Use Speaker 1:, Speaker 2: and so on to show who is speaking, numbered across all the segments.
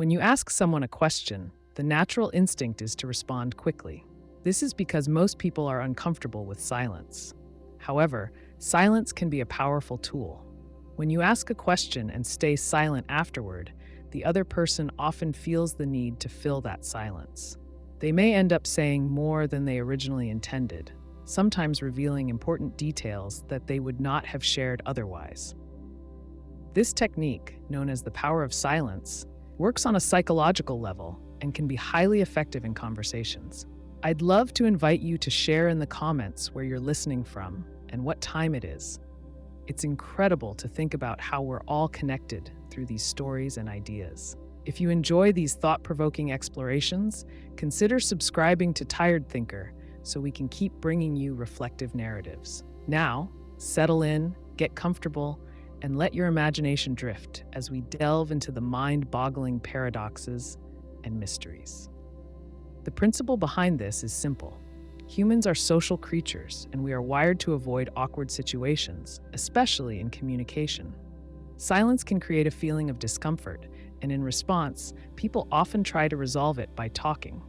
Speaker 1: When you ask someone a question, the natural instinct is to respond quickly. This is because most people are uncomfortable with silence. However, silence can be a powerful tool. When you ask a question and stay silent afterward, the other person often feels the need to fill that silence. They may end up saying more than they originally intended, sometimes revealing important details that they would not have shared otherwise. This technique, known as the power of silence, works on a psychological level and can be highly effective in conversations. I'd love to invite you to share in the comments where you're listening from and what time it is. It's incredible to think about how we're all connected through these stories and ideas. If you enjoy these thought-provoking explorations, consider subscribing to Tired Thinker so we can keep bringing you reflective narratives. Now, settle in, get comfortable, and let your imagination drift as we delve into the mind-boggling paradoxes and mysteries. The principle behind this is simple. Humans are social creatures, and we are wired to avoid awkward situations, especially in communication. Silence can create a feeling of discomfort, and in response, people often try to resolve it by talking.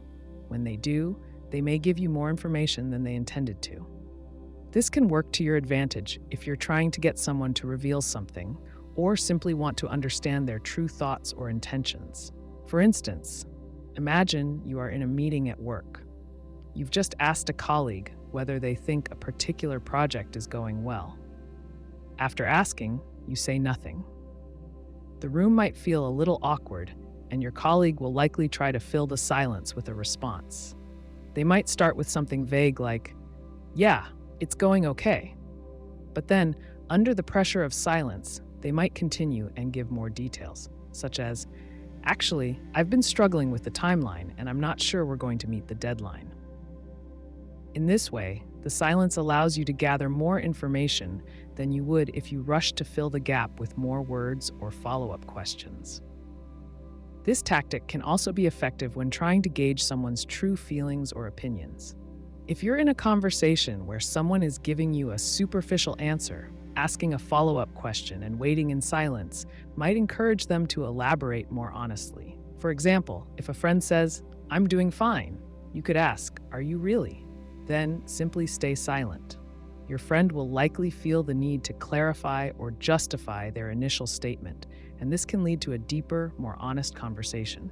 Speaker 1: When they do, they may give you more information than they intended to. This can work to your advantage if you're trying to get someone to reveal something, or simply want to understand their true thoughts or intentions. For instance, imagine you are in a meeting at work. You've just asked a colleague whether they think a particular project is going well. After asking, you say nothing. The room might feel a little awkward, and your colleague will likely try to fill the silence with a response. They might start with something vague like, "Yeah, it's going okay." But then, under the pressure of silence, they might continue and give more details, such as, "Actually, I've been struggling with the timeline, and I'm not sure we're going to meet the deadline." In this way, the silence allows you to gather more information than you would if you rushed to fill the gap with more words or follow-up questions. This tactic can also be effective when trying to gauge someone's true feelings or opinions. If you're in a conversation where someone is giving you a superficial answer, asking a follow-up question and waiting in silence might encourage them to elaborate more honestly. For example, if a friend says, "I'm doing fine," you could ask, "Are you really?" Then simply stay silent. Your friend will likely feel the need to clarify or justify their initial statement, and this can lead to a deeper, more honest conversation.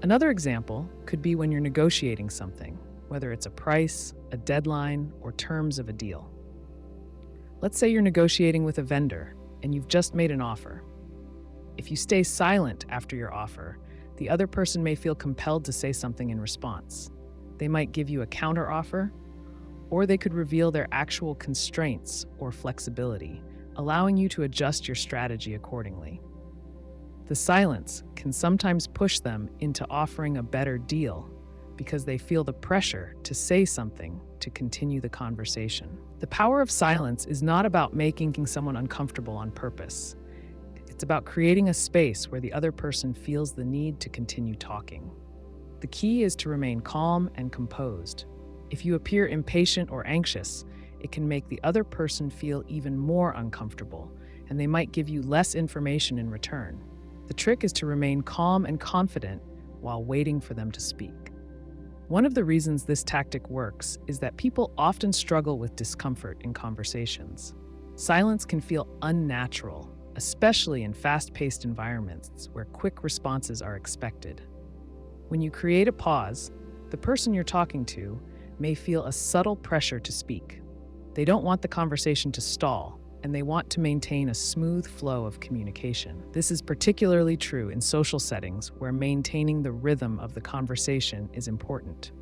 Speaker 1: Another example could be when you're negotiating something, whether it's a price, a deadline, or terms of a deal. Let's say you're negotiating with a vendor and you've just made an offer. If you stay silent after your offer, the other person may feel compelled to say something in response. They might give you a counteroffer, or they could reveal their actual constraints or flexibility, allowing you to adjust your strategy accordingly. The silence can sometimes push them into offering a better deal because they feel the pressure to say something to continue the conversation. The power of silence is not about making someone uncomfortable on purpose. It's about creating a space where the other person feels the need to continue talking. The key is to remain calm and composed. If you appear impatient or anxious, it can make the other person feel even more uncomfortable, and they might give you less information in return. The trick is to remain calm and confident while waiting for them to speak. One of the reasons this tactic works is that people often struggle with discomfort in conversations. Silence can feel unnatural, especially in fast-paced environments where quick responses are expected. When you create a pause, the person you're talking to may feel a subtle pressure to speak. They don't want the conversation to stall, and they want to maintain a smooth flow of communication. This is particularly true in social settings where maintaining the rhythm of the conversation is important.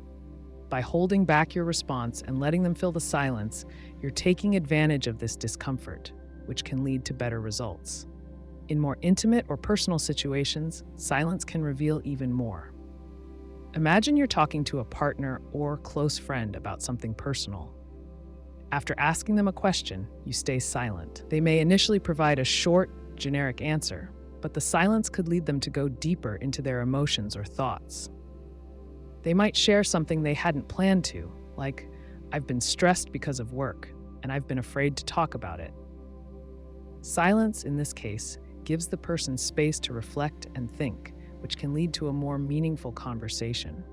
Speaker 1: By holding back your response and letting them fill the silence, you're taking advantage of this discomfort, which can lead to better results. In more intimate or personal situations, silence can reveal even more. Imagine you're talking to a partner or close friend about something personal. After asking them a question, you stay silent. They may initially provide a short, generic answer, but the silence could lead them to go deeper into their emotions or thoughts. They might share something they hadn't planned to, like, "I've been stressed because of work, and I've been afraid to talk about it." Silence, in this case, gives the person space to reflect and think, which can lead to a more meaningful conversation.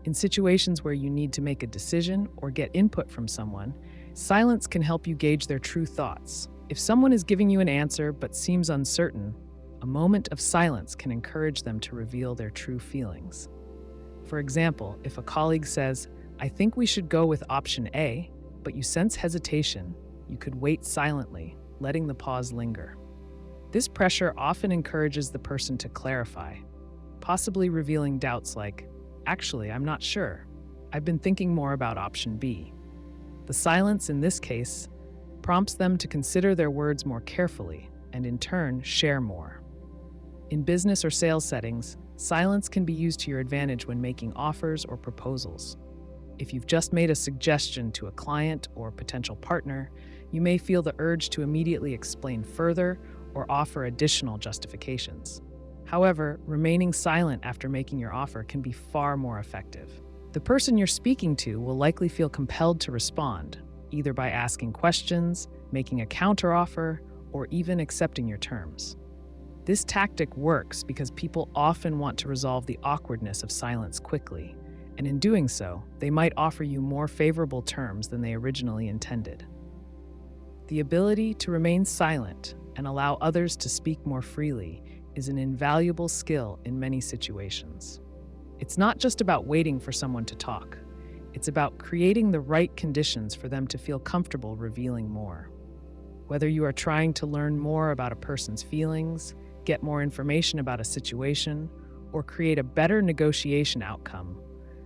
Speaker 1: In situations where you need to make a decision or get input from someone, silence can help you gauge their true thoughts. If someone is giving you an answer but seems uncertain, a moment of silence can encourage them to reveal their true feelings. For example, if a colleague says, "I think we should go with option A," but you sense hesitation, you could wait silently, letting the pause linger. This pressure often encourages the person to clarify, possibly revealing doubts like, "Actually, I'm not sure. I've been thinking more about option B." The silence in this case prompts them to consider their words more carefully and in turn share more. In business or sales settings, silence can be used to your advantage when making offers or proposals. If you've just made a suggestion to a client or potential partner, you may feel the urge to immediately explain further or offer additional justifications. However, remaining silent after making your offer can be far more effective. The person you're speaking to will likely feel compelled to respond, either by asking questions, making a counteroffer, or even accepting your terms. This tactic works because people often want to resolve the awkwardness of silence quickly, and in doing so, they might offer you more favorable terms than they originally intended. The ability to remain silent and allow others to speak more freely is an invaluable skill in many situations. It's not just about waiting for someone to talk. It's about creating the right conditions for them to feel comfortable revealing more. Whether you are trying to learn more about a person's feelings, get more information about a situation, or create a better negotiation outcome,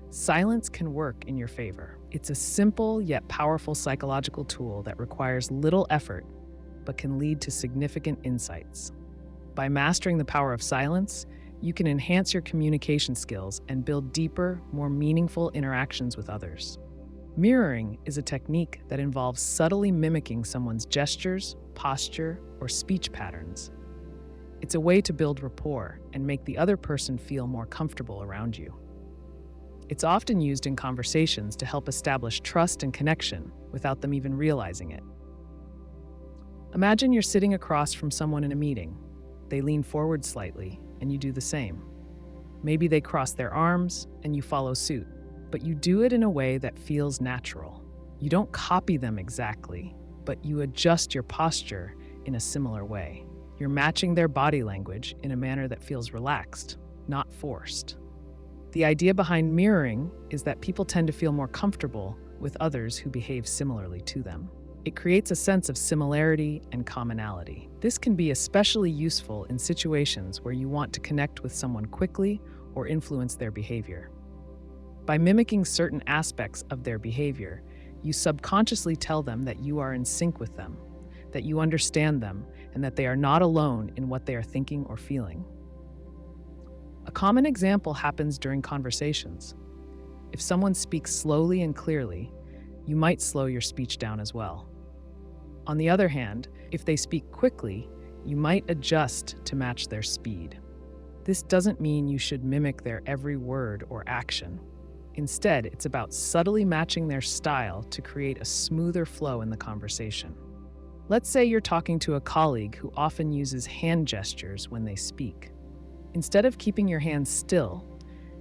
Speaker 1: silence can work in your favor. It's a simple yet powerful psychological tool that requires little effort but can lead to significant insights. By mastering the power of silence, you can enhance your communication skills and build deeper, more meaningful interactions with others. Mirroring is a technique that involves subtly mimicking someone's gestures, posture, or speech patterns. It's a way to build rapport and make the other person feel more comfortable around you. It's often used in conversations to help establish trust and connection without them even realizing it. Imagine you're sitting across from someone in a meeting. They lean forward slightly, and you do the same. Maybe they cross their arms, and you follow suit, but you do it in a way that feels natural. You don't copy them exactly, but you adjust your posture in a similar way. You're matching their body language in a manner that feels relaxed, not forced. The idea behind mirroring is that people tend to feel more comfortable with others who behave similarly to them. It creates a sense of similarity and commonality. This can be especially useful in situations where you want to connect with someone quickly or influence their behavior. By mimicking certain aspects of their behavior, you subconsciously tell them that you are in sync with them, that you understand them, and that they are not alone in what they are thinking or feeling. A common example happens during conversations. If someone speaks slowly and clearly, you might slow your speech down as well. On the other hand, if they speak quickly, you might adjust to match their speed. This doesn't mean you should mimic their every word or action. Instead, it's about subtly matching their style to create a smoother flow in the conversation. Let's say you're talking to a colleague who often uses hand gestures when they speak. Instead of keeping your hands still,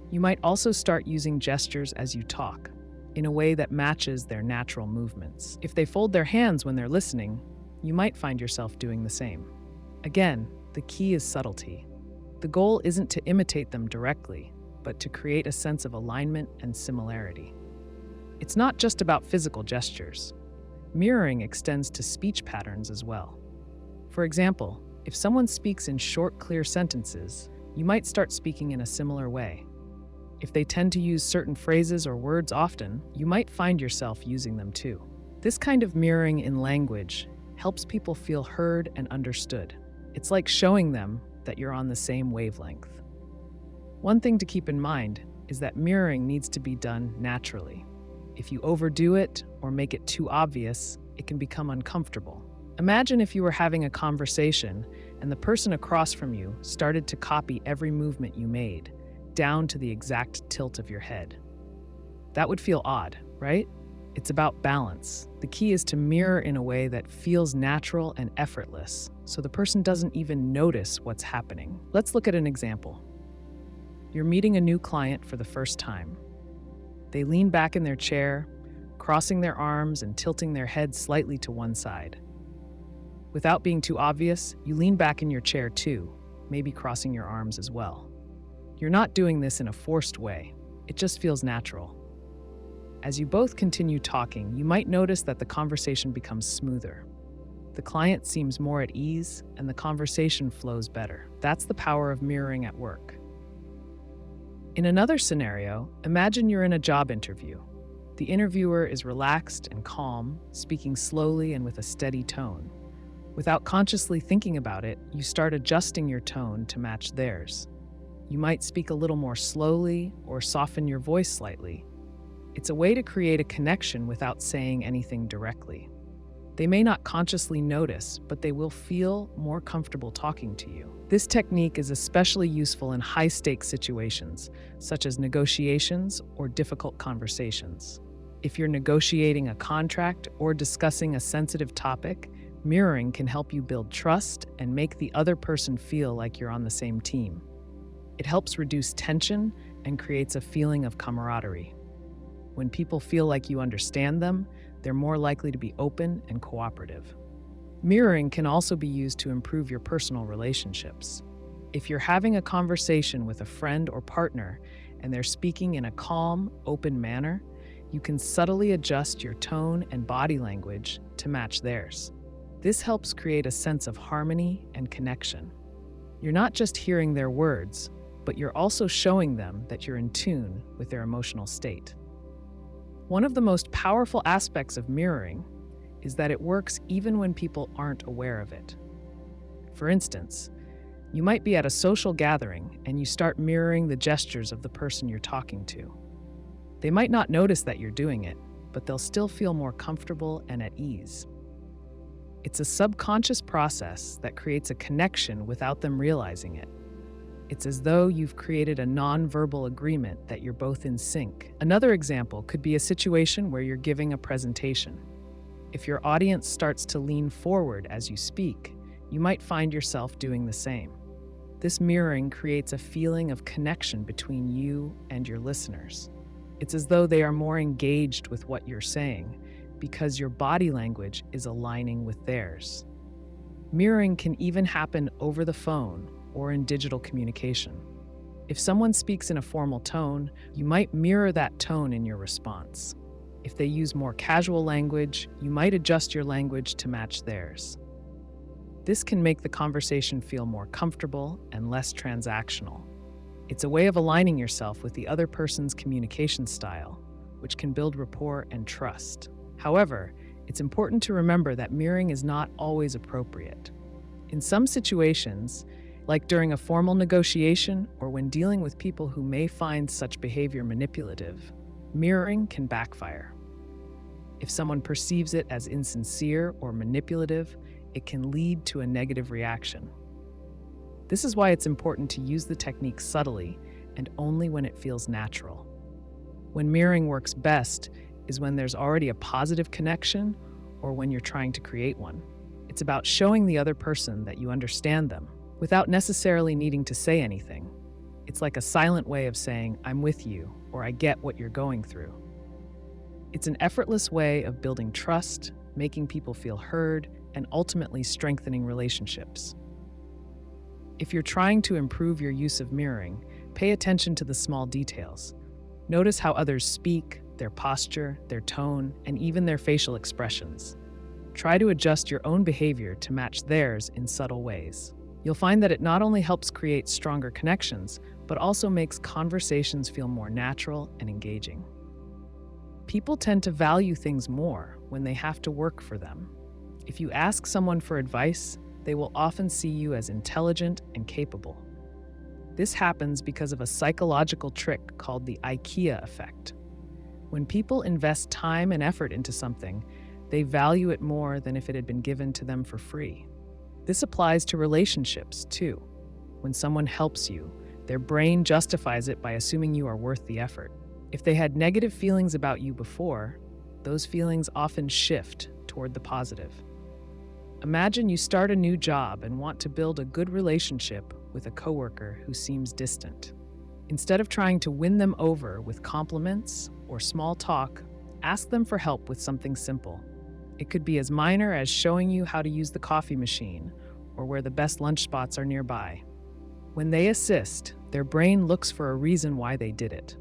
Speaker 1: you might also start using gestures as you talk, in a way that matches their natural movements. If they fold their hands when they're listening, you might find yourself doing the same. Again, the key is subtlety. The goal isn't to imitate them directly, but to create a sense of alignment and similarity. It's not just about physical gestures. Mirroring extends to speech patterns as well. For example, if someone speaks in short, clear sentences, you might start speaking in a similar way. If they tend to use certain phrases or words often, you might find yourself using them too. This kind of mirroring in language helps people feel heard and understood. It's like showing them that you're on the same wavelength. One thing to keep in mind is that mirroring needs to be done naturally. If you overdo it or make it too obvious, it can become uncomfortable. Imagine if you were having a conversation and the person across from you started to copy every movement you made, down to the exact tilt of your head. That would feel odd, right? It's about balance. The key is to mirror in a way that feels natural and effortless, so the person doesn't even notice what's happening. Let's look at an example. You're meeting a new client for the first time. They lean back in their chair, crossing their arms and tilting their head slightly to one side. Without being too obvious, you lean back in your chair too, maybe crossing your arms as well. You're not doing this in a forced way. It just feels natural. As you both continue talking, you might notice that the conversation becomes smoother. The client seems more at ease, and the conversation flows better. That's the power of mirroring at work. In another scenario, imagine you're in a job interview. The interviewer is relaxed and calm, speaking slowly and with a steady tone. Without consciously thinking about it, you start adjusting your tone to match theirs. You might speak a little more slowly or soften your voice slightly. It's a way to create a connection without saying anything directly. They may not consciously notice, but they will feel more comfortable talking to you. This technique is especially useful in high-stakes situations, such as negotiations or difficult conversations. If you're negotiating a contract or discussing a sensitive topic, mirroring can help you build trust and make the other person feel like you're on the same team. It helps reduce tension and creates a feeling of camaraderie. When people feel like you understand them, they're more likely to be open and cooperative. Mirroring can also be used to improve your personal relationships. If you're having a conversation with a friend or partner and they're speaking in a calm, open manner, you can subtly adjust your tone and body language to match theirs. This helps create a sense of harmony and connection. You're not just hearing their words, but you're also showing them that you're in tune with their emotional state. One of the most powerful aspects of mirroring is that it works even when people aren't aware of it. For instance, you might be at a social gathering and you start mirroring the gestures of the person you're talking to. They might not notice that you're doing it, but they'll still feel more comfortable and at ease. It's a subconscious process that creates a connection without them realizing it. It's as though you've created a non-verbal agreement that you're both in sync. Another example could be a situation where you're giving a presentation. If your audience starts to lean forward as you speak, you might find yourself doing the same. This mirroring creates a feeling of connection between you and your listeners. It's as though they are more engaged with what you're saying because your body language is aligning with theirs. Mirroring can even happen over the phone or in digital communication. If someone speaks in a formal tone, you might mirror that tone in your response. If they use more casual language, you might adjust your language to match theirs. This can make the conversation feel more comfortable and less transactional. It's a way of aligning yourself with the other person's communication style, which can build rapport and trust. However, it's important to remember that mirroring is not always appropriate. In some situations, like during a formal negotiation or when dealing with people who may find such behavior manipulative, mirroring can backfire. If someone perceives it as insincere or manipulative, it can lead to a negative reaction. This is why it's important to use the technique subtly and only when it feels natural. When mirroring works best is when there's already a positive connection or when you're trying to create one. It's about showing the other person that you understand them without necessarily needing to say anything. It's like a silent way of saying, "I'm with you," or "I get what you're going through." It's an effortless way of building trust, making people feel heard, and ultimately strengthening relationships. If you're trying to improve your use of mirroring, pay attention to the small details. Notice how others speak, their posture, their tone, and even their facial expressions. Try to adjust your own behavior to match theirs in subtle ways. You'll find that it not only helps create stronger connections, but also makes conversations feel more natural and engaging. People tend to value things more when they have to work for them. If you ask someone for advice, they will often see you as intelligent and capable. This happens because of a psychological trick called the IKEA effect. When people invest time and effort into something, they value it more than if it had been given to them for free. This applies to relationships, too. When someone helps you, their brain justifies it by assuming you are worth the effort. If they had negative feelings about you before, those feelings often shift toward the positive. Imagine you start a new job and want to build a good relationship with a coworker who seems distant. Instead of trying to win them over with compliments or small talk, ask them for help with something simple. It could be as minor as showing you how to use the coffee machine or where the best lunch spots are nearby. When they assist, their brain looks for a reason why they did it.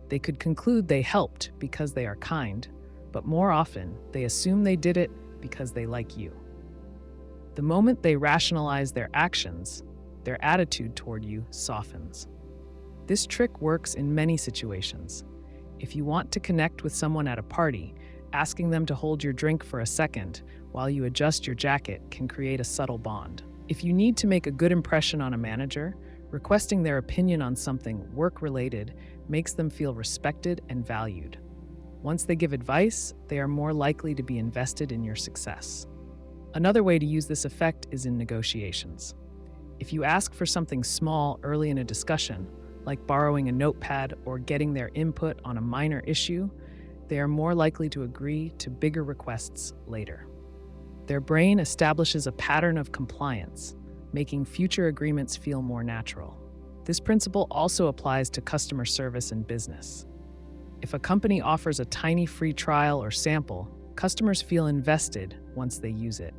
Speaker 1: They could conclude they helped because they are kind, but more often, they assume they did it because they like you. The moment they rationalize their actions, their attitude toward you softens. This trick works in many situations. If you want to connect with someone at a party, asking them to hold your drink for a second while you adjust your jacket can create a subtle bond. If you need to make a good impression on a manager, requesting their opinion on something work-related makes them feel respected and valued. Once they give advice, they are more likely to be invested in your success. Another way to use this effect is in negotiations. If you ask for something small early in a discussion, like borrowing a notepad or getting their input on a minor issue, they are more likely to agree to bigger requests later. Their brain establishes a pattern of compliance, making future agreements feel more natural. This principle also applies to customer service and business. If a company offers a tiny free trial or sample, customers feel invested once they use it.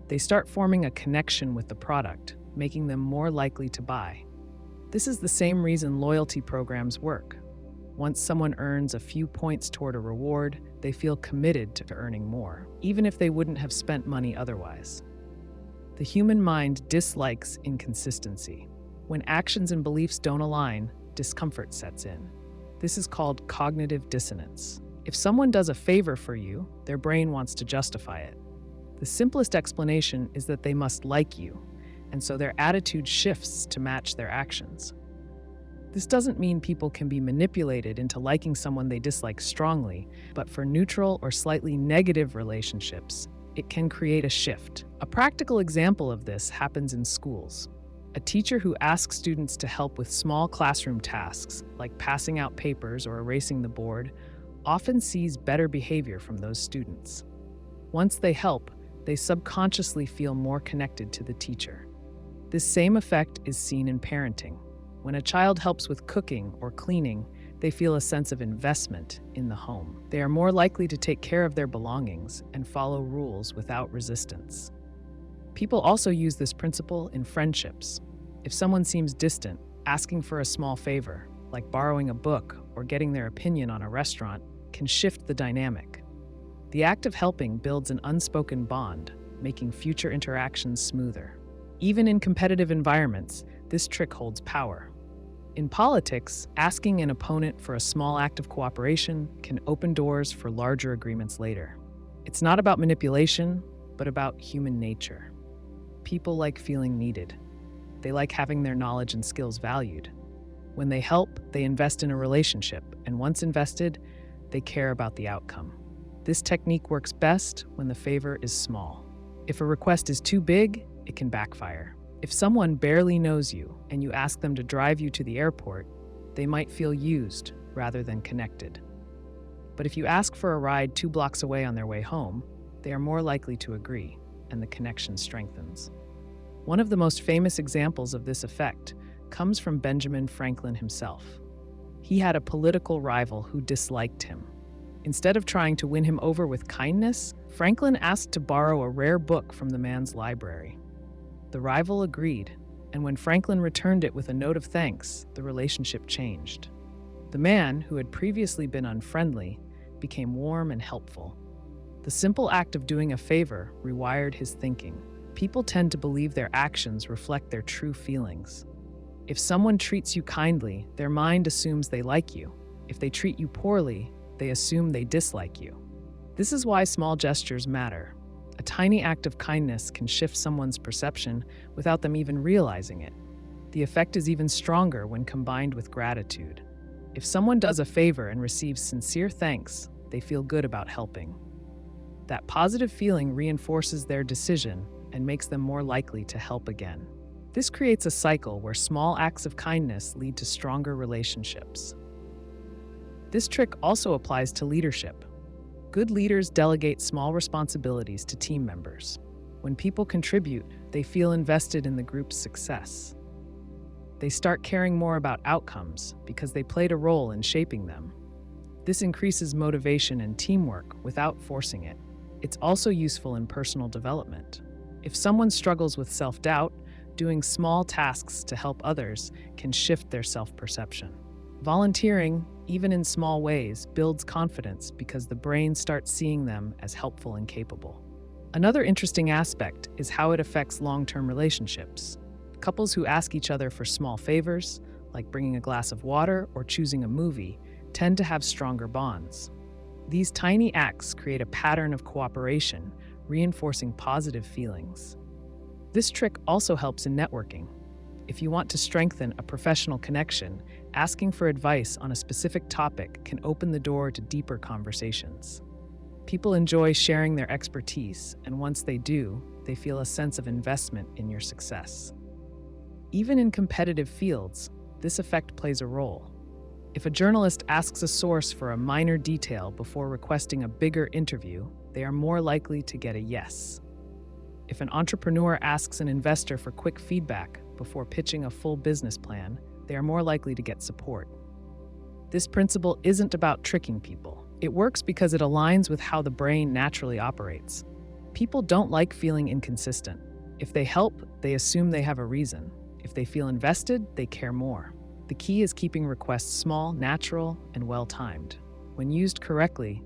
Speaker 1: They start forming a connection with the product, making them more likely to buy. This is the same reason loyalty programs work. Once someone earns a few points toward a reward, they feel committed to earning more, even if they wouldn't have spent money otherwise. The human mind dislikes inconsistency. When actions and beliefs don't align, discomfort sets in. This is called cognitive dissonance. If someone does a favor for you, their brain wants to justify it. The simplest explanation is that they must like you, and so their attitude shifts to match their actions. This doesn't mean people can be manipulated into liking someone they dislike strongly, but for neutral or slightly negative relationships, it can create a shift. A practical example of this happens in schools. A teacher who asks students to help with small classroom tasks, like passing out papers or erasing the board, often sees better behavior from those students. Once they help, they subconsciously feel more connected to the teacher. This same effect is seen in parenting. When a child helps with cooking or cleaning, they feel a sense of investment in the home. They are more likely to take care of their belongings and follow rules without resistance. People also use this principle in friendships. If someone seems distant, asking for a small favor, like borrowing a book or getting their opinion on a restaurant, can shift the dynamic. The act of helping builds an unspoken bond, making future interactions smoother. Even in competitive environments, this trick holds power. In politics, asking an opponent for a small act of cooperation can open doors for larger agreements later. It's not about manipulation, but about human nature. People like feeling needed. They like having their knowledge and skills valued. When they help, they invest in a relationship, and once invested, they care about the outcome. This technique works best when the favor is small. If a request is too big, it can backfire. If someone barely knows you and you ask them to drive you to the airport, they might feel used rather than connected. But if you ask for a ride 2 blocks away on their way home, they are more likely to agree, and the connection strengthens. One of the most famous examples of this effect comes from Benjamin Franklin himself. He had a political rival who disliked him. Instead of trying to win him over with kindness, Franklin asked to borrow a rare book from the man's library. The rival agreed, and when Franklin returned it with a note of thanks, the relationship changed. The man, who had previously been unfriendly, became warm and helpful. The simple act of doing a favor rewired his thinking. People tend to believe their actions reflect their true feelings. If someone treats you kindly, their mind assumes they like you. If they treat you poorly, they assume they dislike you. This is why small gestures matter. A tiny act of kindness can shift someone's perception without them even realizing it. The effect is even stronger when combined with gratitude. If someone does a favor and receives sincere thanks, they feel good about helping. That positive feeling reinforces their decision and makes them more likely to help again. This creates a cycle where small acts of kindness lead to stronger relationships. This trick also applies to leadership. Good leaders delegate small responsibilities to team members. When people contribute, they feel invested in the group's success. They start caring more about outcomes because they played a role in shaping them. This increases motivation and teamwork without forcing it. It's also useful in personal development. If someone struggles with self-doubt, doing small tasks to help others can shift their self-perception. Volunteering, even in small ways, builds confidence because the brain starts seeing them as helpful and capable. Another interesting aspect is how it affects long-term relationships. Couples who ask each other for small favors, like bringing a glass of water or choosing a movie, tend to have stronger bonds. These tiny acts create a pattern of cooperation, reinforcing positive feelings. This trick also helps in networking. If you want to strengthen a professional connection, asking for advice on a specific topic can open the door to deeper conversations. People enjoy sharing their expertise, and once they do, they feel a sense of investment in your success. Even in competitive fields, this effect plays a role. If a journalist asks a source for a minor detail before requesting a bigger interview, they are more likely to get a yes. If an entrepreneur asks an investor for quick feedback before pitching a full business plan, they are more likely to get support. This principle isn't about tricking people. It works because it aligns with how the brain naturally operates. People don't like feeling inconsistent. If they help, they assume they have a reason. If they feel invested, they care more. The key is keeping requests small, natural, and well-timed. When used correctly,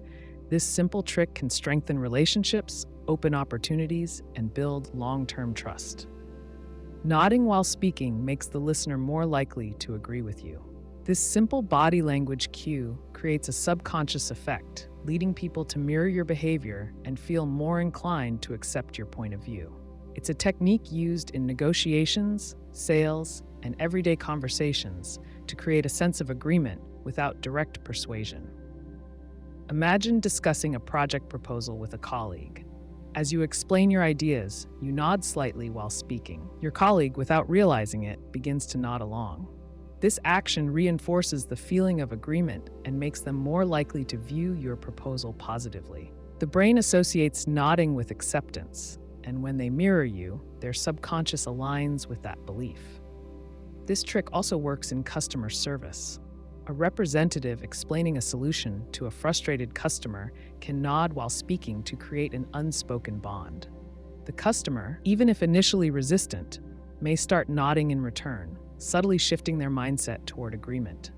Speaker 1: this simple trick can strengthen relationships, open opportunities, and build long-term trust. Nodding while speaking makes the listener more likely to agree with you. This simple body language cue creates a subconscious effect, leading people to mirror your behavior and feel more inclined to accept your point of view. It's a technique used in negotiations, sales, and everyday conversations to create a sense of agreement without direct persuasion. Imagine discussing a project proposal with a colleague. As you explain your ideas, you nod slightly while speaking. Your colleague, without realizing it, begins to nod along. This action reinforces the feeling of agreement and makes them more likely to view your proposal positively. The brain associates nodding with acceptance, and when they mirror you, their subconscious aligns with that belief. This trick also works in customer service. A representative explaining a solution to a frustrated customer can nod while speaking to create an unspoken bond. The customer, even if initially resistant, may start nodding in return, subtly shifting their mindset toward agreement.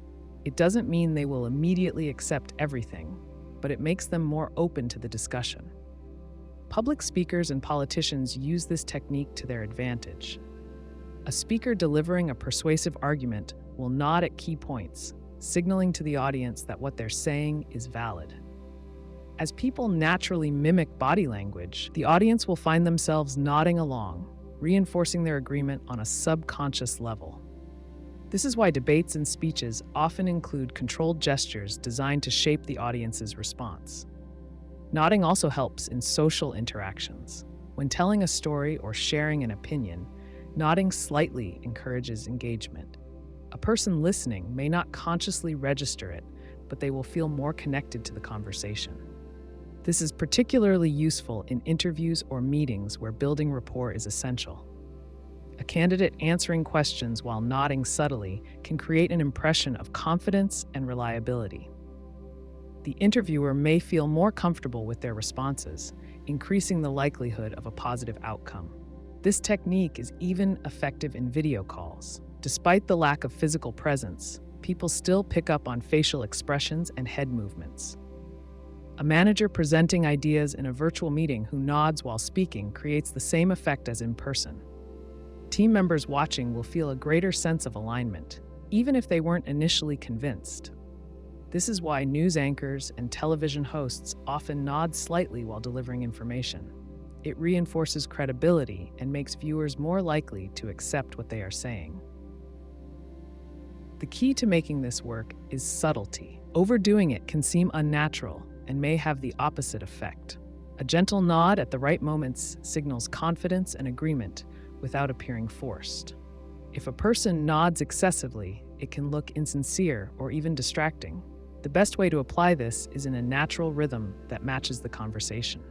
Speaker 1: It doesn't mean they will immediately accept everything, but it makes them more open to the discussion. Public speakers and politicians use this technique to their advantage. A speaker delivering a persuasive argument will nod at key points, signaling to the audience that what they're saying is valid. As people naturally mimic body language, the audience will find themselves nodding along, reinforcing their agreement on a subconscious level. This is why debates and speeches often include controlled gestures designed to shape the audience's response. Nodding also helps in social interactions. When telling a story or sharing an opinion, nodding slightly encourages engagement. A person listening may not consciously register it, but they will feel more connected to the conversation. This is particularly useful in interviews or meetings where building rapport is essential. A candidate answering questions while nodding subtly can create an impression of confidence and reliability. The interviewer may feel more comfortable with their responses, increasing the likelihood of a positive outcome. This technique is even effective in video calls. Despite the lack of physical presence, people still pick up on facial expressions and head movements. A manager presenting ideas in a virtual meeting who nods while speaking creates the same effect as in person. Team members watching will feel a greater sense of alignment, even if they weren't initially convinced. This is why news anchors and television hosts often nod slightly while delivering information. It reinforces credibility and makes viewers more likely to accept what they are saying. The key to making this work is subtlety. Overdoing it can seem unnatural and may have the opposite effect. A gentle nod at the right moments signals confidence and agreement without appearing forced. If a person nods excessively, it can look insincere or even distracting. The The best way to apply this is in a natural rhythm that matches the conversation.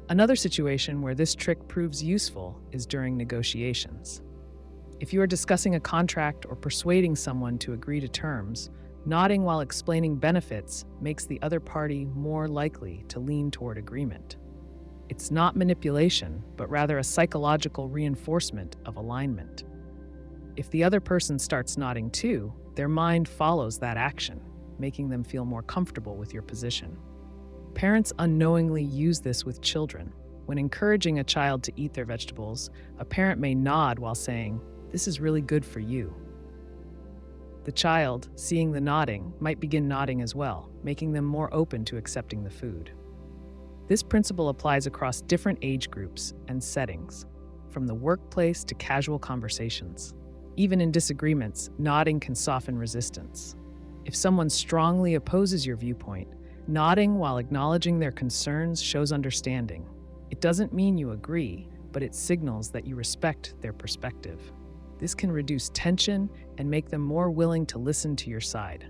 Speaker 1: Another situation where this trick proves useful is during negotiations. If you are discussing a contract or persuading someone to agree to terms, nodding while explaining benefits makes the other party more likely to lean toward agreement. It's not manipulation, but rather a psychological reinforcement of alignment. If the other person starts nodding too, their mind follows that action, making them feel more comfortable with your position. Parents unknowingly use this with children. When encouraging a child to eat their vegetables, a parent may nod while saying, "This is really good for you." The child, seeing the nodding, might begin nodding as well, making them more open to accepting the food. This principle applies across different age groups and settings, from the workplace to casual conversations. Even in disagreements, nodding can soften resistance. If someone strongly opposes your viewpoint, nodding while acknowledging their concerns shows understanding. It doesn't mean you agree, but it signals that you respect their perspective. This can reduce tension and make them more willing to listen to your side.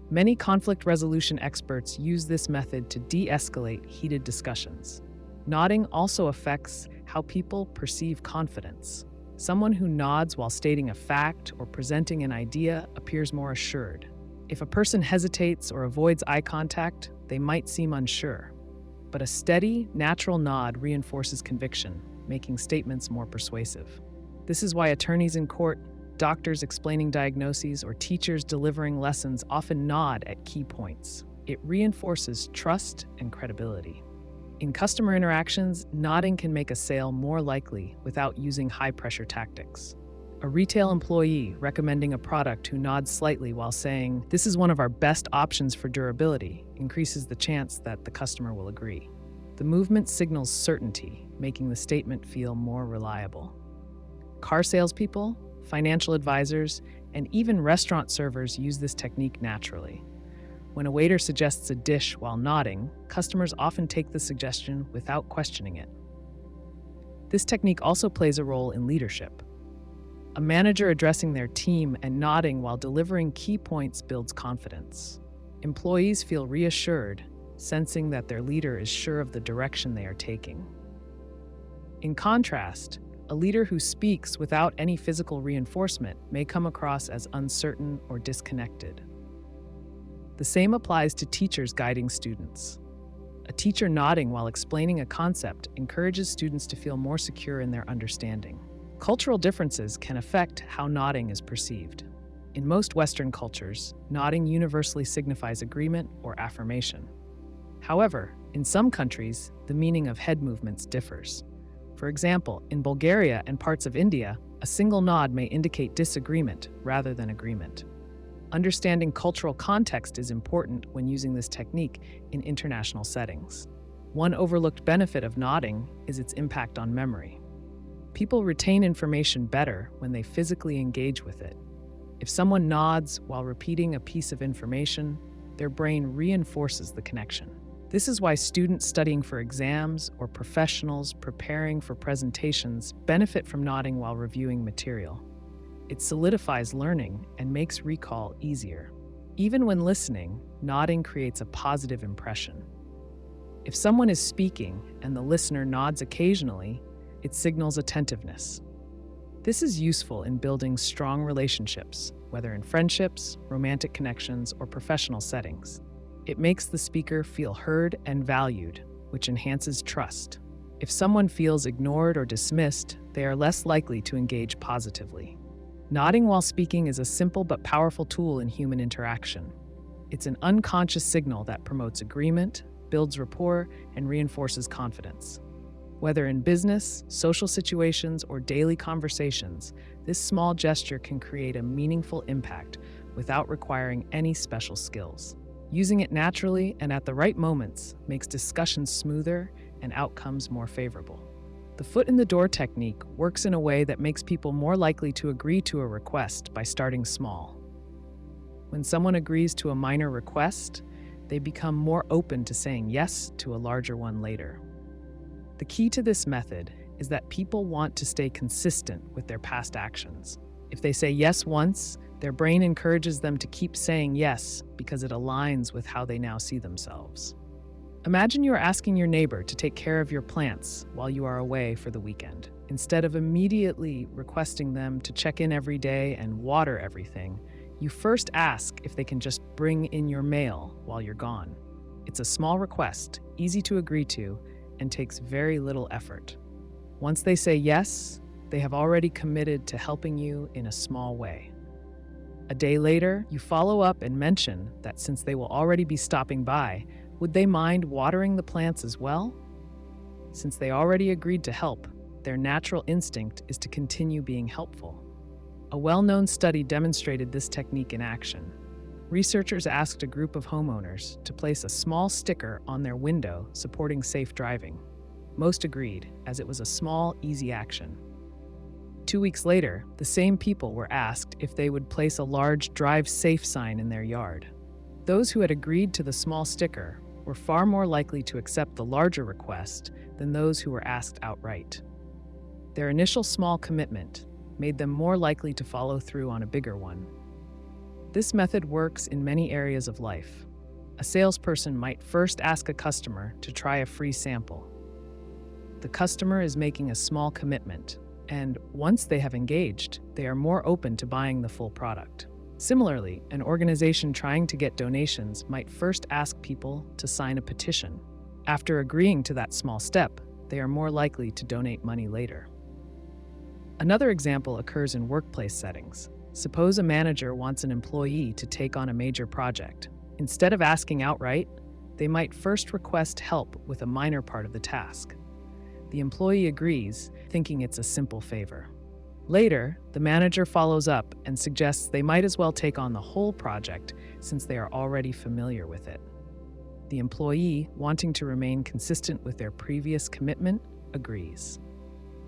Speaker 1: Many conflict resolution experts use this method to de-escalate heated discussions. Nodding also affects how people perceive confidence. Someone who nods while stating a fact or presenting an idea appears more assured. If a person hesitates or avoids eye contact, they might seem unsure. But a steady, natural nod reinforces conviction, making statements more persuasive. This is why attorneys in court, doctors explaining diagnoses, or teachers delivering lessons often nod at key points. It reinforces trust and credibility. In customer interactions, nodding can make a sale more likely without using high-pressure tactics. A retail employee recommending a product who nods slightly while saying, "This is one of our best options for durability," increases the chance that the customer will agree. The movement signals certainty, making the statement feel more reliable. Car salespeople, financial advisors, and even restaurant servers use this technique naturally. When a waiter suggests a dish while nodding, customers often take the suggestion without questioning it. This technique also plays a role in leadership. A manager addressing their team and nodding while delivering key points builds confidence. Employees feel reassured, sensing that their leader is sure of the direction they are taking. In contrast, a leader who speaks without any physical reinforcement may come across as uncertain or disconnected. The same applies to teachers guiding students. A teacher nodding while explaining a concept encourages students to feel more secure in their understanding. Cultural differences can affect how nodding is perceived. In most Western cultures, nodding universally signifies agreement or affirmation. However, in some countries, the meaning of head movements differs. For example, in Bulgaria and parts of India, a single nod may indicate disagreement rather than agreement. Understanding cultural context is important when using this technique in international settings. One overlooked benefit of nodding is its impact on memory. People retain information better when they physically engage with it. If someone nods while repeating a piece of information, their brain reinforces the connection. This is why students studying for exams or professionals preparing for presentations benefit from nodding while reviewing material. It solidifies learning and makes recall easier. Even when listening, nodding creates a positive impression. If someone is speaking and the listener nods occasionally, it signals attentiveness. This is useful in building strong relationships, whether in friendships, romantic connections, or professional settings. It makes the speaker feel heard and valued, which enhances trust. If someone feels ignored or dismissed, they are less likely to engage positively. Nodding while speaking is a simple but powerful tool in human interaction. It's an unconscious signal that promotes agreement, builds rapport, and reinforces confidence. Whether in business, social situations, or daily conversations, this small gesture can create a meaningful impact without requiring any special skills. Using it naturally and at the right moments makes discussions smoother and outcomes more favorable. The foot in the door technique works in a way that makes people more likely to agree to a request by starting small. When someone agrees to a minor request, they become more open to saying yes to a larger one later. The key to this method is that people want to stay consistent with their past actions. If they say yes once, Their brain encourages them to keep saying yes because it aligns with how they now see themselves. Imagine you are asking your neighbor to take care of your plants while you are away for the weekend. Instead of immediately requesting them to check in every day and water everything, you first ask if they can just bring in your mail while you're gone. It's a small request, easy to agree to, and takes very little effort. Once they say yes, they have already committed to helping you in a small way. A day later, you follow up and mention that since they will already be stopping by, would they mind watering the plants as well? Since they already agreed to help, their natural instinct is to continue being helpful. A well-known study demonstrated this technique in action. Researchers asked a group of homeowners to place a small sticker on their window supporting safe driving. Most agreed, as it was a small, easy action. 2 weeks later, the same people were asked if they would place a large "Drive Safe" sign in their yard. Those who had agreed to the small sticker were far more likely to accept the larger request than those who were asked outright. Their initial small commitment made them more likely to follow through on a bigger one. This method works in many areas of life. A salesperson might first ask a customer to try a free sample. The customer is making a small commitment, and once they have engaged, they are more open to buying the full product. Similarly, an organization trying to get donations might first ask people to sign a petition. After agreeing to that small step, they are more likely to donate money later. Another example occurs in workplace settings. Suppose a manager wants an employee to take on a major project. Instead of asking outright, they might first request help with a minor part of the task. The employee agrees, thinking it's a simple favor. Later, the manager follows up and suggests they might as well take on the whole project since they are already familiar with it. The employee, wanting to remain consistent with their previous commitment, agrees.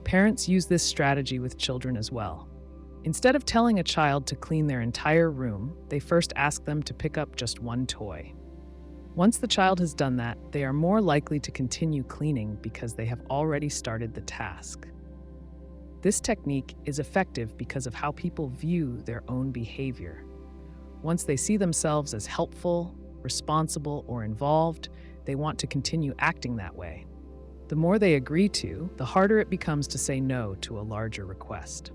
Speaker 1: Parents use this strategy with children as well. Instead of telling a child to clean their entire room, they first ask them to pick up just one toy. Once the child has done that, they are more likely to continue cleaning because they have already started the task. This technique is effective because of how people view their own behavior. Once they see themselves as helpful, responsible, or involved, they want to continue acting that way. The more they agree to, the harder it becomes to say no to a larger request.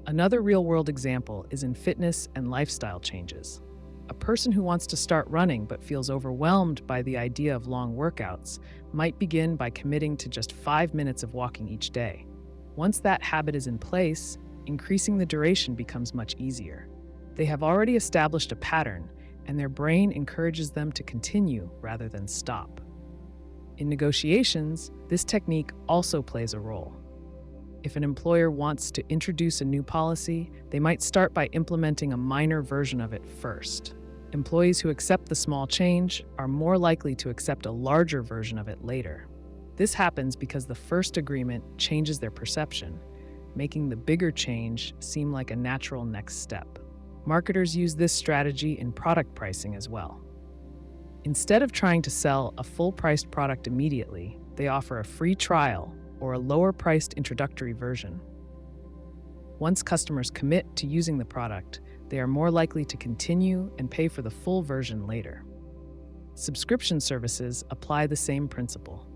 Speaker 1: Another real-world example is in fitness and lifestyle changes. A person who wants to start running but feels overwhelmed by the idea of long workouts might begin by committing to just 5 minutes of walking each day. Once that habit is in place, increasing the duration becomes much easier. They have already established a pattern, and their brain encourages them to continue rather than stop. In negotiations, this technique also plays a role. If an employer wants to introduce a new policy, they might start by implementing a minor version of it first. Employees who accept the small change are more likely to accept a larger version of it later. This happens because the first agreement changes their perception, making the bigger change seem like a natural next step. Marketers use this strategy in product pricing as well. Instead of trying to sell a full-priced product immediately, they offer a free trial or a lower-priced introductory version. Once customers commit to using the product, they are more likely to continue and pay for the full version later. Subscription services apply the same principle.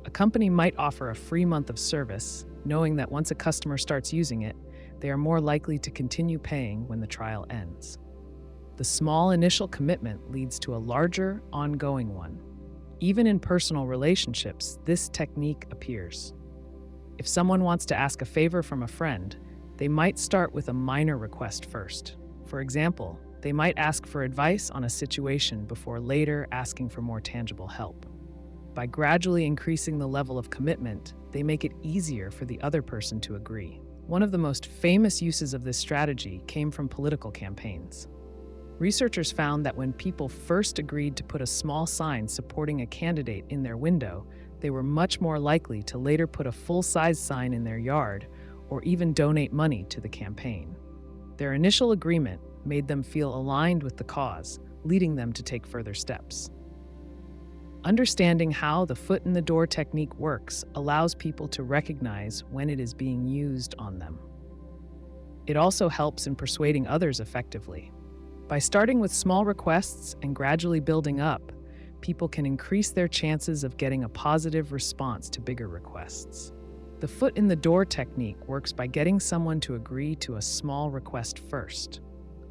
Speaker 1: A company might offer a free month of service, knowing that once a customer starts using it, they are more likely to continue paying when the trial ends. The small initial commitment leads to a larger, ongoing one. Even in personal relationships, this technique appears. If someone wants to ask a favor from a friend, they might start with a minor request first. For example, they might ask for advice on a situation before later asking for more tangible help. By gradually increasing the level of commitment, they make it easier for the other person to agree. One of the most famous uses of this strategy came from political campaigns. Researchers found that when people first agreed to put a small sign supporting a candidate in their window, they were much more likely to later put a full-size sign in their yard or even donate money to the campaign. Their initial agreement made them feel aligned with the cause, leading them to take further steps. Understanding how the foot-in-the-door technique works allows people to recognize when it is being used on them. It also helps in persuading others effectively. By starting with small requests and gradually building up, people can increase their chances of getting a positive response to bigger requests. The foot in the door technique works by getting someone to agree to a small request first.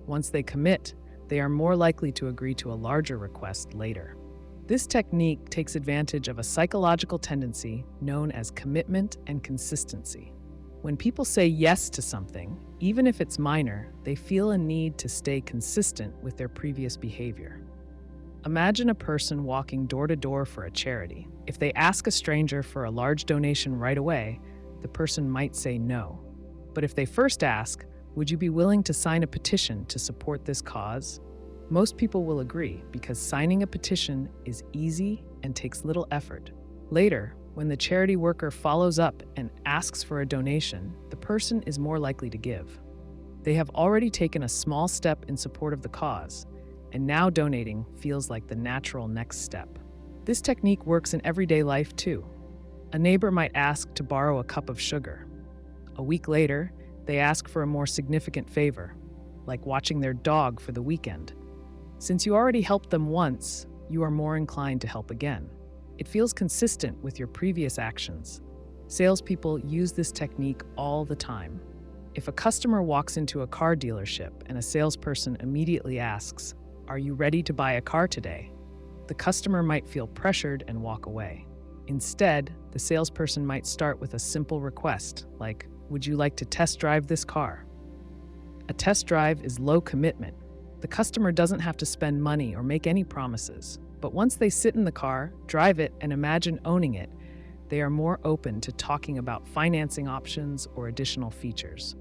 Speaker 1: Once they commit, they are more likely to agree to a larger request later. This technique takes advantage of a psychological tendency known as commitment and consistency. When people say yes to something, even if it's minor, they feel a need to stay consistent with their previous behavior. Imagine a person walking door to door for a charity. If they ask a stranger for a large donation right away, the person might say no. But if they first ask, "Would you be willing to sign a petition to support this cause?" Most people will agree because signing a petition is easy and takes little effort. Later, when the charity worker follows up and asks for a donation, the person is more likely to give. They have already taken a small step in support of the cause, and now donating feels like the natural next step. This technique works in everyday life too. A neighbor might ask to borrow a cup of sugar. A week later, they ask for a more significant favor, like watching their dog for the weekend. Since you already helped them once, you are more inclined to help again. It feels consistent with your previous actions. Salespeople use this technique all the time. If a customer walks into a car dealership and a salesperson immediately asks, "Are you ready to buy a car today?" the customer might feel pressured and walk away. Instead, the salesperson might start with a simple request, like, "Would you like to test drive this car?" A test drive is low commitment. The customer doesn't have to spend money or make any promises. But once they sit in the car, drive it, and imagine owning it, they are more open to talking about financing options or additional features.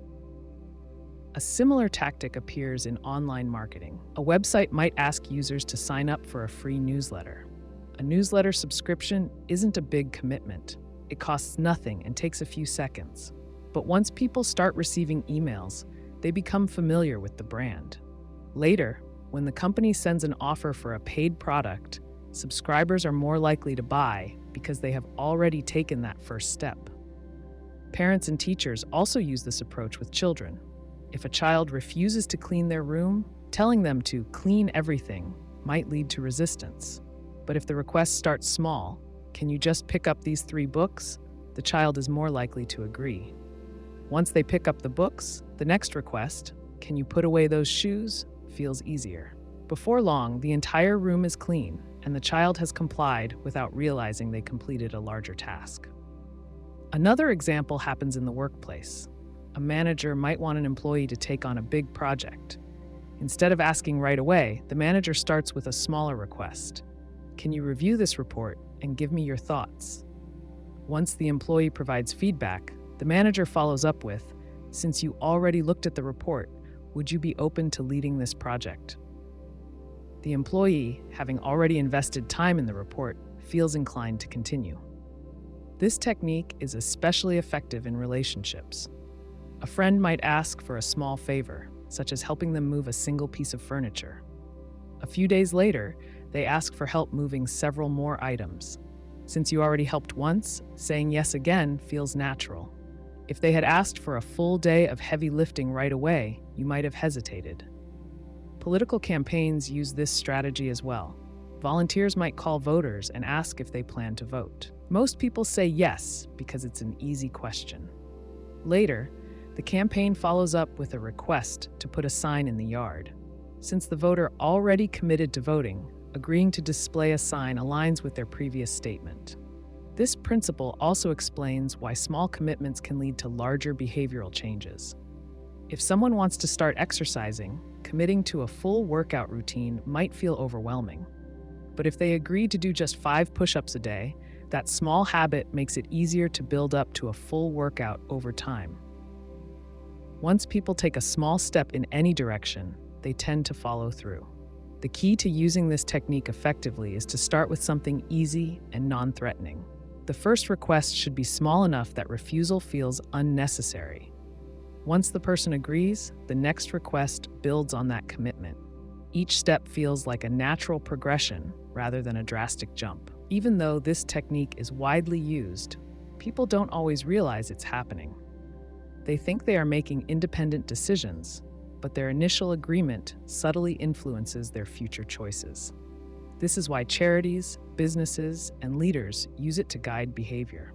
Speaker 1: A similar tactic appears in online marketing. A website might ask users to sign up for a free newsletter. A newsletter subscription isn't a big commitment. It costs nothing and takes a few seconds. But once people start receiving emails, they become familiar with the brand. Later, when the company sends an offer for a paid product, subscribers are more likely to buy because they have already taken that first step. Parents and teachers also use this approach with children. If a child refuses to clean their room, telling them to clean everything might lead to resistance. But if the request starts small, "Can you just pick up these 3 books?" the child is more likely to agree. Once they pick up the books, the next request, "Can you put away those shoes?" feels easier. Before long, the entire room is clean, and the child has complied without realizing they completed a larger task. Another example happens in the workplace. A manager might want an employee to take on a big project. Instead of asking right away, the manager starts with a smaller request. "Can you review this report and give me your thoughts?" Once the employee provides feedback, the manager follows up with, "Since you already looked at the report, would you be open to leading this project?" The employee, having already invested time in the report, feels inclined to continue. This technique is especially effective in relationships. A friend might ask for a small favor, such as helping them move a single piece of furniture. A few days later, they ask for help moving several more items. Since you already helped once, saying yes again feels natural. If they had asked for a full day of heavy lifting right away, you might have hesitated. Political campaigns use this strategy as well. Volunteers might call voters and ask if they plan to vote. Most people say yes because it's an easy question. Later, the campaign follows up with a request to put a sign in the yard. Since the voter already committed to voting, agreeing to display a sign aligns with their previous statement. This principle also explains why small commitments can lead to larger behavioral changes. If someone wants to start exercising, committing to a full workout routine might feel overwhelming. But if they agree to do just 5 push-ups a day, that small habit makes it easier to build up to a full workout over time. Once people take a small step in any direction, they tend to follow through. The key to using this technique effectively is to start with something easy and non-threatening. The first request should be small enough that refusal feels unnecessary. Once the person agrees, the next request builds on that commitment. Each step feels like a natural progression rather than a drastic jump. Even though this technique is widely used, people don't always realize it's happening. They think they are making independent decisions, but their initial agreement subtly influences their future choices. This is why charities, businesses, and leaders use it to guide behavior.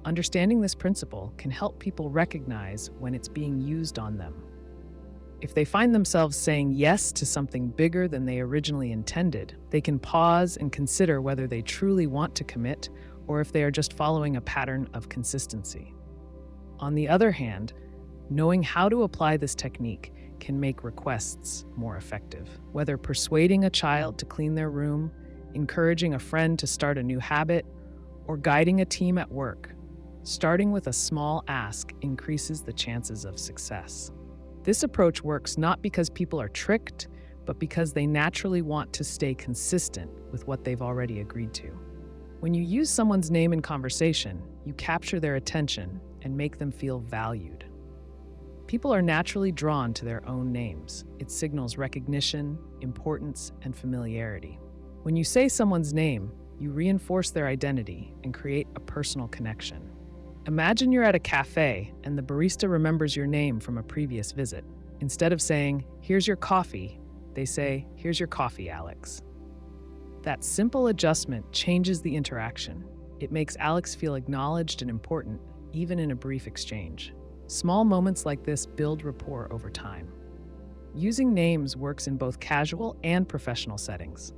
Speaker 1: Understanding this principle can help people recognize when it's being used on them. If they find themselves saying yes to something bigger than they originally intended, they can pause and consider whether they truly want to commit or if they are just following a pattern of consistency. On the other hand, knowing how to apply this technique can make requests more effective. Whether persuading a child to clean their room, encouraging a friend to start a new habit, or guiding a team at work, starting with a small ask increases the chances of success. This approach works not because people are tricked, but because they naturally want to stay consistent with what they've already agreed to. When you use someone's name in conversation, you capture their attention and make them feel valued. People are naturally drawn to their own names. It signals recognition, importance, and familiarity. When you say someone's name, you reinforce their identity and create a personal connection. Imagine you're at a cafe and the barista remembers your name from a previous visit. Instead of saying, "Here's your coffee," they say, "Here's your coffee, Alex." That simple adjustment changes the interaction. It makes Alex feel acknowledged and important, even in a brief exchange. Small moments like this build rapport over time. Using names works in both casual and professional settings.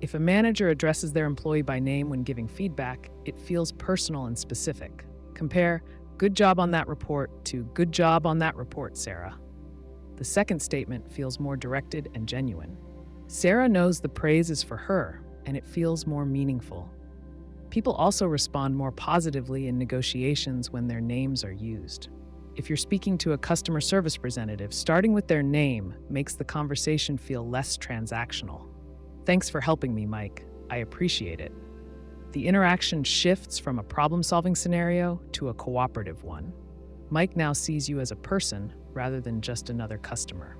Speaker 1: If a manager addresses their employee by name when giving feedback, it feels personal and specific. Compare "good job on that report" to "good job on that report, Sarah." The second statement feels more directed and genuine. Sarah knows the praise is for her, and it feels more meaningful. People also respond more positively in negotiations when their names are used. If you're speaking to a customer service representative, starting with their name makes the conversation feel less transactional. "Thanks for helping me, Mike. I appreciate it." The interaction shifts from a problem-solving scenario to a cooperative one. Mike now sees you as a person rather than just another customer.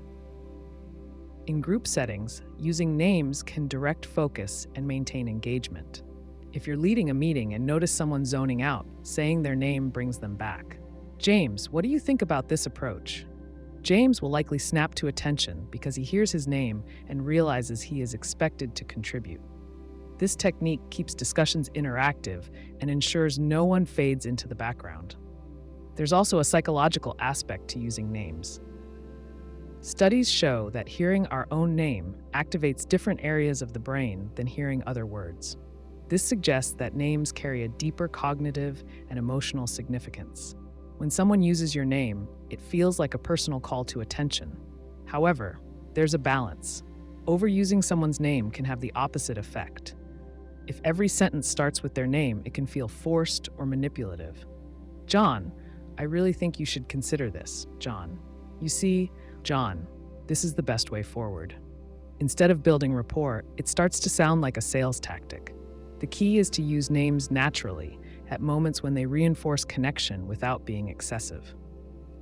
Speaker 1: In group settings, using names can direct focus and maintain engagement. If you're leading a meeting and notice someone zoning out, saying their name brings them back. "James, what do you think about this approach?" James will likely snap to attention because he hears his name and realizes he is expected to contribute. This technique keeps discussions interactive and ensures no one fades into the background. There's also a psychological aspect to using names. Studies show that hearing our own name activates different areas of the brain than hearing other words. This suggests that names carry a deeper cognitive and emotional significance. When someone uses your name, it feels like a personal call to attention. However, there's a balance. Overusing someone's name can have the opposite effect. If every sentence starts with their name, it can feel forced or manipulative. "John, I really think you should consider this, John. You see, John, this is the best way forward." Instead of building rapport, it starts to sound like a sales tactic. The key is to use names naturally, at moments when they reinforce connection without being excessive.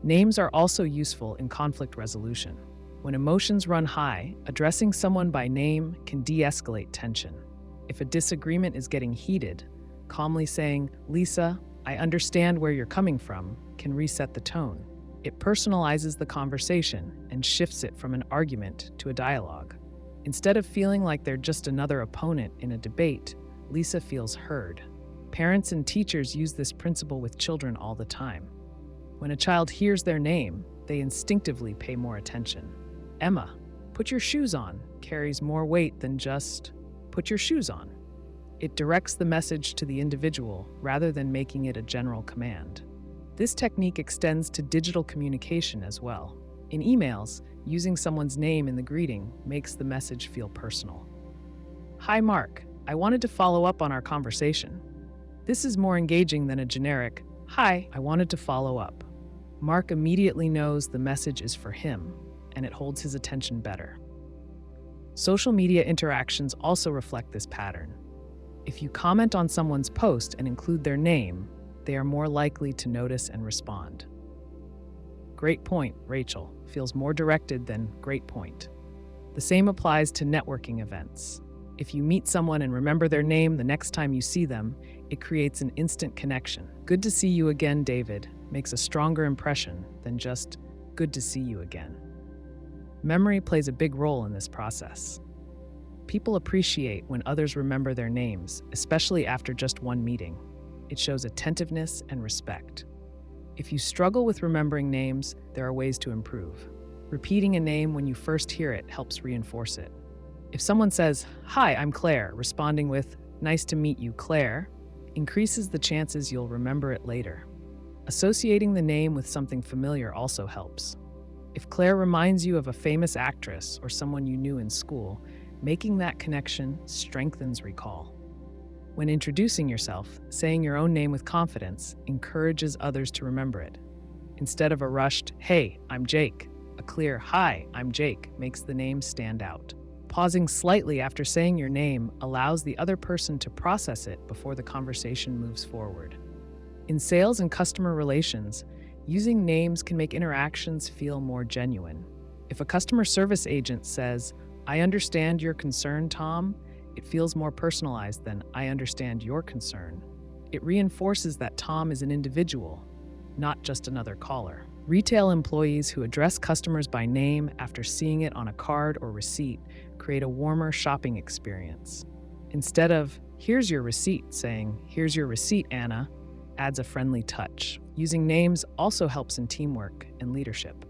Speaker 1: Names are also useful in conflict resolution. When emotions run high, addressing someone by name can de-escalate tension. If a disagreement is getting heated, calmly saying, "Lisa, I understand where you're coming from," can reset the tone. It personalizes the conversation and shifts it from an argument to a dialogue. Instead of feeling like they're just another opponent in a debate, Lisa feels heard. Parents and teachers use this principle with children all the time. When a child hears their name, they instinctively pay more attention. "Emma, put your shoes on," carries more weight than just "put your shoes on." It directs the message to the individual rather than making it a general command. This technique extends to digital communication as well. In emails, using someone's name in the greeting makes the message feel personal. "Hi, Mark. I wanted to follow up on our conversation." This is more engaging than a generic, "Hi, I wanted to follow up." Mark immediately knows the message is for him, and it holds his attention better. Social media interactions also reflect this pattern. If you comment on someone's post and include their name, they are more likely to notice and respond. "Great point, Rachel," feels more directed than "great point." The same applies to networking events. If you meet someone and remember their name the next time you see them, it creates an instant connection. "Good to see you again, David. makes a stronger impression than just good to see you again. Memory plays a big role in this process. People appreciate when others remember their names, especially after just one meeting. It shows attentiveness and respect. If you struggle with remembering names, there are ways to improve. Repeating a name when you first hear it helps reinforce it. If someone says, "Hi, I'm Claire," responding with, "Nice to meet you, Claire," increases the chances you'll remember it later. Associating the name with something familiar also helps. If Claire reminds you of a famous actress or someone you knew in school, making that connection strengthens recall. When introducing yourself, saying your own name with confidence encourages others to remember it. Instead of a rushed, "Hey, I'm Jake," a clear, "Hi, I'm Jake," makes the name stand out. Pausing slightly after saying your name allows the other person to process it before the conversation moves forward. In sales and customer relations, using names can make interactions feel more genuine. If a customer service agent says, "I understand your concern, Tom," it feels more personalized than "I understand your concern." It reinforces that Tom is an individual, not just another caller. Retail employees who address customers by name after seeing it on a card or receipt create a warmer shopping experience. Instead of, "Here's your receipt," saying, "Here's your receipt, Anna," adds a friendly touch. Using names also helps in teamwork and leadership.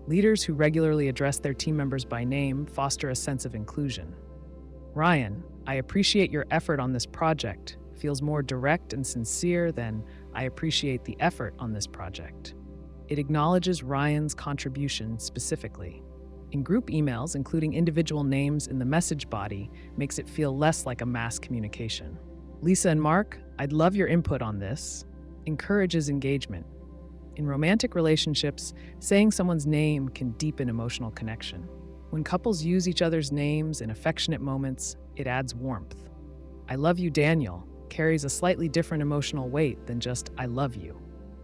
Speaker 1: Leaders who regularly address their team members by name foster a sense of inclusion. "Ryan, I appreciate your effort on this project," feels more direct and sincere than "I appreciate the effort on this project." It acknowledges Ryan's contribution specifically. In group emails, including individual names in the message body makes it feel less like a mass communication. "Lisa and Mark, I'd love your input on this," encourages engagement. In romantic relationships, saying someone's name can deepen emotional connection. When couples use each other's names in affectionate moments, it adds warmth. "I love you, Daniel," carries a slightly different emotional weight than just "I love you."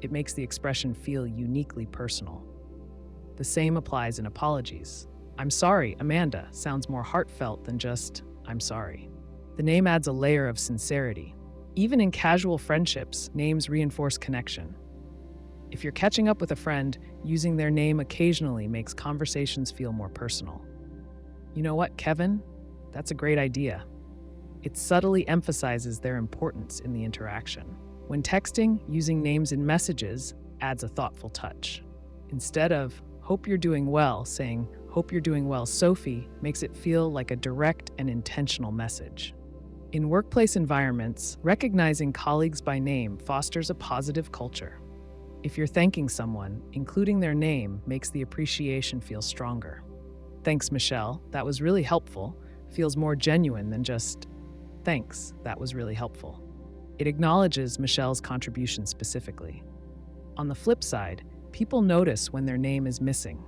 Speaker 1: It makes the expression feel uniquely personal. The same applies in apologies. "I'm sorry, Amanda" sounds more heartfelt than just "I'm sorry." The name adds a layer of sincerity. Even in casual friendships, names reinforce connection. If you're catching up with a friend, using their name occasionally makes conversations feel more personal. "You know what, Kevin? That's a great idea." It subtly emphasizes their importance in the interaction. When texting, using names in messages adds a thoughtful touch. Instead of "Hope you're doing well," saying "Hope you're doing well, Sophie," makes it feel like a direct and intentional message. In workplace environments, recognizing colleagues by name fosters a positive culture. If you're thanking someone, including their name makes the appreciation feel stronger. "Thanks, Michelle, that was really helpful," feels more genuine than just "Thanks, that was really helpful." It acknowledges Michelle's contribution specifically. On the flip side, people notice when their name is missing.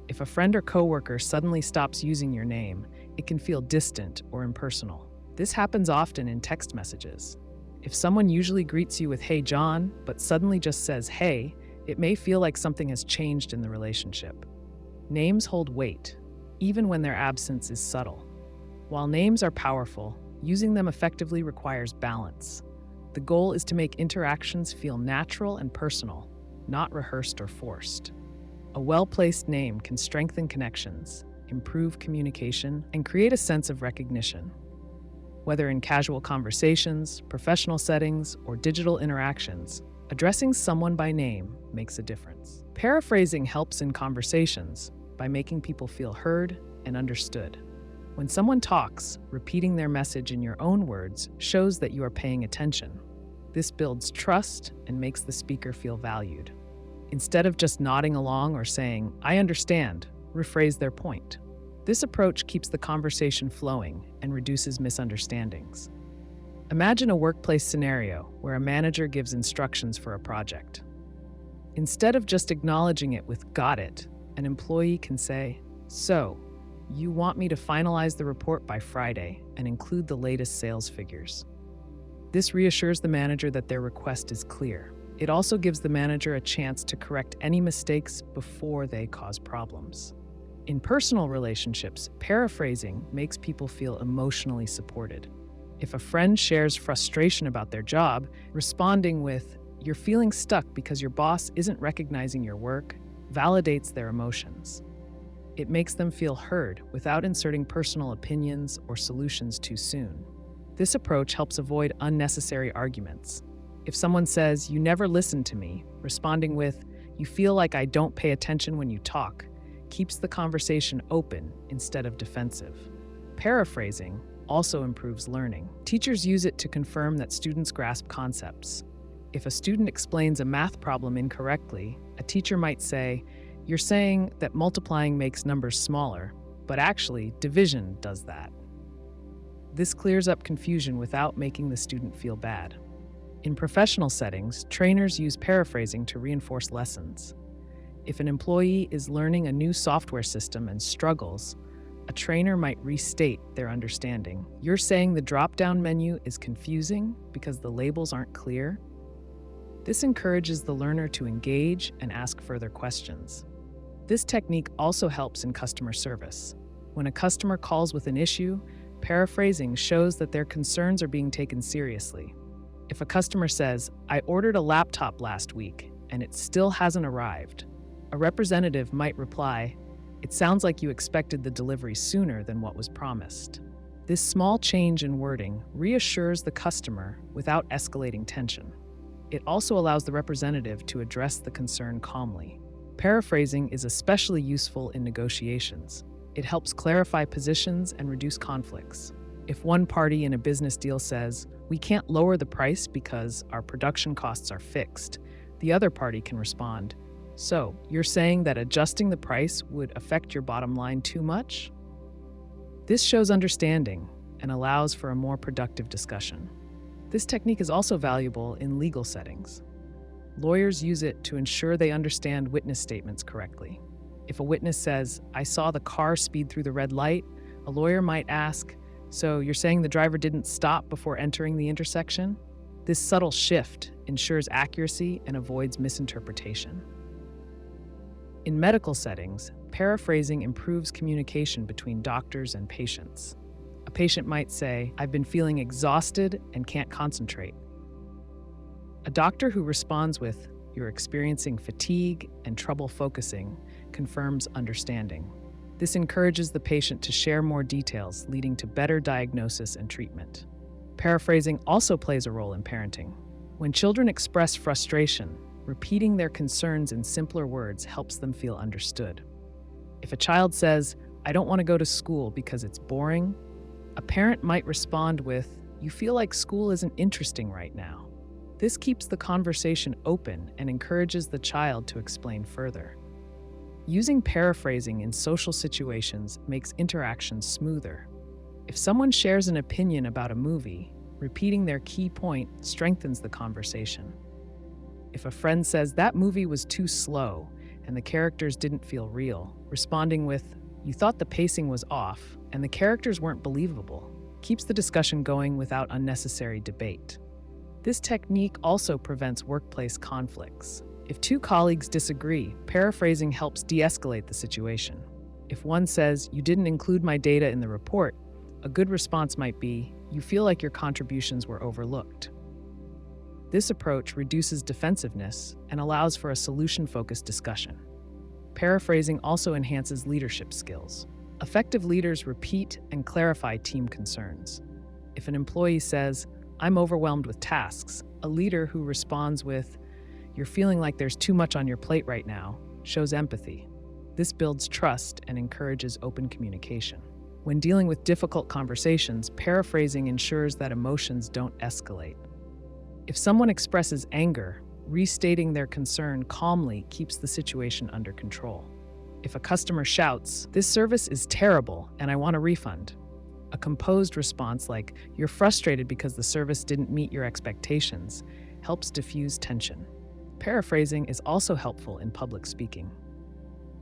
Speaker 1: If a friend or coworker suddenly stops using your name, it can feel distant or impersonal. This happens often in text messages. If someone usually greets you with "Hey, John," but suddenly just says "Hey," it may feel like something has changed in the relationship. Names hold weight, even when their absence is subtle. While names are powerful, using them effectively requires balance. The goal is to make interactions feel natural and personal, not rehearsed or forced. A well-placed name can strengthen connections, improve communication, and create a sense of recognition. Whether in casual conversations, professional settings, or digital interactions, addressing someone by name makes a difference. Paraphrasing helps in conversations by making people feel heard and understood. When someone talks, repeating their message in your own words shows that you are paying attention. This builds trust and makes the speaker feel valued. Instead of just nodding along or saying, "I understand," rephrase their point. This approach keeps the conversation flowing and reduces misunderstandings. Imagine a workplace scenario where a manager gives instructions for a project. Instead of just acknowledging it with "got it," an employee can say, "So, you want me to finalize the report by Friday and include the latest sales figures." This reassures the manager that their request is clear. It also gives the manager a chance to correct any mistakes before they cause problems. In personal relationships, paraphrasing makes people feel emotionally supported. If a friend shares frustration about their job, responding with, "You're feeling stuck because your boss isn't recognizing your work," validates their emotions. It makes them feel heard without inserting personal opinions or solutions too soon. This approach helps avoid unnecessary arguments. If someone says, "You never listen to me," responding with, "You feel like I don't pay attention when you talk," keeps the conversation open instead of defensive. Paraphrasing also improves learning. Teachers use it to confirm that students grasp concepts. If a student explains a math problem incorrectly, a teacher might say, "You're saying that multiplying makes numbers smaller, but actually division does that." This clears up confusion without making the student feel bad. In professional settings, trainers use paraphrasing to reinforce lessons. If an employee is learning a new software system and struggles, a trainer might restate their understanding. "You're saying the drop-down menu is confusing because the labels aren't clear?" This encourages the learner to engage and ask further questions. This technique also helps in customer service. When a customer calls with an issue, paraphrasing shows that their concerns are being taken seriously. If a customer says, "I ordered a laptop last week and it still hasn't arrived," a representative might reply, "It sounds like you expected the delivery sooner than what was promised." This small change in wording reassures the customer without escalating tension. It also allows the representative to address the concern calmly. Paraphrasing is especially useful in negotiations. It helps clarify positions and reduce conflicts. If one party in a business deal says, "We can't lower the price because our production costs are fixed," the other party can respond, "So, you're saying that adjusting the price would affect your bottom line too much?" This shows understanding and allows for a more productive discussion. This technique is also valuable in legal settings. Lawyers use it to ensure they understand witness statements correctly. If a witness says, "I saw the car speed through the red light," a lawyer might ask, "So you're saying the driver didn't stop before entering the intersection?" This subtle shift ensures accuracy and avoids misinterpretation. In medical settings, paraphrasing improves communication between doctors and patients. A patient might say, "I've been feeling exhausted and can't concentrate." A doctor who responds with, "You're experiencing fatigue and trouble focusing," confirms understanding. This encourages the patient to share more details, leading to better diagnosis and treatment. Paraphrasing also plays a role in parenting. When children express frustration, repeating their concerns in simpler words helps them feel understood. If a child says, "I don't want to go to school because it's boring," a parent might respond with, "You feel like school isn't interesting right now." This keeps the conversation open and encourages the child to explain further. Using paraphrasing in social situations makes interactions smoother. If someone shares an opinion about a movie, repeating their key point strengthens the conversation. If a friend says that movie was too slow and the characters didn't feel real, responding with, "You thought the pacing was off and the characters weren't believable," keeps the discussion going without unnecessary debate. This technique also prevents workplace conflicts. If two colleagues disagree, paraphrasing helps de-escalate the situation. If one says, "You didn't include my data in the report," a good response might be, "You feel like your contributions were overlooked." This approach reduces defensiveness and allows for a solution-focused discussion. Paraphrasing also enhances leadership skills. Effective leaders repeat and clarify team concerns. If an employee says, "I'm overwhelmed with tasks," a leader who responds with, "You're feeling like there's too much on your plate right now," shows empathy. This builds trust and encourages open communication. When dealing with difficult conversations, paraphrasing ensures that emotions don't escalate. If someone expresses anger, restating their concern calmly keeps the situation under control. If a customer shouts, "This service is terrible and I want a refund," a composed response like, "You're frustrated because the service didn't meet your expectations," helps diffuse tension. Paraphrasing is also helpful in public speaking.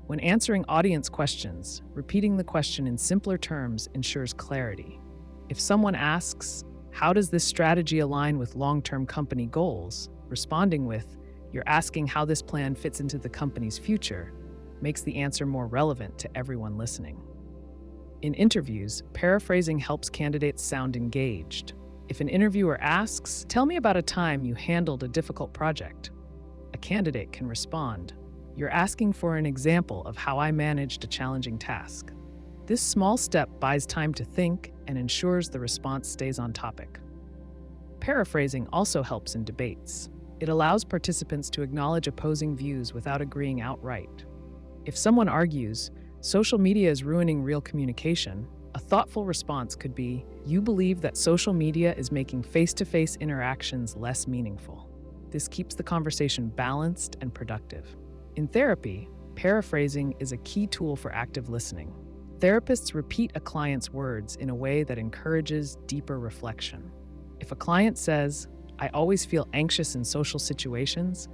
Speaker 1: When answering audience questions, repeating the question in simpler terms ensures clarity. If someone asks, "How does this strategy align with long-term company goals?" responding with, "You're asking how this plan fits into the company's future," makes the answer more relevant to everyone listening. In interviews, paraphrasing helps candidates sound engaged. If an interviewer asks, "Tell me about a time you handled a difficult project," a candidate can respond, "You're asking for an example of how I managed a challenging task." This small step buys time to think and ensures the response stays on topic. Paraphrasing also helps in debates. It allows participants to acknowledge opposing views without agreeing outright. If someone argues, "Social media is ruining real communication," a thoughtful response could be, "You believe that social media is making face-to-face interactions less meaningful." This keeps the conversation balanced and productive. In therapy, paraphrasing is a key tool for active listening. Therapists repeat a client's words in a way that encourages deeper reflection. If a client says, "I always feel anxious in social situations,"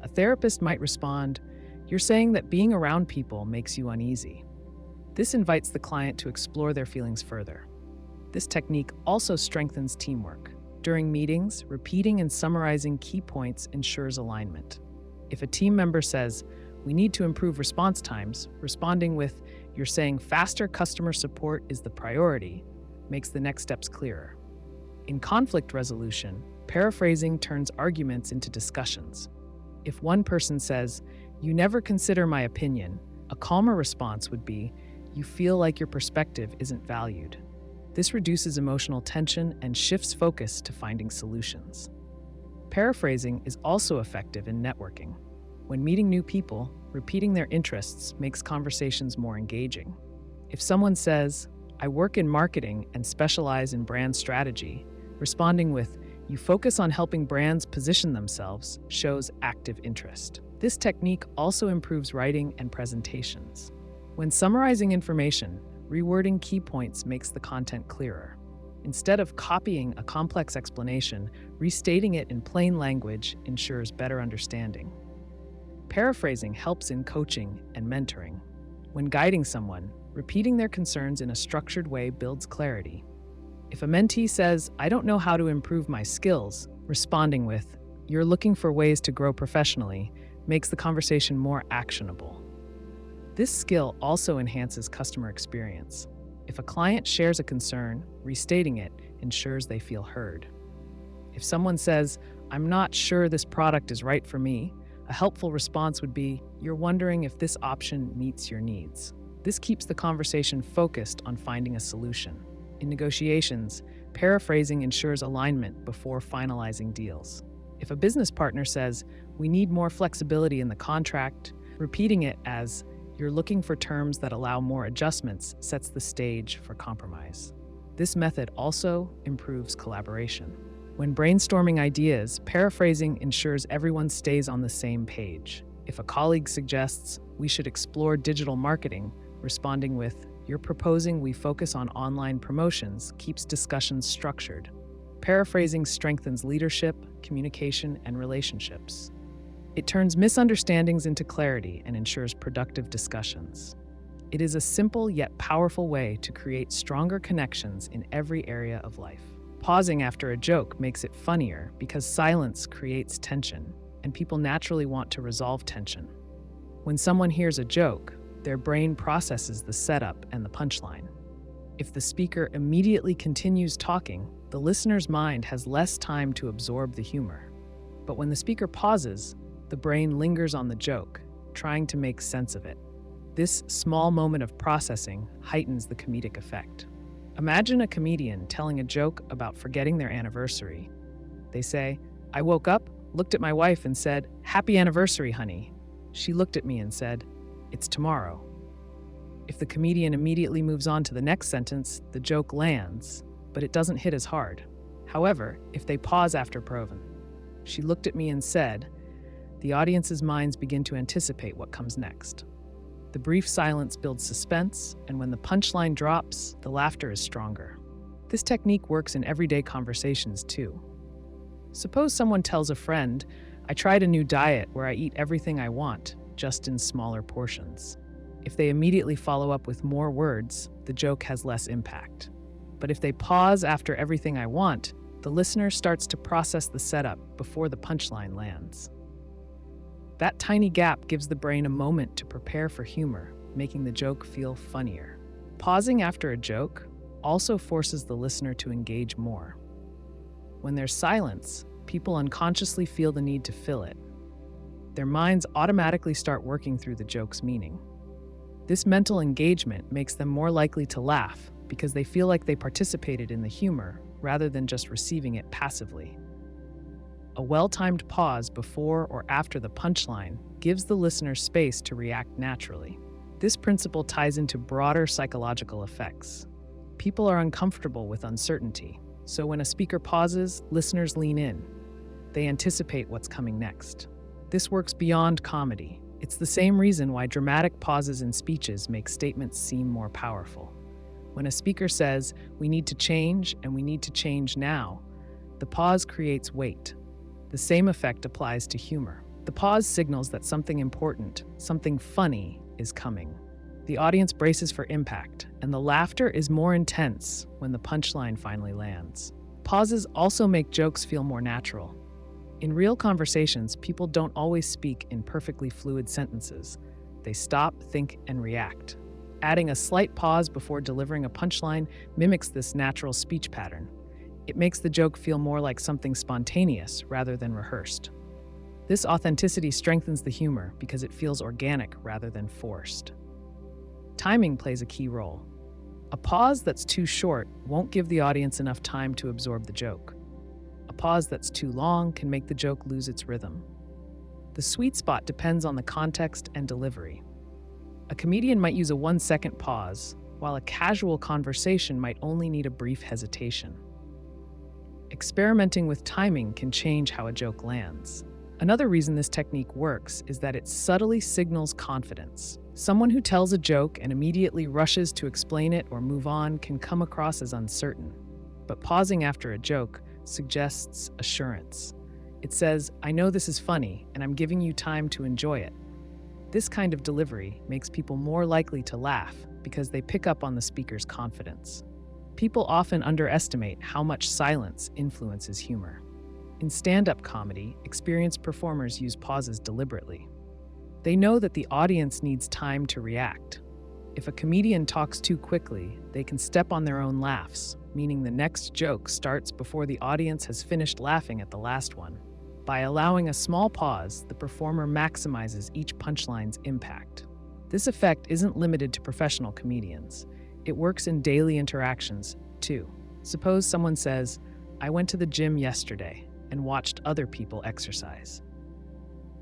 Speaker 1: a therapist might respond, "You're saying that being around people makes you uneasy." This invites the client to explore their feelings further. This technique also strengthens teamwork. During meetings, repeating and summarizing key points ensures alignment. If a team member says, "We need to improve response times," responding with, "You're saying faster customer support is the priority," makes the next steps clearer. In conflict resolution, paraphrasing turns arguments into discussions. If one person says, "You never consider my opinion," a calmer response would be, "You feel like your perspective isn't valued." This reduces emotional tension and shifts focus to finding solutions. Paraphrasing is also effective in networking. When meeting new people, repeating their interests makes conversations more engaging. If someone says, "I work in marketing and specialize in brand strategy," responding with, "You focus on helping brands position themselves," shows active interest. This technique also improves writing and presentations. When summarizing information, rewording key points makes the content clearer. Instead of copying a complex explanation, restating it in plain language ensures better understanding. Paraphrasing helps in coaching and mentoring. When guiding someone, repeating their concerns in a structured way builds clarity. If a mentee says, "I don't know how to improve my skills," responding with, "You're looking for ways to grow professionally," makes the conversation more actionable. This skill also enhances customer experience. If a client shares a concern, restating it ensures they feel heard. If someone says, "I'm not sure this product is right for me," a helpful response would be, "You're wondering if this option meets your needs." This keeps the conversation focused on finding a solution. In negotiations, paraphrasing ensures alignment before finalizing deals. If a business partner says, "We need more flexibility in the contract," repeating it as, "You're looking for terms that allow more adjustments," sets the stage for compromise. This method also improves collaboration. When brainstorming ideas, paraphrasing ensures everyone stays on the same page. If a colleague suggests, "We should explore digital marketing," responding with, "You're proposing we focus on online promotions," keeps discussions structured. Paraphrasing strengthens leadership, communication, and relationships. It turns misunderstandings into clarity and ensures productive discussions. It is a simple yet powerful way to create stronger connections in every area of life. Pausing after a joke makes it funnier because silence creates tension, and people naturally want to resolve tension. When someone hears a joke, their brain processes the setup and the punchline. If the speaker immediately continues talking, the listener's mind has less time to absorb the humor. But when the speaker pauses, the brain lingers on the joke, trying to make sense of it. This small moment of processing heightens the comedic effect. Imagine a comedian telling a joke about forgetting their anniversary. They say, "I woke up, looked at my wife and said, 'Happy anniversary, honey.' She looked at me and said, 'It's tomorrow.'" If the comedian immediately moves on to the next sentence, the joke lands, but it doesn't hit as hard. However, if they pause after proven, "She looked at me and said," the audience's minds begin to anticipate what comes next. The brief silence builds suspense, and when the punchline drops, the laughter is stronger. This technique works in everyday conversations too. Suppose someone tells a friend, "I tried a new diet where I eat everything I want, just in smaller portions." If they immediately follow up with more words, the joke has less impact. But if they pause after "everything I want," the listener starts to process the setup before the punchline lands. That tiny gap gives the brain a moment to prepare for humor, making the joke feel funnier. Pausing after a joke also forces the listener to engage more. When there's silence, people unconsciously feel the need to fill it. Their minds automatically start working through the joke's meaning. This mental engagement makes them more likely to laugh because they feel like they participated in the humor rather than just receiving it passively. A well-timed pause before or after the punchline gives the listener space to react naturally. This principle ties into broader psychological effects. People are uncomfortable with uncertainty, so when a speaker pauses, listeners lean in. They anticipate what's coming next. This works beyond comedy. It's the same reason why dramatic pauses in speeches make statements seem more powerful. When a speaker says, "We need to change, and we need to change now," the pause creates weight. The same effect applies to humor. The pause signals that something important, something funny, is coming. The audience braces for impact, and the laughter is more intense when the punchline finally lands. Pauses also make jokes feel more natural. In real conversations, people don't always speak in perfectly fluid sentences. They stop, think, and react. Adding a slight pause before delivering a punchline mimics this natural speech pattern. It makes the joke feel more like something spontaneous rather than rehearsed. This authenticity strengthens the humor because it feels organic rather than forced. Timing plays a key role. A pause that's too short won't give the audience enough time to absorb the joke. A pause that's too long can make the joke lose its rhythm. The sweet spot depends on the context and delivery. A comedian might use a 1-second pause, while a casual conversation might only need a brief hesitation. Experimenting with timing can change how a joke lands. Another reason this technique works is that it subtly signals confidence. Someone who tells a joke and immediately rushes to explain it or move on can come across as uncertain. But pausing after a joke suggests assurance. It says, "I know this is funny, and I'm giving you time to enjoy it." This kind of delivery makes people more likely to laugh because they pick up on the speaker's confidence. People often underestimate how much silence influences humor. In stand-up comedy, experienced performers use pauses deliberately. They know that the audience needs time to react. If a comedian talks too quickly, they can step on their own laughs, meaning the next joke starts before the audience has finished laughing at the last one. By allowing a small pause, the performer maximizes each punchline's impact. This effect isn't limited to professional comedians. It works in daily interactions, too. Suppose someone says, "I went to the gym yesterday and watched other people exercise."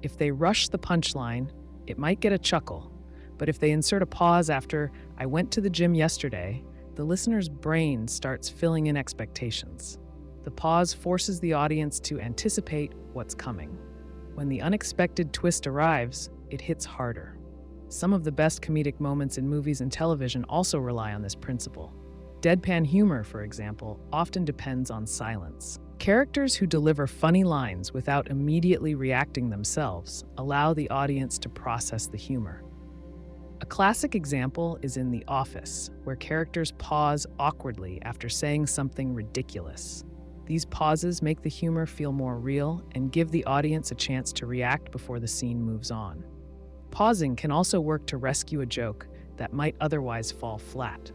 Speaker 1: If they rush the punchline, it might get a chuckle, but if they insert a pause after "I went to the gym yesterday," the listener's brain starts filling in expectations. The pause forces the audience to anticipate what's coming. When the unexpected twist arrives, it hits harder. Some of the best comedic moments in movies and television also rely on this principle. Deadpan humor, for example, often depends on silence. Characters who deliver funny lines without immediately reacting themselves allow the audience to process the humor. A classic example is in The Office, where characters pause awkwardly after saying something ridiculous. These pauses make the humor feel more real and give the audience a chance to react before the scene moves on. Pausing can also work to rescue a joke that might otherwise fall flat.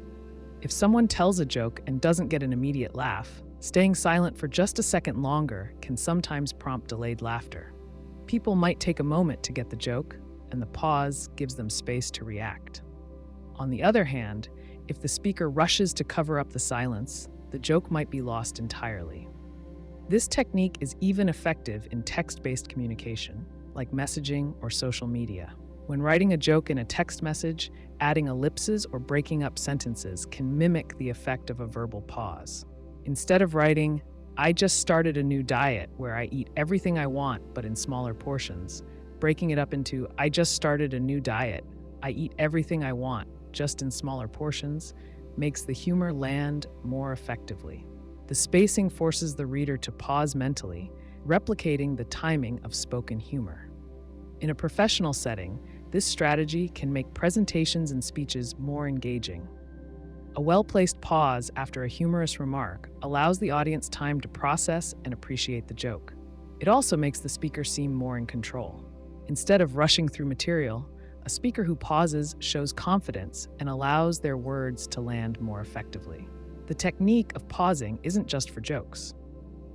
Speaker 1: If someone tells a joke and doesn't get an immediate laugh, staying silent for just a second longer can sometimes prompt delayed laughter. People might take a moment to get the joke, and the pause gives them space to react. On the other hand, if the speaker rushes to cover up the silence, the joke might be lost entirely. This technique is even effective in text-based communication, like messaging or social media. When writing a joke in a text message, adding ellipses or breaking up sentences can mimic the effect of a verbal pause. Instead of writing, "I just started a new diet where I eat everything I want but in smaller portions," breaking it up into "I just started a new diet, I eat everything I want, just in smaller portions," makes the humor land more effectively. The spacing forces the reader to pause mentally, replicating the timing of spoken humor. In a professional setting, this strategy can make presentations and speeches more engaging. A well-placed pause after a humorous remark allows the audience time to process and appreciate the joke. It also makes the speaker seem more in control. Instead of rushing through material, a speaker who pauses shows confidence and allows their words to land more effectively. The technique of pausing isn't just for jokes.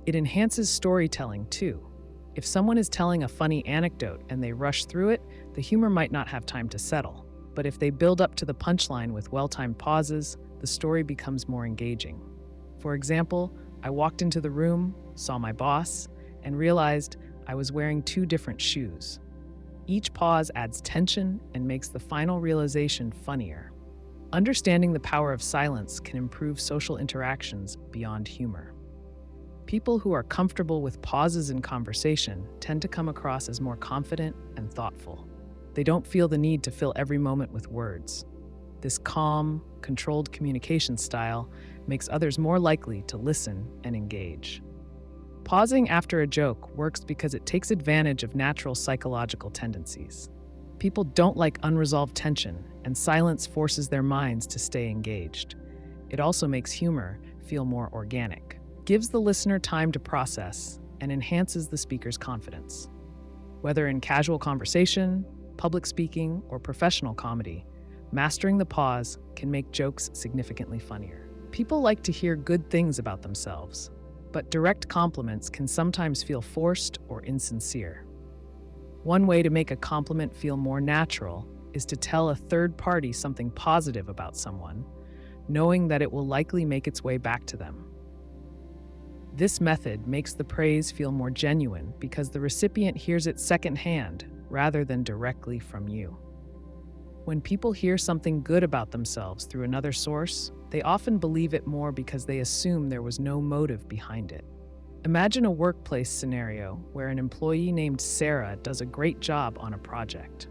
Speaker 1: It enhances storytelling too. If someone is telling a funny anecdote and they rush through it, the humor might not have time to settle. But if they build up to the punchline with well-timed pauses, the story becomes more engaging. For example, I walked into the room, saw my boss, and realized I was wearing 2 different shoes. Each pause adds tension and makes the final realization funnier. Understanding the power of silence can improve social interactions beyond humor. People who are comfortable with pauses in conversation tend to come across as more confident and thoughtful. They don't feel the need to fill every moment with words. This calm, controlled communication style makes others more likely to listen and engage. Pausing after a joke works because it takes advantage of natural psychological tendencies. People don't like unresolved tension, and silence forces their minds to stay engaged. It also makes humor feel more organic, gives the listener time to process, and enhances the speaker's confidence. Whether in casual conversation, public speaking, or professional comedy, mastering the pause can make jokes significantly funnier. People like to hear good things about themselves, but direct compliments can sometimes feel forced or insincere. One way to make a compliment feel more natural is to tell a third party something positive about someone, knowing that it will likely make its way back to them. This method makes the praise feel more genuine because the recipient hears it secondhand rather than directly from you. When people hear something good about themselves through another source, they often believe it more because they assume there was no motive behind it. Imagine a workplace scenario where an employee named Sarah does a great job on a project.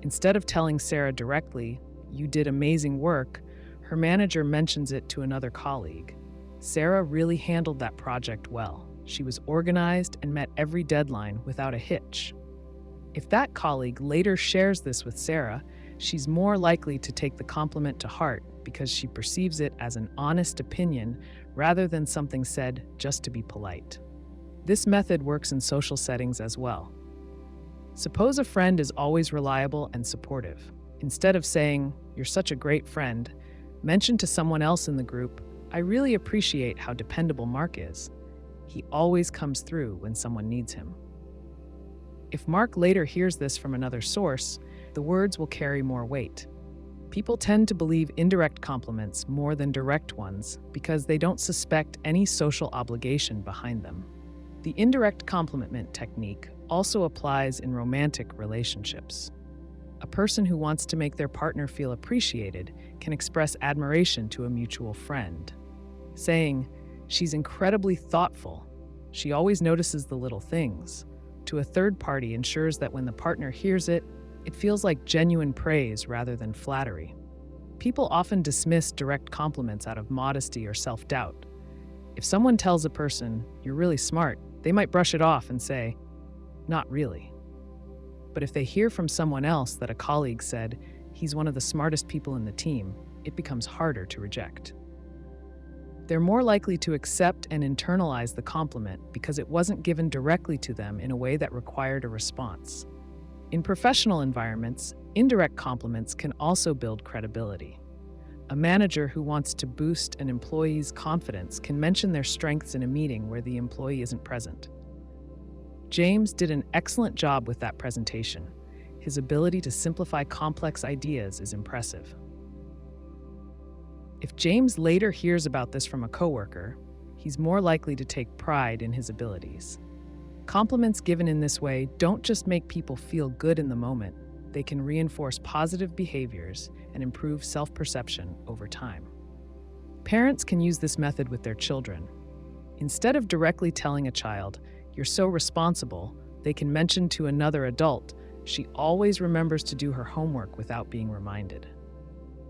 Speaker 1: Instead of telling Sarah directly, "You did amazing work," her manager mentions it to another colleague. Sarah really handled that project well. She was organized and met every deadline without a hitch. If that colleague later shares this with Sarah, she's more likely to take the compliment to heart because she perceives it as an honest opinion rather than something said just to be polite. This method works in social settings as well. Suppose a friend is always reliable and supportive. Instead of saying, "You're such a great friend," mention to someone else in the group, "I really appreciate how dependable Mark is. He always comes through when someone needs him." If Mark later hears this from another source, the words will carry more weight. People tend to believe indirect compliments more than direct ones because they don't suspect any social obligation behind them. The indirect compliment technique also applies in romantic relationships. A person who wants to make their partner feel appreciated can express admiration to a mutual friend, saying, "She's incredibly thoughtful. She always notices the little things." To a third party ensures that when the partner hears it, it feels like genuine praise rather than flattery. People often dismiss direct compliments out of modesty or self-doubt. If someone tells a person, "You're really smart," they might brush it off and say, "Not really." But if they hear from someone else that a colleague said, "He's one of the smartest people in the team," it becomes harder to reject. They're more likely to accept and internalize the compliment because it wasn't given directly to them in a way that required a response. In professional environments, indirect compliments can also build credibility. A manager who wants to boost an employee's confidence can mention their strengths in a meeting where the employee isn't present. James did an excellent job with that presentation. His ability to simplify complex ideas is impressive. If James later hears about this from a coworker, he's more likely to take pride in his abilities. Compliments given in this way don't just make people feel good in the moment, they can reinforce positive behaviors and improve self-perception over time. Parents can use this method with their children. Instead of directly telling a child, "You're so responsible," they can mention to another adult, "She always remembers to do her homework without being reminded."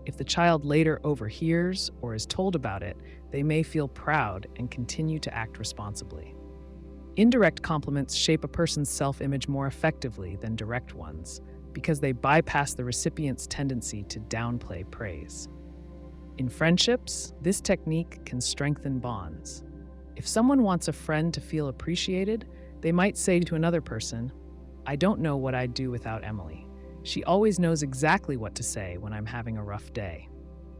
Speaker 1: If the child later overhears or is told about it, they may feel proud and continue to act responsibly. Indirect compliments shape a person's self-image more effectively than direct ones because they bypass the recipient's tendency to downplay praise. In friendships, this technique can strengthen bonds. If someone wants a friend to feel appreciated, they might say to another person, "I don't know what I'd do without Emily. She always knows exactly what to say when I'm having a rough day."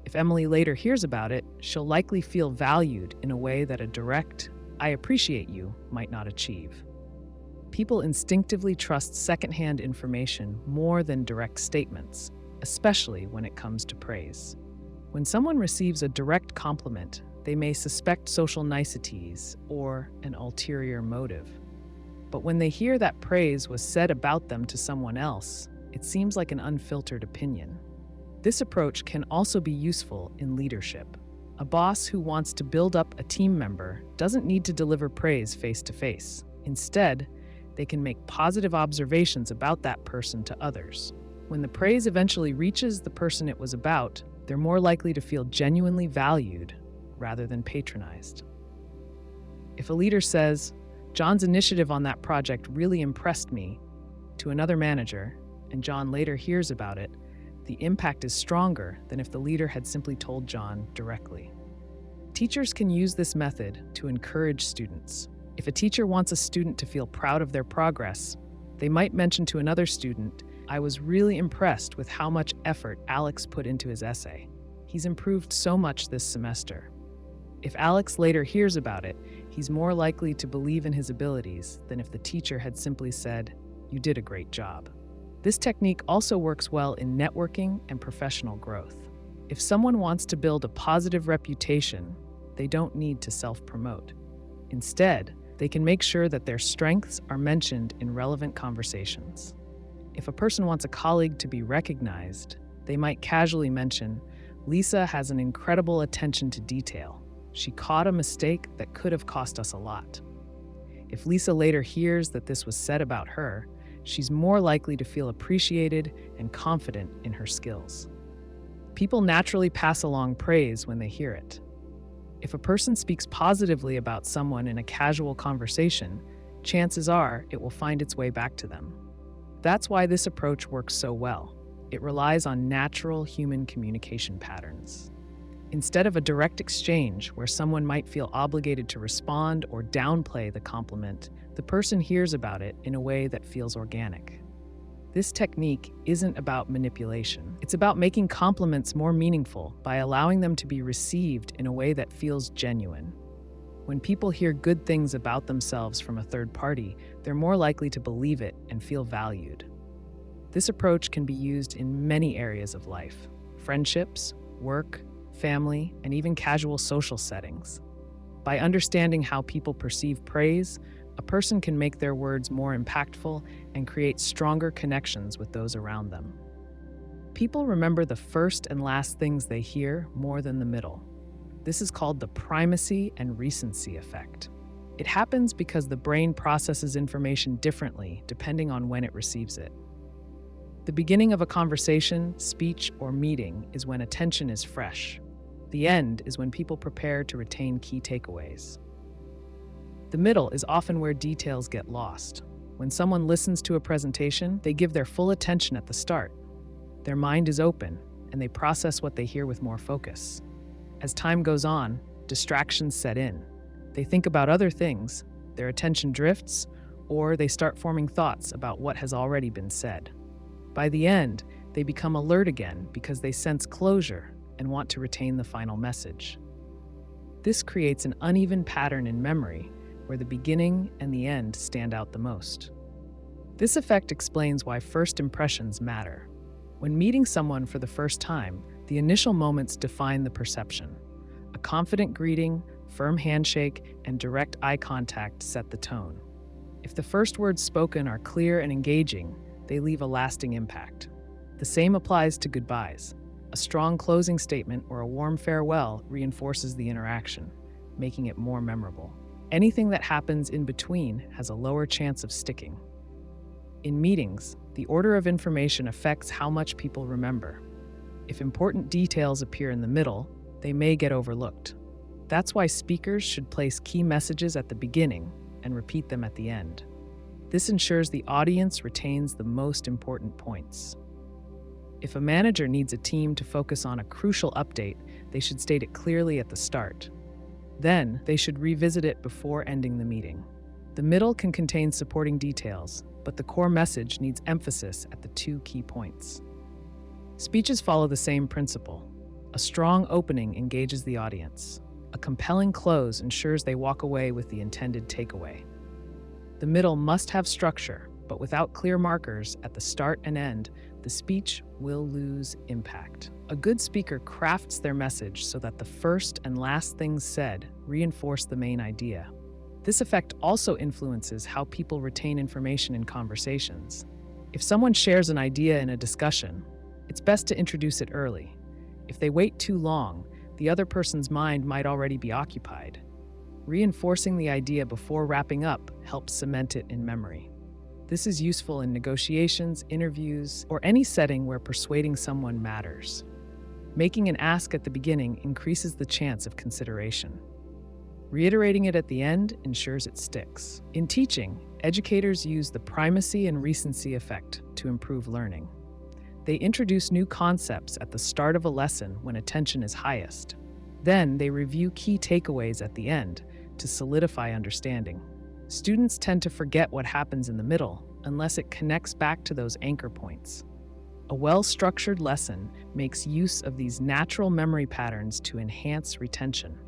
Speaker 1: If Emily later hears about it, she'll likely feel valued in a way that a direct, "I appreciate you" might not achieve. People instinctively trust secondhand information more than direct statements, especially when it comes to praise. When someone receives a direct compliment, they may suspect social niceties or an ulterior motive. But when they hear that praise was said about them to someone else, it seems like an unfiltered opinion. This approach can also be useful in leadership. A boss who wants to build up a team member doesn't need to deliver praise face to face. Instead, they can make positive observations about that person to others. When the praise eventually reaches the person it was about, they're more likely to feel genuinely valued rather than patronized. If a leader says, "John's initiative on that project really impressed me," to another manager, and John later hears about it, the impact is stronger than if the leader had simply told John directly. Teachers can use this method to encourage students. If a teacher wants a student to feel proud of their progress, they might mention to another student, "I was really impressed with how much effort Alex put into his essay. He's improved so much this semester." If Alex later hears about it, he's more likely to believe in his abilities than if the teacher had simply said, "You did a great job." This technique also works well in networking and professional growth. If someone wants to build a positive reputation, they don't need to self-promote. Instead, they can make sure that their strengths are mentioned in relevant conversations. If a person wants a colleague to be recognized, they might casually mention, "Lisa has an incredible attention to detail. She caught a mistake that could have cost us a lot." If Lisa later hears that this was said about her, she's more likely to feel appreciated and confident in her skills. People naturally pass along praise when they hear it. If a person speaks positively about someone in a casual conversation, chances are it will find its way back to them. That's why this approach works so well. It relies on natural human communication patterns. Instead of a direct exchange where someone might feel obligated to respond or downplay the compliment, the person hears about it in a way that feels organic. This technique isn't about manipulation. It's about making compliments more meaningful by allowing them to be received in a way that feels genuine. When people hear good things about themselves from a third party, they're more likely to believe it and feel valued. This approach can be used in many areas of life: friendships, work, family, and even casual social settings. By understanding how people perceive praise, a person can make their words more impactful and create stronger connections with those around them. People remember the first and last things they hear more than the middle. This is called the primacy and recency effect. It happens because the brain processes information differently depending on when it receives it. The beginning of a conversation, speech, or meeting is when attention is fresh. The end is when people prepare to retain key takeaways. The middle is often where details get lost. When someone listens to a presentation, they give their full attention at the start. Their mind is open, and they process what they hear with more focus. As time goes on, distractions set in. They think about other things, their attention drifts, or they start forming thoughts about what has already been said. By the end, they become alert again because they sense closure and want to retain the final message. This creates an uneven pattern in memory where the beginning and the end stand out the most. This effect explains why first impressions matter. When meeting someone for the first time, the initial moments define the perception. A confident greeting, firm handshake, and direct eye contact set the tone. If the first words spoken are clear and engaging, they leave a lasting impact. The same applies to goodbyes. A strong closing statement or a warm farewell reinforces the interaction, making it more memorable. Anything that happens in between has a lower chance of sticking. In meetings, the order of information affects how much people remember. If important details appear in the middle, they may get overlooked. That's why speakers should place key messages at the beginning and repeat them at the end. This ensures the audience retains the most important points. If a manager needs a team to focus on a crucial update, they should state it clearly at the start. Then, they should revisit it before ending the meeting. The middle can contain supporting details, but the core message needs emphasis at the two key points. Speeches follow the same principle. A strong opening engages the audience. A compelling close ensures they walk away with the intended takeaway. The middle must have structure, but without clear markers at the start and end, the speech will lose impact. A good speaker crafts their message so that the first and last things said reinforce the main idea. This effect also influences how people retain information in conversations. If someone shares an idea in a discussion, it's best to introduce it early. If they wait too long, the other person's mind might already be occupied. Reinforcing the idea before wrapping up helps cement it in memory. This is useful in negotiations, interviews, or any setting where persuading someone matters. Making an ask at the beginning increases the chance of consideration. Reiterating it at the end ensures it sticks. In teaching, educators use the primacy and recency effect to improve learning. They introduce new concepts at the start of a lesson when attention is highest. Then they review key takeaways at the end to solidify understanding. Students tend to forget what happens in the middle unless it connects back to those anchor points. A well-structured lesson makes use of these natural memory patterns to enhance retention.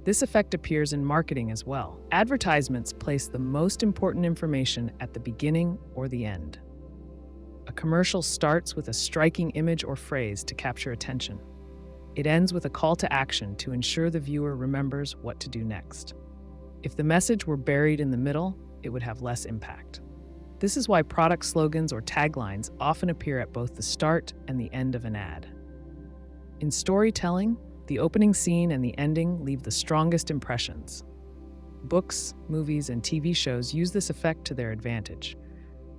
Speaker 1: This effect appears in marketing as well. Advertisements place the most important information at the beginning or the end. A commercial starts with a striking image or phrase to capture attention. It ends with a call to action to ensure the viewer remembers what to do next. If the message were buried in the middle, it would have less impact. This is why product slogans or taglines often appear at both the start and the end of an ad. In storytelling, the opening scene and the ending leave the strongest impressions. Books, movies, and TV shows use this effect to their advantage.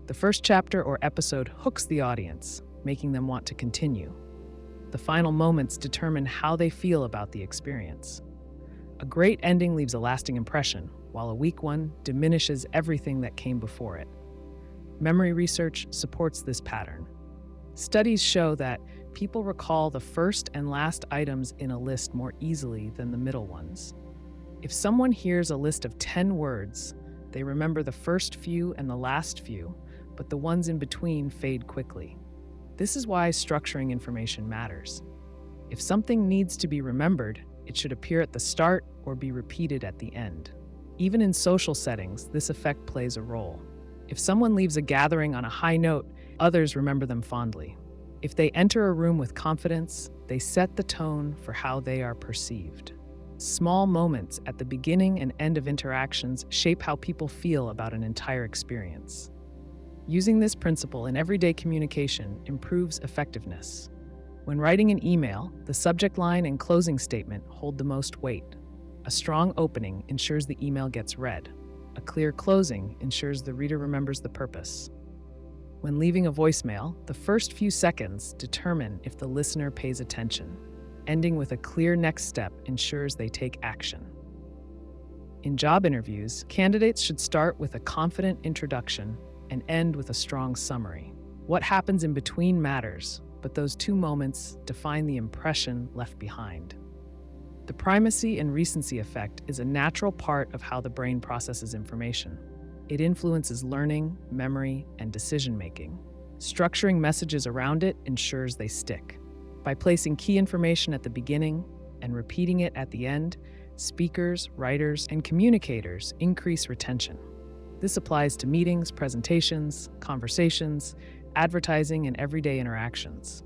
Speaker 1: The first chapter or episode hooks the audience, making them want to continue. The final moments determine how they feel about the experience. A great ending leaves a lasting impression, while a weak one diminishes everything that came before it. Memory research supports this pattern. Studies show that people recall the first and last items in a list more easily than the middle ones. If someone hears a list of 10 words, they remember the first few and the last few, but the ones in between fade quickly. This is why structuring information matters. If something needs to be remembered, it should appear at the start or be repeated at the end. Even in social settings, this effect plays a role. If someone leaves a gathering on a high note, others remember them fondly. If they enter a room with confidence, they set the tone for how they are perceived. Small moments at the beginning and end of interactions shape how people feel about an entire experience. Using this principle in everyday communication improves effectiveness. When writing an email, the subject line and closing statement hold the most weight. A strong opening ensures the email gets read. A clear closing ensures the reader remembers the purpose. When leaving a voicemail, the first few seconds determine if the listener pays attention. Ending with a clear next step ensures they take action. In job interviews, candidates should start with a confident introduction and end with a strong summary. What happens in between matters, but those two moments define the impression left behind. The primacy and recency effect is a natural part of how the brain processes information. It influences learning, memory, and decision-making. Structuring messages around it ensures they stick. By placing key information at the beginning and repeating it at the end, speakers, writers, and communicators increase retention. This applies to meetings, presentations, conversations, advertising, and everyday interactions.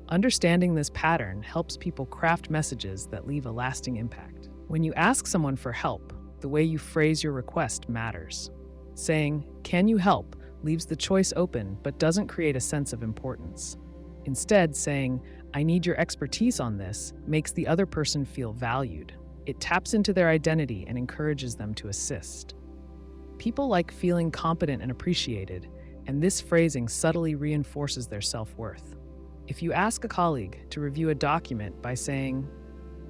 Speaker 1: Understanding this pattern helps people craft messages that leave a lasting impact. When you ask someone for help, the way you phrase your request matters. Saying, "Can you help?" leaves the choice open but doesn't create a sense of importance. Instead, saying, "I need your expertise on this," makes the other person feel valued. It taps into their identity and encourages them to assist. People like feeling competent and appreciated, and this phrasing subtly reinforces their self-worth. If you ask a colleague to review a document by saying,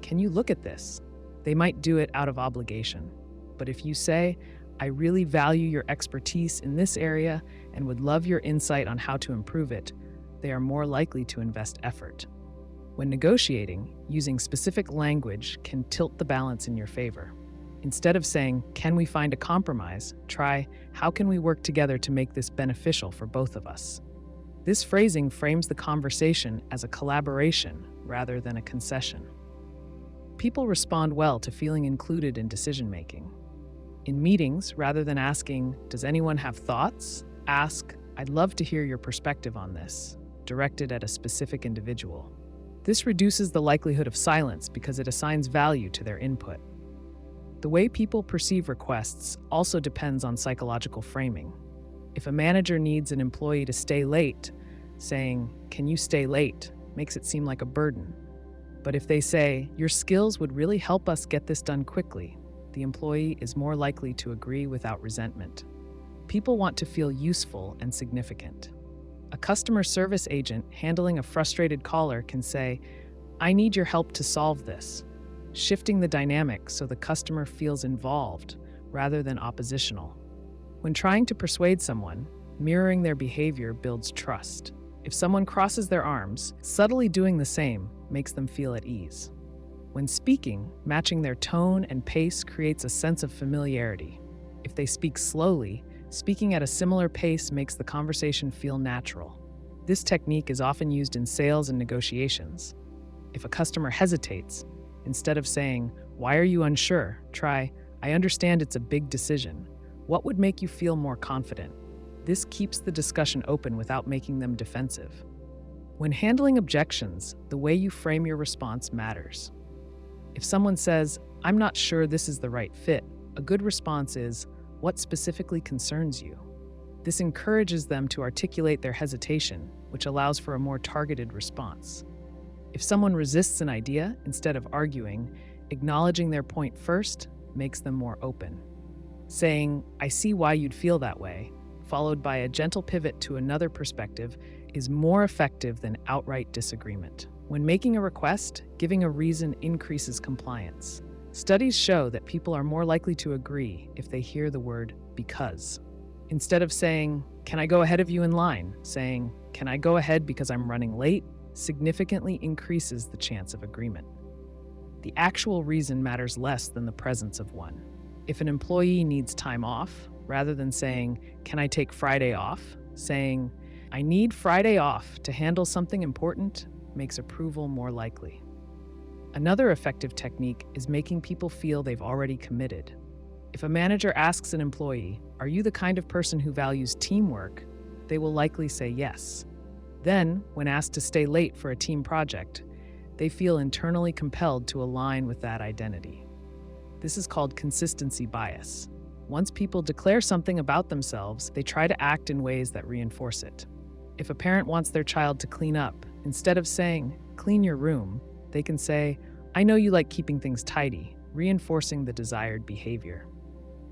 Speaker 1: "Can you look at this?" they might do it out of obligation. But if you say, "I really value your expertise in this area and would love your insight on how to improve it," they are more likely to invest effort. When negotiating, using specific language can tilt the balance in your favor. Instead of saying, "Can we find a compromise?" try, "How can we work together to make this beneficial for both of us?" This phrasing frames the conversation as a collaboration rather than a concession. People respond well to feeling included in decision-making. In meetings, rather than asking, "Does anyone have thoughts?" ask, "I'd love to hear your perspective on this," directed at a specific individual. This reduces the likelihood of silence because it assigns value to their input. The way people perceive requests also depends on psychological framing. If a manager needs an employee to stay late, saying, "Can you stay late?" makes it seem like a burden. But if they say, "Your skills would really help us get this done quickly," the employee is more likely to agree without resentment. People want to feel useful and significant. A customer service agent handling a frustrated caller can say, "I need your help to solve this," shifting the dynamic so the customer feels involved rather than oppositional. When trying to persuade someone, mirroring their behavior builds trust. If someone crosses their arms, subtly doing the same makes them feel at ease. When speaking, matching their tone and pace creates a sense of familiarity. If they speak slowly, speaking at a similar pace makes the conversation feel natural. This technique is often used in sales and negotiations. If a customer hesitates, instead of saying, "Why are you unsure?" try, "I understand it's a big decision. What would make you feel more confident?" This keeps the discussion open without making them defensive. When handling objections, the way you frame your response matters. If someone says, "I'm not sure this is the right fit," a good response is, "What specifically concerns you?" This encourages them to articulate their hesitation, which allows for a more targeted response. If someone resists an idea, instead of arguing, acknowledging their point first makes them more open. Saying, "I see why you'd feel that way," followed by a gentle pivot to another perspective, is more effective than outright disagreement. When making a request, giving a reason increases compliance. Studies show that people are more likely to agree if they hear the word "because." Instead of saying, "Can I go ahead of you in line?" saying, "Can I go ahead because I'm running late?" significantly increases the chance of agreement. The actual reason matters less than the presence of one. If an employee needs time off, rather than saying, "Can I take Friday off?" saying, "I need Friday off to handle something important," makes approval more likely. Another effective technique is making people feel they've already committed. If a manager asks an employee, "Are you the kind of person who values teamwork?" they will likely say yes. Then, when asked to stay late for a team project, they feel internally compelled to align with that identity. This is called consistency bias. Once people declare something about themselves, they try to act in ways that reinforce it. If a parent wants their child to clean up, instead of saying, "Clean your room," they can say, "I know you like keeping things tidy," reinforcing the desired behavior.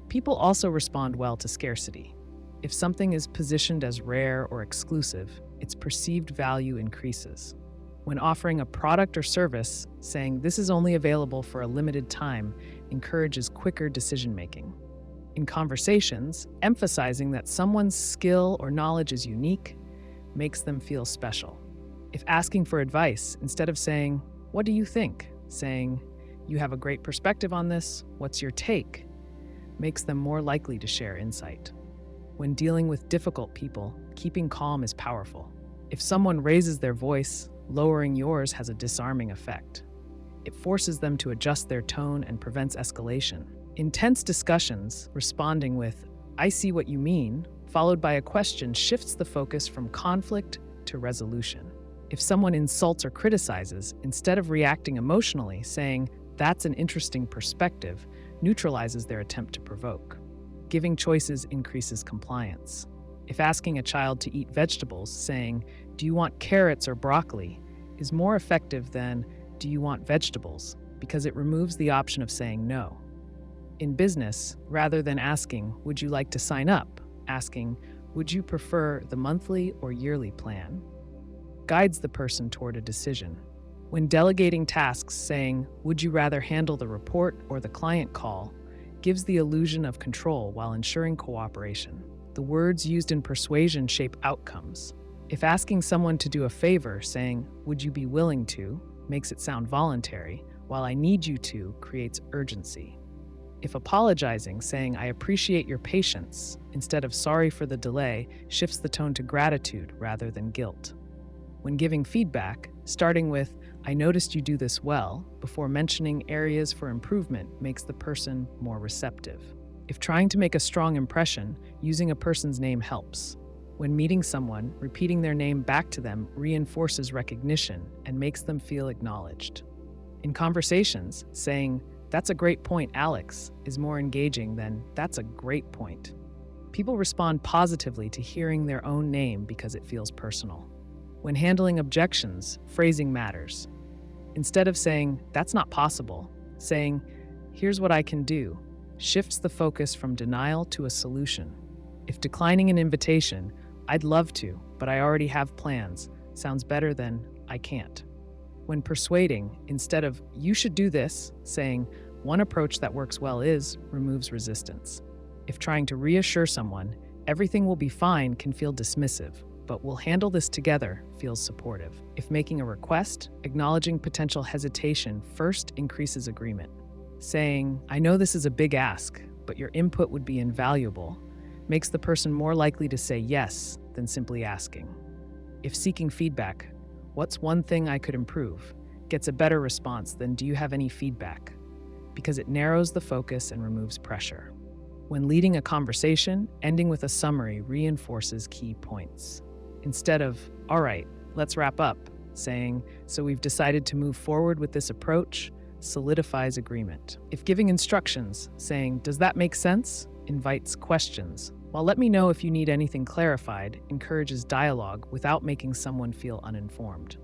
Speaker 1: People also respond well to scarcity. If something is positioned as rare or exclusive, its perceived value increases. When offering a product or service, saying "this is only available for a limited time" encourages quicker decision-making. In conversations, emphasizing that someone's skill or knowledge is unique makes them feel special. If asking for advice, instead of saying, "What do you think?" saying, "You have a great perspective on this, what's your take?" makes them more likely to share insight. When dealing with difficult people, keeping calm is powerful. If someone raises their voice, lowering yours has a disarming effect. It forces them to adjust their tone and prevents escalation. Intense discussions, responding with, "I see what you mean," followed by a question shifts the focus from conflict to resolution. If someone insults or criticizes, instead of reacting emotionally, saying, "That's an interesting perspective," neutralizes their attempt to provoke. Giving choices increases compliance. If asking a child to eat vegetables, saying, "Do you want carrots or broccoli?" is more effective than, "Do you want vegetables?" because it removes the option of saying no. In business, rather than asking, "Would you like to sign up?" asking, "Would you prefer the monthly or yearly plan?" guides the person toward a decision. When delegating tasks, saying, "Would you rather handle the report or the client call?" gives the illusion of control while ensuring cooperation. The words used in persuasion shape outcomes. If asking someone to do a favor, saying, "Would you be willing to?" makes it sound voluntary, while "I need you to" creates urgency. If apologizing, saying, "I appreciate your patience," instead of "sorry for the delay," shifts the tone to gratitude rather than guilt. When giving feedback, starting with, "I noticed you do this well," before mentioning areas for improvement makes the person more receptive. If trying to make a strong impression, using a person's name helps. When meeting someone, repeating their name back to them reinforces recognition and makes them feel acknowledged. In conversations, saying, "That's a great point, Alex," is more engaging than "That's a great point." People respond positively to hearing their own name because it feels personal. When handling objections, phrasing matters. Instead of saying, "That's not possible," saying, "Here's what I can do," shifts the focus from denial to a solution. If declining an invitation, "I'd love to, but I already have plans," sounds better than "I can't." When persuading, instead of "You should do this," saying, "One approach that works well is," removes resistance. If trying to reassure someone, "Everything will be fine," can feel dismissive, but "We'll handle this together" feels supportive. If making a request, acknowledging potential hesitation first increases agreement. Saying, "I know this is a big ask, but your input would be invaluable," makes the person more likely to say yes than simply asking. If seeking feedback, "What's one thing I could improve?" gets a better response than "Do you have any feedback?" because it narrows the focus and removes pressure. When leading a conversation, ending with a summary reinforces key points. Instead of, "All right, let's wrap up," saying, "So we've decided to move forward with this approach," solidifies agreement. If giving instructions, saying, "Does that make sense?" invites questions, while "Let me know if you need anything clarified" encourages dialogue without making someone feel uninformed.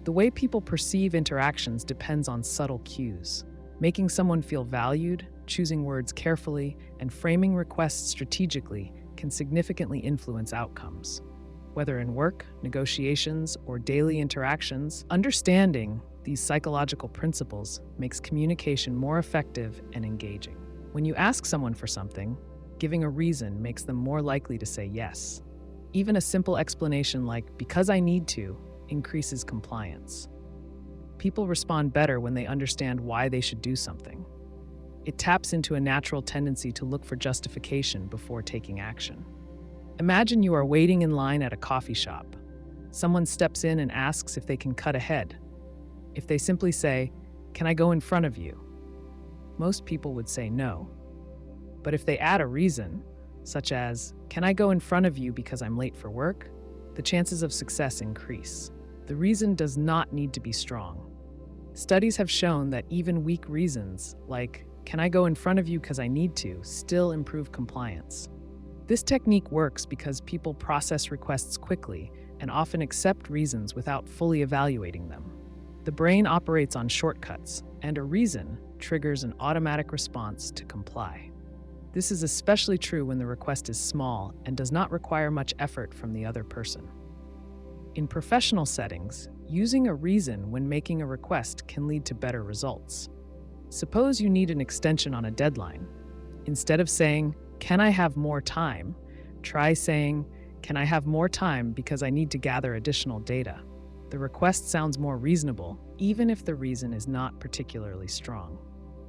Speaker 1: The way people perceive interactions depends on subtle cues. Making someone feel valued, choosing words carefully, and framing requests strategically can significantly influence outcomes. Whether in work, negotiations, or daily interactions, understanding these psychological principles makes communication more effective and engaging. When you ask someone for something, giving a reason makes them more likely to say yes. Even a simple explanation like, "Because I need to," increases compliance. People respond better when they understand why they should do something. It taps into a natural tendency to look for justification before taking action. Imagine you are waiting in line at a coffee shop. Someone steps in and asks if they can cut ahead. If they simply say, "Can I go in front of you?" most people would say no. But if they add a reason, such as, "Can I go in front of you because I'm late for work?" the chances of success increase. The reason does not need to be strong. Studies have shown that even weak reasons, like, "Can I go in front of you because I need to," still improve compliance. This technique works because people process requests quickly and often accept reasons without fully evaluating them. The brain operates on shortcuts, and a reason triggers an automatic response to comply. This is especially true when the request is small and does not require much effort from the other person. In professional settings, using a reason when making a request can lead to better results. Suppose you need an extension on a deadline. Instead of saying, "Can I have more time?" try saying, "Can I have more time because I need to gather additional data?" The request sounds more reasonable, even if the reason is not particularly strong.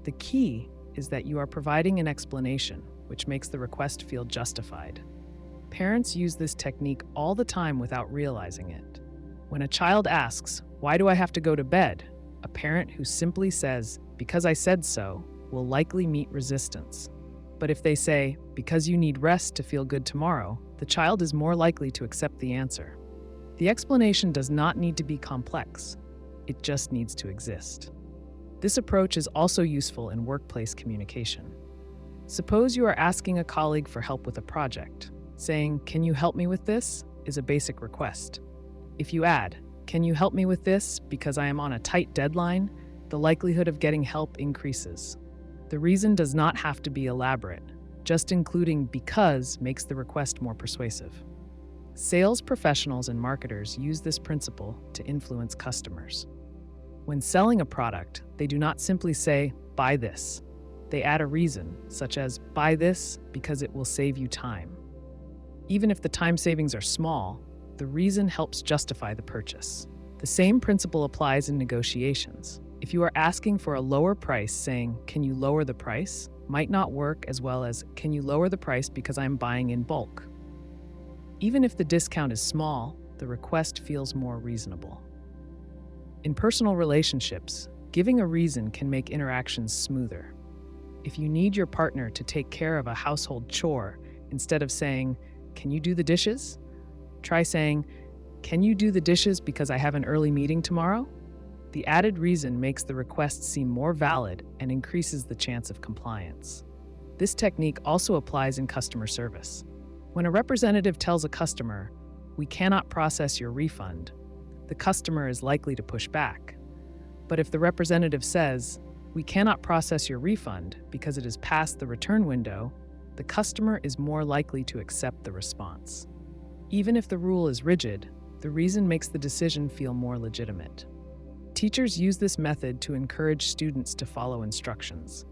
Speaker 1: The key is that you are providing an explanation, which makes the request feel justified. Parents use this technique all the time without realizing it. When a child asks, "Why do I have to go to bed?" a parent who simply says, "Because I said so," will likely meet resistance. But if they say, "Because you need rest to feel good tomorrow," the child is more likely to accept the answer. The explanation does not need to be complex. It just needs to exist. This approach is also useful in workplace communication. Suppose you are asking a colleague for help with a project. Saying, "Can you help me with this?" is a basic request. If you add, "Can you help me with this because I am on a tight deadline?" the likelihood of getting help increases. The reason does not have to be elaborate. Just including "because" makes the request more persuasive. Sales professionals and marketers use this principle to influence customers. When selling a product, they do not simply say, "Buy this." They add a reason, such as, "Buy this because it will save you time." Even if the time savings are small, the reason helps justify the purchase. The same principle applies in negotiations. If you are asking for a lower price, saying, "Can you lower the price?" might not work as well as, "Can you lower the price because I'm buying in bulk?" Even if the discount is small, the request feels more reasonable. In personal relationships, giving a reason can make interactions smoother. If you need your partner to take care of a household chore, instead of saying, "Can you do the dishes?" try saying, "Can you do the dishes because I have an early meeting tomorrow?" The added reason makes the request seem more valid and increases the chance of compliance. This technique also applies in customer service. When a representative tells a customer, "We cannot process your refund," the customer is likely to push back. But if the representative says, "We cannot process your refund because it is past the return window," the customer is more likely to accept the response. Even if the rule is rigid, the reason makes the decision feel more legitimate. Teachers use this method to encourage students to follow instructions.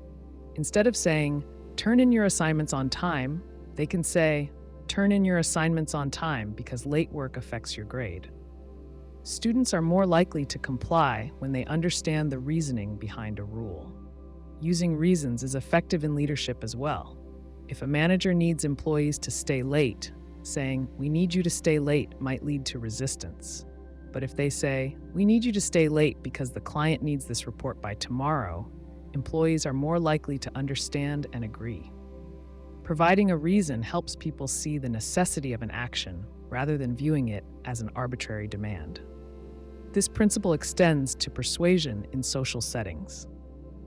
Speaker 1: Instead of saying, "Turn in your assignments on time," they can say, "Turn in your assignments on time because late work affects your grade." Students are more likely to comply when they understand the reasoning behind a rule. Using reasons is effective in leadership as well. If a manager needs employees to stay late, saying, "We need you to stay late," might lead to resistance. But if they say, "We need you to stay late because the client needs this report by tomorrow," employees are more likely to understand and agree. Providing a reason helps people see the necessity of an action rather than viewing it as an arbitrary demand. This principle extends to persuasion in social settings.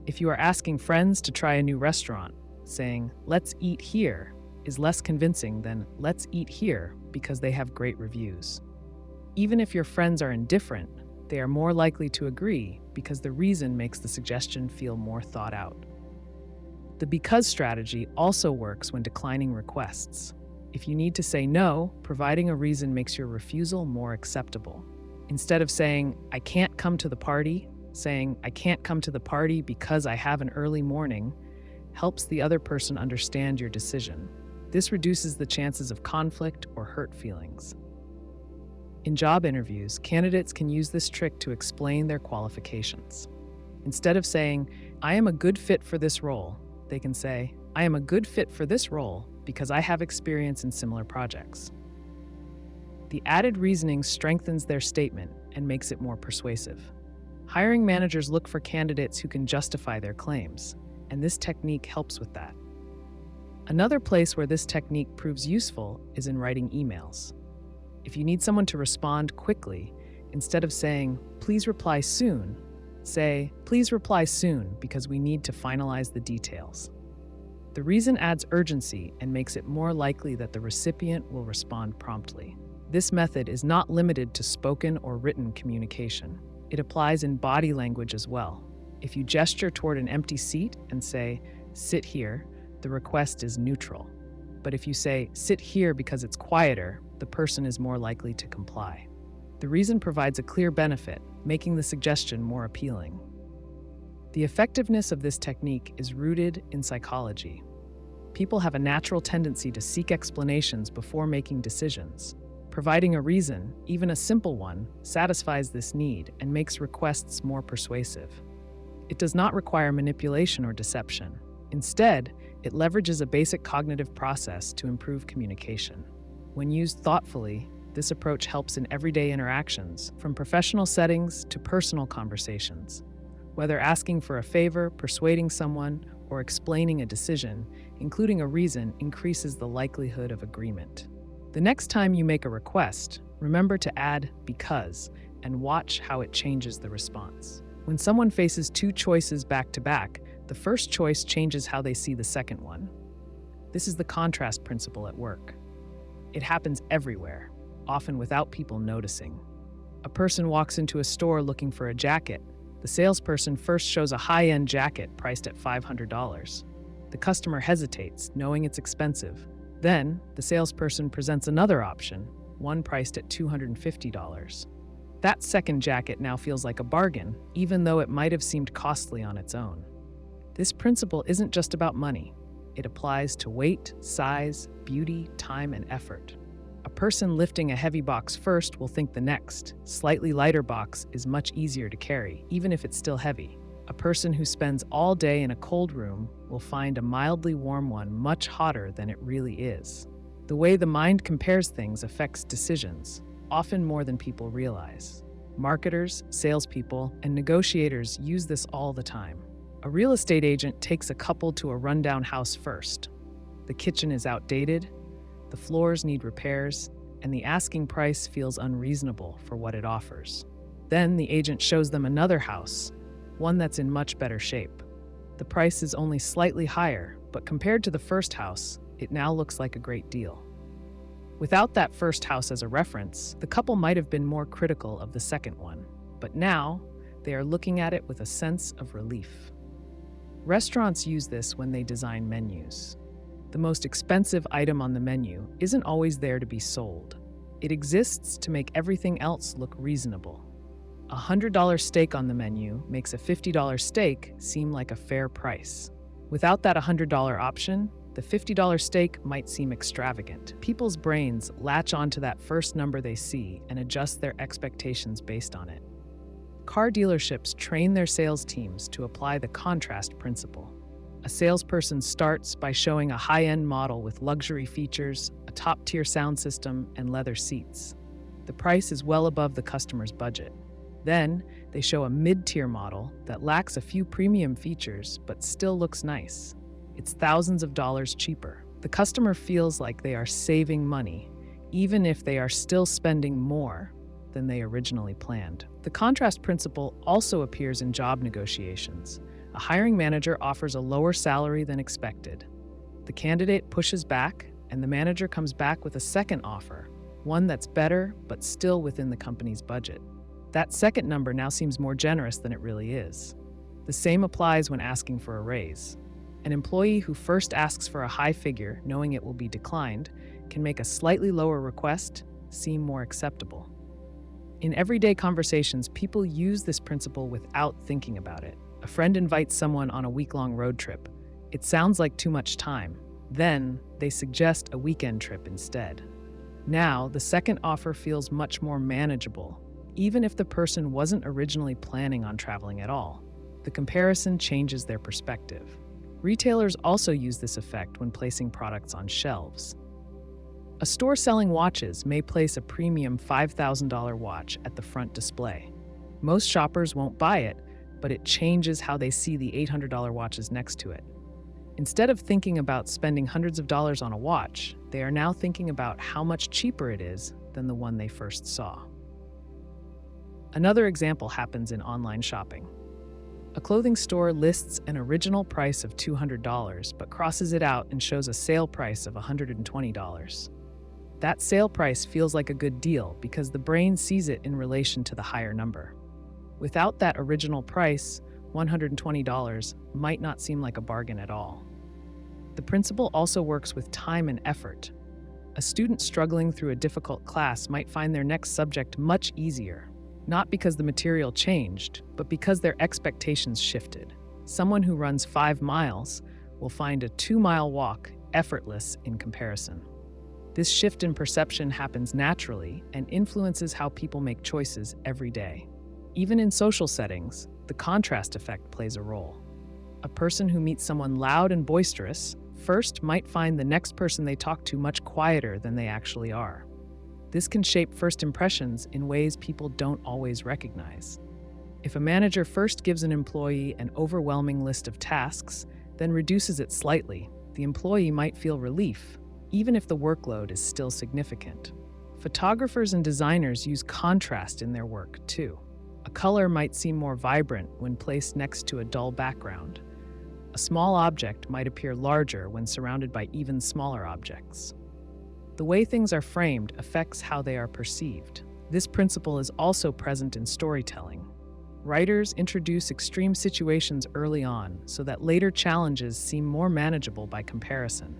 Speaker 1: If you are asking friends to try a new restaurant, saying, "Let's eat here," is less convincing than "Let's eat here" because they have great reviews. Even if your friends are indifferent, they are more likely to agree because the reason makes the suggestion feel more thought out. The because strategy also works when declining requests. If you need to say no, providing a reason makes your refusal more acceptable. Instead of saying, "I can't come to the party," saying, "I can't come to the party because I have an early morning," helps the other person understand your decision. This reduces the chances of conflict or hurt feelings. In job interviews, candidates can use this trick to explain their qualifications. Instead of saying, "I am a good fit for this role," they can say, "I am a good fit for this role because I have experience in similar projects." The added reasoning strengthens their statement and makes it more persuasive. Hiring managers look for candidates who can justify their claims, and this technique helps with that. Another place where this technique proves useful is in writing emails. If you need someone to respond quickly, instead of saying, "Please reply soon," say, "Please reply soon because we need to finalize the details." The reason adds urgency and makes it more likely that the recipient will respond promptly. This method is not limited to spoken or written communication. It applies in body language as well. If you gesture toward an empty seat and say, "Sit here," the request is neutral. But if you say, "Sit here because it's quieter," the person is more likely to comply. The reason provides a clear benefit, making the suggestion more appealing. The effectiveness of this technique is rooted in psychology. People have a natural tendency to seek explanations before making decisions. Providing a reason, even a simple one, satisfies this need and makes requests more persuasive. It does not require manipulation or deception. Instead, it leverages a basic cognitive process to improve communication. When used thoughtfully, this approach helps in everyday interactions, from professional settings to personal conversations. Whether asking for a favor, persuading someone, or explaining a decision, including a reason increases the likelihood of agreement. The next time you make a request, remember to add "because" and watch how it changes the response. When someone faces two choices back to back, the first choice changes how they see the second one. This is the contrast principle at work. It happens everywhere, often without people noticing. A person walks into a store looking for a jacket. The salesperson first shows a high-end jacket priced at $500. The customer hesitates, knowing it's expensive. Then, the salesperson presents another option, one priced at $250. That second jacket now feels like a bargain, even though it might have seemed costly on its own. This principle isn't just about money. It applies to weight, size, beauty, time, and effort. A person lifting a heavy box first will think the next, slightly lighter box is much easier to carry, even if it's still heavy. A person who spends all day in a cold room will find a mildly warm one much hotter than it really is. The way the mind compares things affects decisions, often more than people realize. Marketers, salespeople, and negotiators use this all the time. A real estate agent takes a couple to a rundown house first. The kitchen is outdated, the floors need repairs, and the asking price feels unreasonable for what it offers. Then the agent shows them another house, one that's in much better shape. The price is only slightly higher, but compared to the first house, it now looks like a great deal. Without that first house as a reference, the couple might have been more critical of the second one, but now they are looking at it with a sense of relief. Restaurants use this when they design menus. The most expensive item on the menu isn't always there to be sold. It exists to make everything else look reasonable. A $100 steak on the menu makes a $50 steak seem like a fair price. Without that $100 option, the $50 steak might seem extravagant. People's brains latch onto that first number they see and adjust their expectations based on it. Car dealerships train their sales teams to apply the contrast principle. A salesperson starts by showing a high-end model with luxury features, a top-tier sound system, and leather seats. The price is well above the customer's budget. Then, they show a mid-tier model that lacks a few premium features but still looks nice. It's thousands of dollars cheaper. The customer feels like they are saving money, even if they are still spending more than they originally planned. The contrast principle also appears in job negotiations. A hiring manager offers a lower salary than expected. The candidate pushes back, and the manager comes back with a second offer, one that's better but still within the company's budget. That second number now seems more generous than it really is. The same applies when asking for a raise. An employee who first asks for a high figure, knowing it will be declined, can make a slightly lower request seem more acceptable. In everyday conversations, people use this principle without thinking about it. A friend invites someone on a week-long road trip. It sounds like too much time. Then, they suggest a weekend trip instead. Now, the second offer feels much more manageable, even if the person wasn't originally planning on traveling at all. The comparison changes their perspective. Retailers also use this effect when placing products on shelves. A store selling watches may place a premium $5,000 watch at the front display. Most shoppers won't buy it, but it changes how they see the $800 watches next to it. Instead of thinking about spending hundreds of dollars on a watch, they are now thinking about how much cheaper it is than the one they first saw. Another example happens in online shopping. A clothing store lists an original price of $200 but crosses it out and shows a sale price of $120. That sale price feels like a good deal because the brain sees it in relation to the higher number. Without that original price, $120 might not seem like a bargain at all. The principle also works with time and effort. A student struggling through a difficult class might find their next subject much easier. Not because the material changed, but because their expectations shifted. Someone who runs 5 miles will find a 2-mile walk effortless in comparison. This shift in perception happens naturally and influences how people make choices every day. Even in social settings, the contrast effect plays a role. A person who meets someone loud and boisterous first might find the next person they talk to much quieter than they actually are. This can shape first impressions in ways people don't always recognize. If a manager first gives an employee an overwhelming list of tasks, then reduces it slightly, the employee might feel relief, even if the workload is still significant. Photographers and designers use contrast in their work, too. A color might seem more vibrant when placed next to a dull background. A small object might appear larger when surrounded by even smaller objects. The way things are framed affects how they are perceived. This principle is also present in storytelling. Writers introduce extreme situations early on so that later challenges seem more manageable by comparison.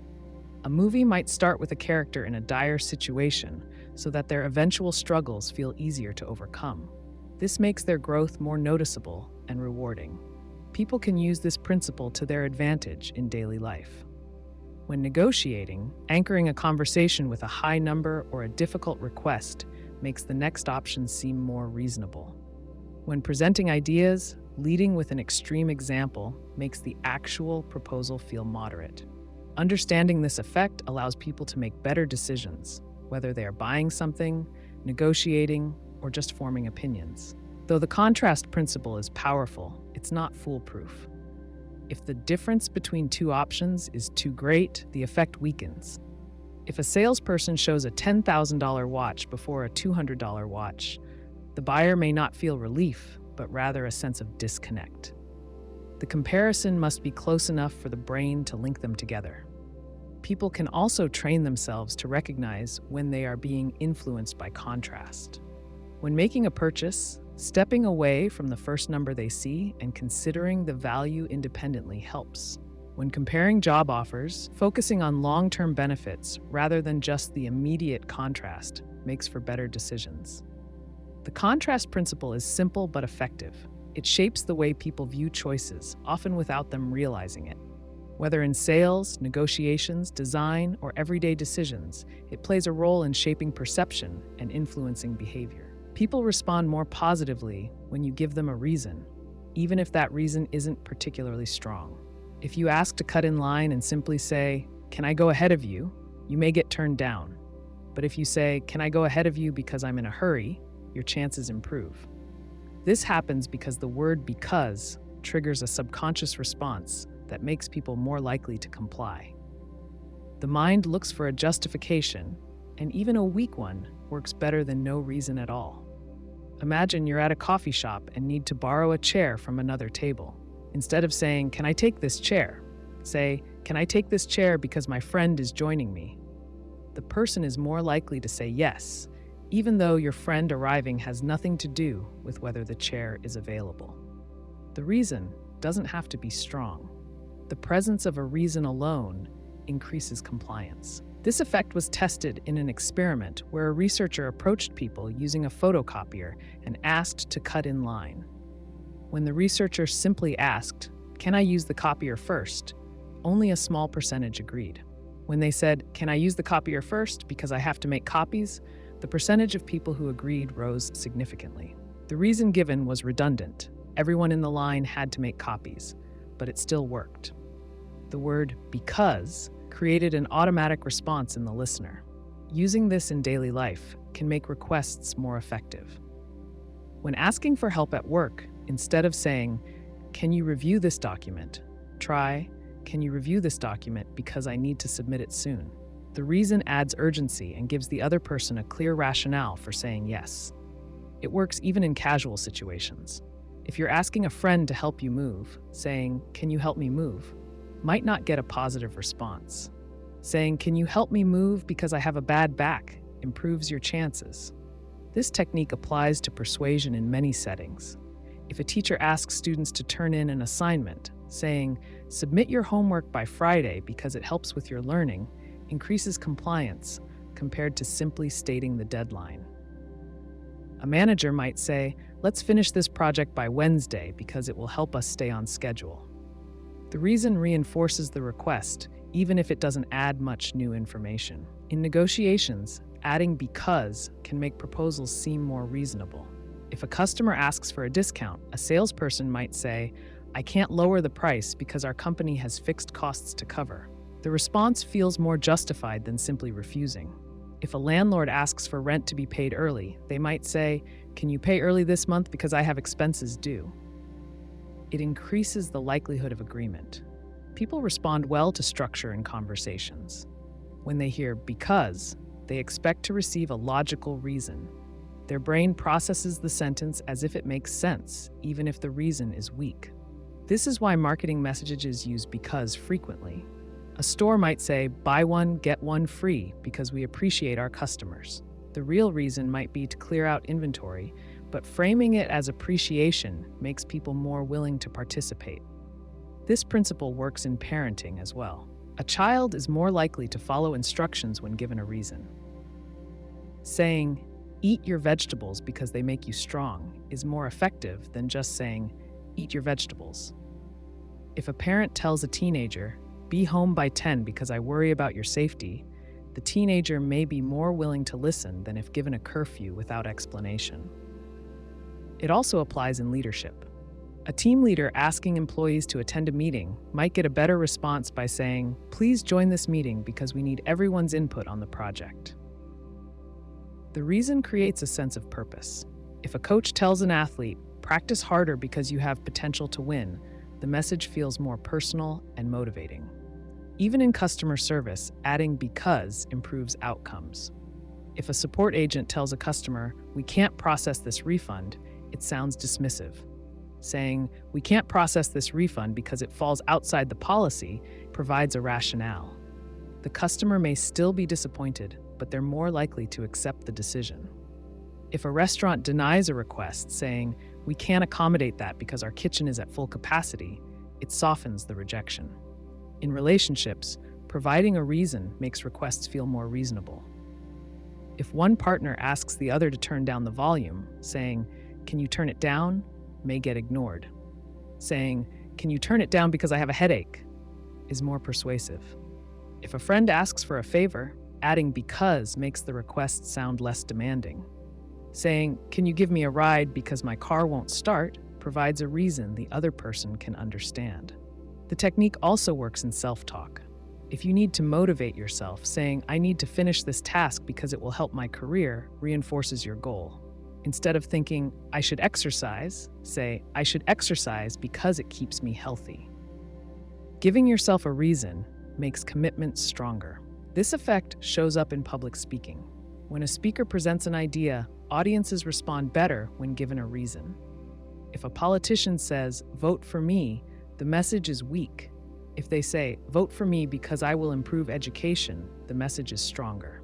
Speaker 1: A movie might start with a character in a dire situation so that their eventual struggles feel easier to overcome. This makes their growth more noticeable and rewarding. People can use this principle to their advantage in daily life. When negotiating, anchoring a conversation with a high number or a difficult request makes the next option seem more reasonable. When presenting ideas, leading with an extreme example makes the actual proposal feel moderate. Understanding this effect allows people to make better decisions, whether they are buying something, negotiating, or just forming opinions. Though the contrast principle is powerful, it's not foolproof. If the difference between two options is too great, the effect weakens. If a salesperson shows a $10,000 watch before a $200 watch, the buyer may not feel relief, but rather a sense of disconnect. The comparison must be close enough for the brain to link them together. People can also train themselves to recognize when they are being influenced by contrast. When making a purchase, stepping away from the first number they see and considering the value independently helps. When comparing job offers, focusing on long-term benefits rather than just the immediate contrast makes for better decisions. The contrast principle is simple but effective. It shapes the way people view choices, often without them realizing it. Whether in sales, negotiations, design, or everyday decisions, it plays a role in shaping perception and influencing behavior. People respond more positively when you give them a reason, even if that reason isn't particularly strong. If you ask to cut in line and simply say, "Can I go ahead of you?" you may get turned down. But if you say, "Can I go ahead of you because I'm in a hurry?" your chances improve. This happens because the word "because" triggers a subconscious response that makes people more likely to comply. The mind looks for a justification, and even a weak one works better than no reason at all. Imagine you're at a coffee shop and need to borrow a chair from another table. Instead of saying, "Can I take this chair?" say, "Can I take this chair because my friend is joining me?" The person is more likely to say yes, even though your friend arriving has nothing to do with whether the chair is available. The reason doesn't have to be strong. The presence of a reason alone increases compliance. This effect was tested in an experiment where a researcher approached people using a photocopier and asked to cut in line. When the researcher simply asked, "Can I use the copier first?" only a small percentage agreed. When they said, "Can I use the copier first because I have to make copies?" the percentage of people who agreed rose significantly. The reason given was redundant. Everyone in the line had to make copies, but it still worked. The word "because" created an automatic response in the listener. Using this in daily life can make requests more effective. When asking for help at work, instead of saying, "Can you review this document?" try, "Can you review this document because I need to submit it soon?" The reason adds urgency and gives the other person a clear rationale for saying yes. It works even in casual situations. If you're asking a friend to help you move, saying, "Can you help me move?" might not get a positive response. Saying, "Can you help me move because I have a bad back?" improves your chances. This technique applies to persuasion in many settings. If a teacher asks students to turn in an assignment, saying, "Submit your homework by Friday because it helps with your learning," increases compliance compared to simply stating the deadline. A manager might say, "Let's finish this project by Wednesday because it will help us stay on schedule." The reason reinforces the request, even if it doesn't add much new information. In negotiations, adding "because" can make proposals seem more reasonable. If a customer asks for a discount, a salesperson might say, "I can't lower the price because our company has fixed costs to cover." The response feels more justified than simply refusing. If a landlord asks for rent to be paid early, they might say, "Can you pay early this month because I have expenses due?" It increases the likelihood of agreement. People respond well to structure in conversations. When they hear "because," they expect to receive a logical reason. Their brain processes the sentence as if it makes sense, even if the reason is weak. This is why marketing messages use "because" frequently. A store might say, "Buy one, get one free because we appreciate our customers." The real reason might be to clear out inventory, but framing it as appreciation makes people more willing to participate. This principle works in parenting as well. A child is more likely to follow instructions when given a reason. Saying, "Eat your vegetables because they make you strong," is more effective than just saying, "Eat your vegetables." If a parent tells a teenager, "Be home by 10 because I worry about your safety," the teenager may be more willing to listen than if given a curfew without explanation. It also applies in leadership. A team leader asking employees to attend a meeting might get a better response by saying, "Please join this meeting because we need everyone's input on the project." The reason creates a sense of purpose. If a coach tells an athlete, practice harder because you have potential to win, the message feels more personal and motivating. Even in customer service, adding because improves outcomes. If a support agent tells a customer, we can't process this refund, it sounds dismissive. Saying, we can't process this refund because it falls outside the policy, provides a rationale. The customer may still be disappointed, but they're more likely to accept the decision. If a restaurant denies a request, saying, we can't accommodate that because our kitchen is at full capacity, it softens the rejection. In relationships, providing a reason makes requests feel more reasonable. If one partner asks the other to turn down the volume, saying, can you turn it down, may get ignored. Saying, can you turn it down because I have a headache, is more persuasive. If a friend asks for a favor, adding because makes the request sound less demanding. Saying, can you give me a ride because my car won't start, provides a reason the other person can understand. The technique also works in self-talk. If you need to motivate yourself, saying, I need to finish this task because it will help my career, reinforces your goal. Instead of thinking, I should exercise, say, I should exercise because it keeps me healthy. Giving yourself a reason makes commitment stronger. This effect shows up in public speaking. When a speaker presents an idea, audiences respond better when given a reason. If a politician says, vote for me, the message is weak. If they say, vote for me because I will improve education, the message is stronger.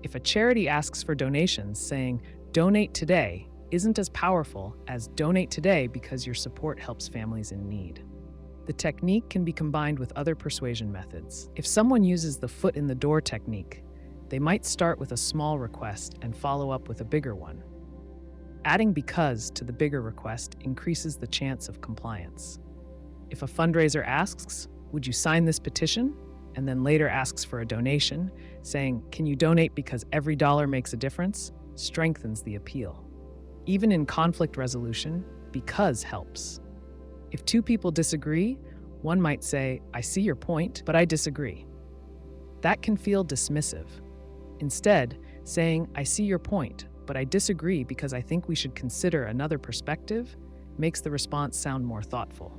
Speaker 1: If a charity asks for donations, saying, donate today, isn't as powerful as donate today because your support helps families in need. The technique can be combined with other persuasion methods. If someone uses the foot in the door technique, they might start with a small request and follow up with a bigger one. Adding because to the bigger request increases the chance of compliance. If a fundraiser asks, would you sign this petition? And then later asks for a donation, saying, can you donate because every dollar makes a difference? Strengthens the appeal. Even in conflict resolution, because helps. If two people disagree, one might say, I see your point, but I disagree. That can feel dismissive. Instead, saying, I see your point, but I disagree because I think we should consider another perspective, makes the response sound more thoughtful.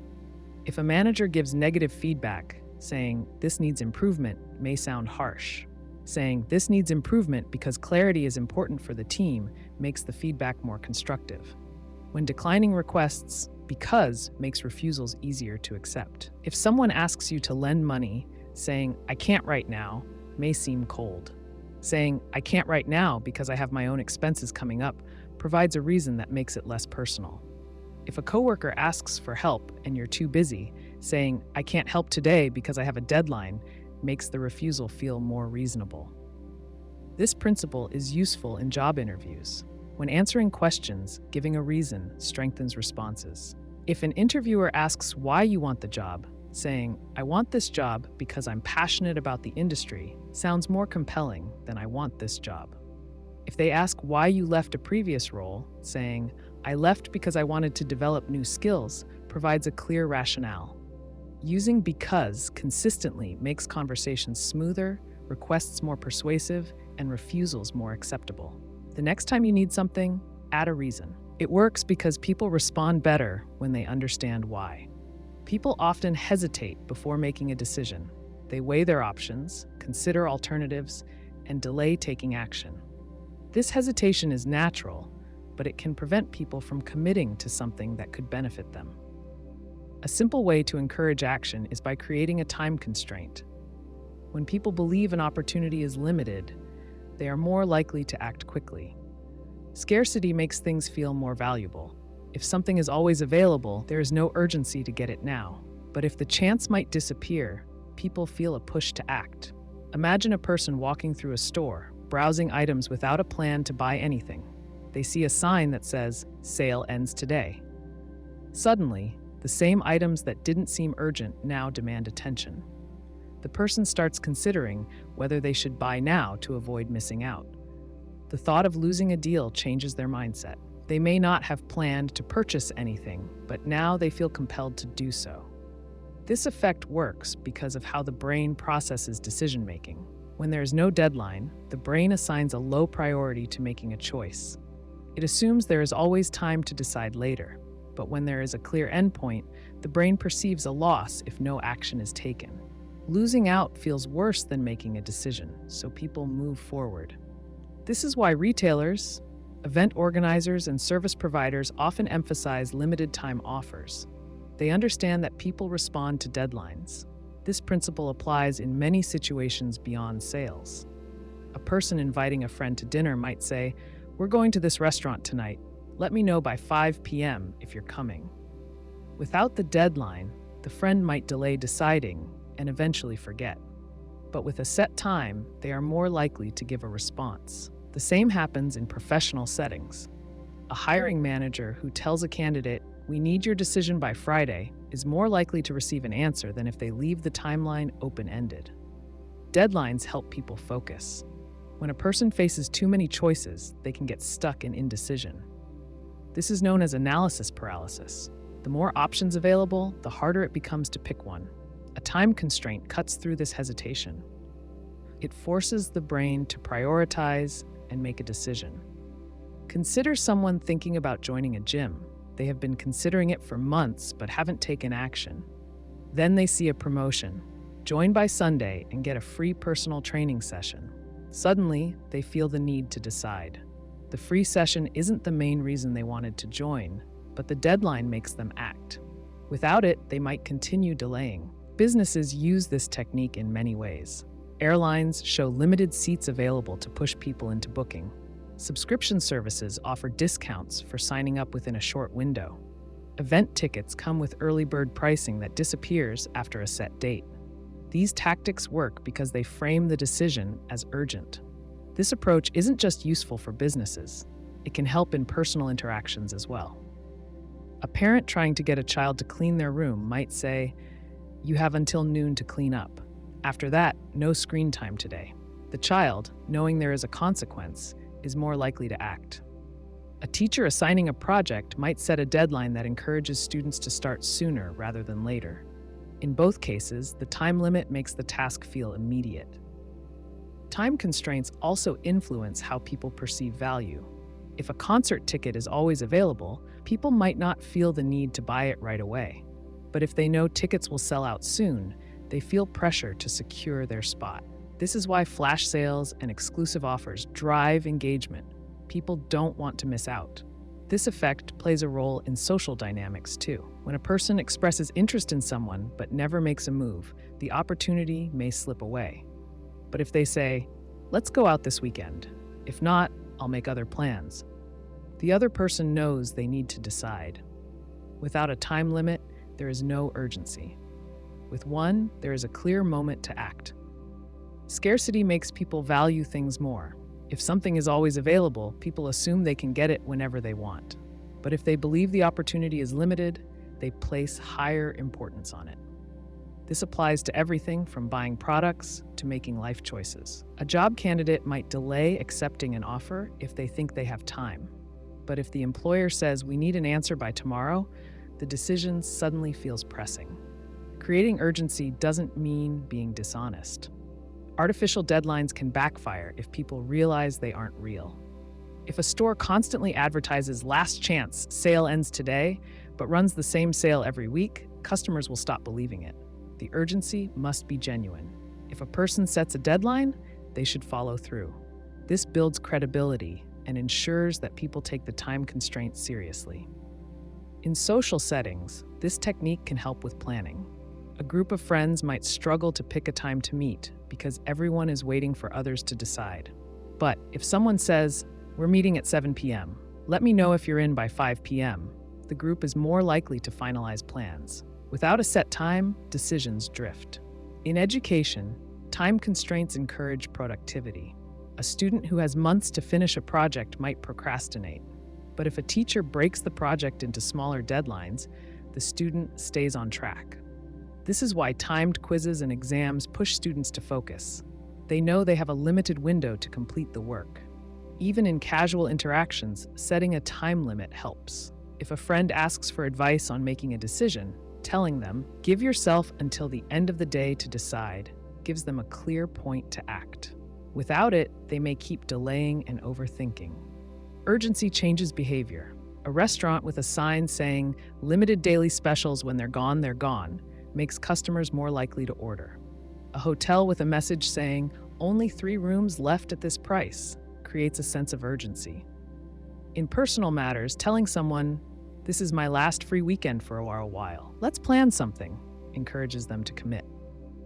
Speaker 1: If a manager gives negative feedback, saying, this needs improvement, may sound harsh. Saying, this needs improvement because clarity is important for the team, makes the feedback more constructive. When declining requests, because makes refusals easier to accept. If someone asks you to lend money, saying, I can't right now, may seem cold. Saying, I can't right now because I have my own expenses coming up, provides a reason that makes it less personal. If a coworker asks for help and you're too busy, saying, I can't help today because I have a deadline, makes the refusal feel more reasonable. This principle is useful in job interviews. When answering questions, giving a reason strengthens responses. If an interviewer asks why you want the job, saying, I want this job because I'm passionate about the industry, sounds more compelling than I want this job. If they ask why you left a previous role, saying, I left because I wanted to develop new skills, provides a clear rationale. Using because consistently makes conversations smoother, requests more persuasive, and refusals more acceptable. The next time you need something, add a reason. It works because people respond better when they understand why. People often hesitate before making a decision. They weigh their options, consider alternatives, and delay taking action. This hesitation is natural, but it can prevent people from committing to something that could benefit them. A simple way to encourage action is by creating a time constraint. When people believe an opportunity is limited, they are more likely to act quickly. Scarcity makes things feel more valuable. If something is always available, there is no urgency to get it now. But if the chance might disappear, people feel a push to act. Imagine a person walking through a store, browsing items without a plan to buy anything. They see a sign that says, "Sale ends today." Suddenly, the same items that didn't seem urgent now demand attention. The person starts considering whether they should buy now to avoid missing out. The thought of losing a deal changes their mindset. They may not have planned to purchase anything, but now they feel compelled to do so. This effect works because of how the brain processes decision-making. When there is no deadline, the brain assigns a low priority to making a choice. It assumes there is always time to decide later, but when there is a clear endpoint, the brain perceives a loss if no action is taken. Losing out feels worse than making a decision, so people move forward. This is why retailers, event organizers, and service providers often emphasize limited time offers. They understand that people respond to deadlines. This principle applies in many situations beyond sales. A person inviting a friend to dinner might say, "We're going to this restaurant tonight. Let me know by 5 p.m. if you're coming." Without the deadline, the friend might delay deciding and eventually forget. But with a set time, they are more likely to give a response. The same happens in professional settings. A hiring manager who tells a candidate, "We need your decision by Friday," is more likely to receive an answer than if they leave the timeline open-ended. Deadlines help people focus. When a person faces too many choices, they can get stuck in indecision. This is known as analysis paralysis. The more options available, the harder it becomes to pick one. A time constraint cuts through this hesitation. It forces the brain to prioritize and make a decision. Consider someone thinking about joining a gym. They have been considering it for months but haven't taken action. Then they see a promotion. Join by Sunday and get a free personal training session. Suddenly, they feel the need to decide. The free session isn't the main reason they wanted to join, but the deadline makes them act. Without it, they might continue delaying. Businesses use this technique in many ways. Airlines show limited seats available to push people into booking. Subscription services offer discounts for signing up within a short window. Event tickets come with early bird pricing that disappears after a set date. These tactics work because they frame the decision as urgent. This approach isn't just useful for businesses. It can help in personal interactions as well. A parent trying to get a child to clean their room might say, "You have until noon to clean up. After that, no screen time today." The child, knowing there is a consequence, is more likely to act. A teacher assigning a project might set a deadline that encourages students to start sooner rather than later. In both cases, the time limit makes the task feel immediate. Time constraints also influence how people perceive value. If a concert ticket is always available, people might not feel the need to buy it right away. But if they know tickets will sell out soon, they feel pressure to secure their spot. This is why flash sales and exclusive offers drive engagement. People don't want to miss out. This effect plays a role in social dynamics too. When a person expresses interest in someone but never makes a move, the opportunity may slip away. But if they say, "Let's go out this weekend. If not, I'll make other plans," the other person knows they need to decide. Without a time limit, there is no urgency. With one, there is a clear moment to act. Scarcity makes people value things more. If something is always available, people assume they can get it whenever they want. But if they believe the opportunity is limited, they place higher importance on it. This applies to everything from buying products to making life choices. A job candidate might delay accepting an offer if they think they have time. But if the employer says, "We need an answer by tomorrow," the decision suddenly feels pressing. Creating urgency doesn't mean being dishonest. Artificial deadlines can backfire if people realize they aren't real. If a store constantly advertises "last chance, sale ends today," but runs the same sale every week, customers will stop believing it. The urgency must be genuine. If a person sets a deadline, they should follow through. This builds credibility and ensures that people take the time constraint seriously. In social settings, this technique can help with planning. A group of friends might struggle to pick a time to meet because everyone is waiting for others to decide. But if someone says, "We're meeting at 7 p.m., let me know if you're in by 5 p.m., the group is more likely to finalize plans. Without a set time, decisions drift. In education, time constraints encourage productivity. A student who has months to finish a project might procrastinate. But if a teacher breaks the project into smaller deadlines, the student stays on track. This is why timed quizzes and exams push students to focus. They know they have a limited window to complete the work. Even in casual interactions, setting a time limit helps. If a friend asks for advice on making a decision, telling them, "Give yourself until the end of the day to decide," gives them a clear point to act. Without it, they may keep delaying and overthinking. Urgency changes behavior. A restaurant with a sign saying limited daily specials when they're gone, makes customers more likely to order. A hotel with a message saying only 3 rooms left at this price creates a sense of urgency. In personal matters, telling someone, "This is my last free weekend for a while. Let's plan something," encourages them to commit.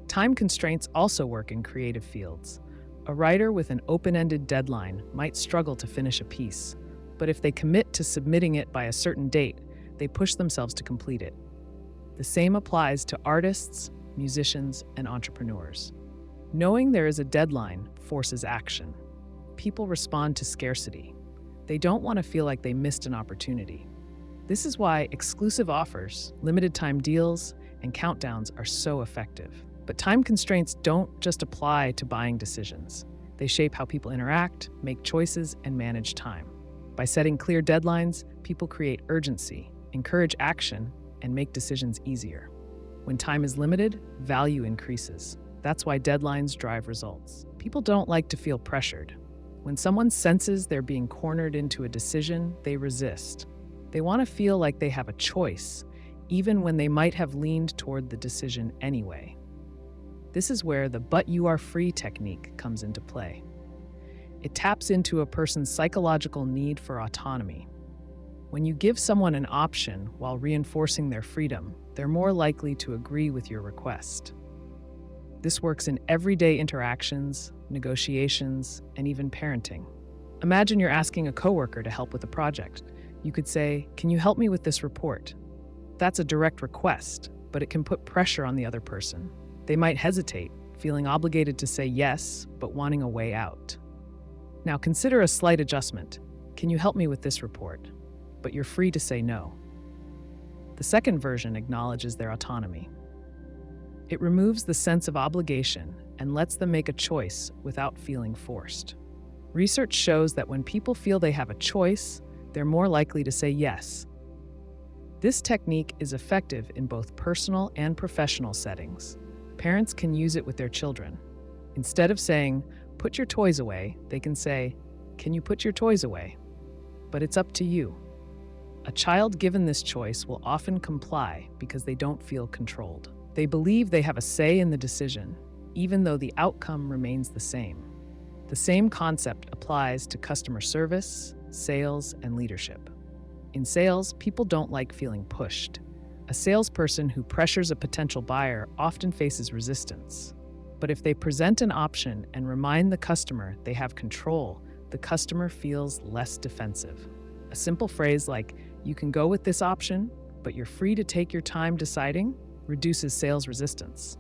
Speaker 1: Time constraints also work in creative fields. A writer with an open-ended deadline might struggle to finish a piece, but if they commit to submitting it by a certain date, they push themselves to complete it. The same applies to artists, musicians, and entrepreneurs. Knowing there is a deadline forces action. People respond to scarcity. They don't want to feel like they missed an opportunity. This is why exclusive offers, limited time deals, and countdowns are so effective. But time constraints don't just apply to buying decisions. They shape how people interact, make choices, and manage time. By setting clear deadlines, people create urgency, encourage action, and make decisions easier. When time is limited, value increases. That's why deadlines drive results. People don't like to feel pressured. When someone senses they're being cornered into a decision, they resist. They want to feel like they have a choice, even when they might have leaned toward the decision anyway. This is where the "but you are free" technique comes into play. It taps into a person's psychological need for autonomy. When you give someone an option while reinforcing their freedom, they're more likely to agree with your request. This works in everyday interactions, negotiations, and even parenting. Imagine you're asking a coworker to help with a project. You could say, "Can you help me with this report?" That's a direct request, but it can put pressure on the other person. They might hesitate, feeling obligated to say yes, but wanting a way out. Now consider a slight adjustment. "Can you help me with this report?" But you're free to say no. The second version acknowledges their autonomy. It removes the sense of obligation and lets them make a choice without feeling forced. Research shows that when people feel they have a choice, they're more likely to say yes. This technique is effective in both personal and professional settings. Parents can use it with their children. Instead of saying, "Put your toys away," they can say, "Can you put your toys away?" But it's up to you. A child given this choice will often comply because they don't feel controlled. They believe they have a say in the decision, even though the outcome remains the same. The same concept applies to customer service, sales, and leadership. In sales, people don't like feeling pushed. A salesperson who pressures a potential buyer often faces resistance. But if they present an option and remind the customer they have control, the customer feels less defensive. A simple phrase like, "You can go with this option, but you're free to take your time deciding," reduces sales resistance.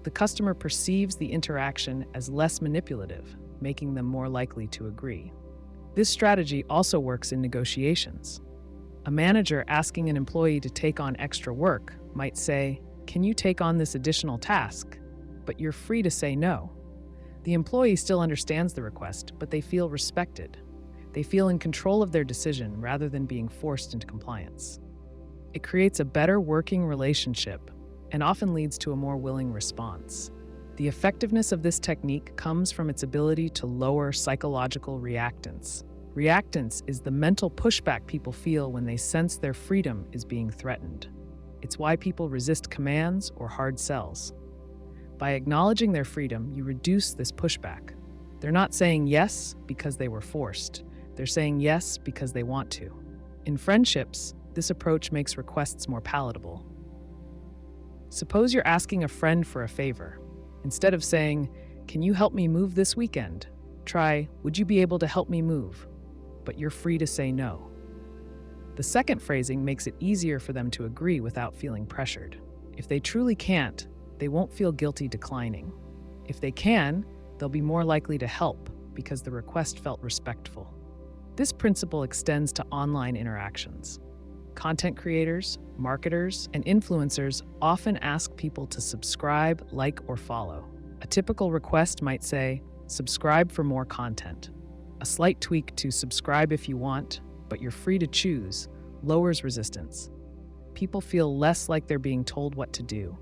Speaker 1: The customer perceives the interaction as less manipulative, making them more likely to agree. This strategy also works in negotiations. A manager asking an employee to take on extra work might say, "Can you take on this additional task?" But you're free to say no. The employee still understands the request, but they feel respected. They feel in control of their decision rather than being forced into compliance. It creates a better working relationship and often leads to a more willing response. The effectiveness of this technique comes from its ability to lower psychological reactance. Reactance is the mental pushback people feel when they sense their freedom is being threatened. It's why people resist commands or hard sells. By acknowledging their freedom, you reduce this pushback. They're not saying yes because they were forced. They're saying yes because they want to. In friendships, this approach makes requests more palatable. Suppose you're asking a friend for a favor. Instead of saying, "Can you help me move this weekend?" Try, "Would you be able to help me move?" But you're free to say no. The second phrasing makes it easier for them to agree without feeling pressured. If they truly can't, they won't feel guilty declining. If they can, they'll be more likely to help because the request felt respectful. This principle extends to online interactions. Content creators, marketers, and influencers often ask people to subscribe, like, or follow. A typical request might say, "Subscribe for more content." A slight tweak to "subscribe if you want, but you're free to choose" lowers resistance. People feel less like they're being told what to do.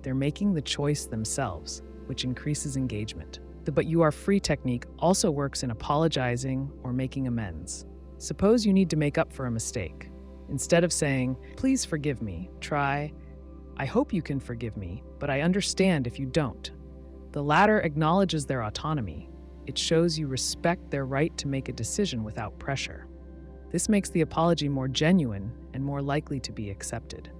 Speaker 1: They're making the choice themselves, which increases engagement. The "but you are free" technique also works in apologizing or making amends. Suppose you need to make up for a mistake. Instead of saying, "Please forgive me," try, "I hope you can forgive me, but I understand if you don't." The latter acknowledges their autonomy. It shows you respect their right to make a decision without pressure. This makes the apology more genuine and more likely to be accepted.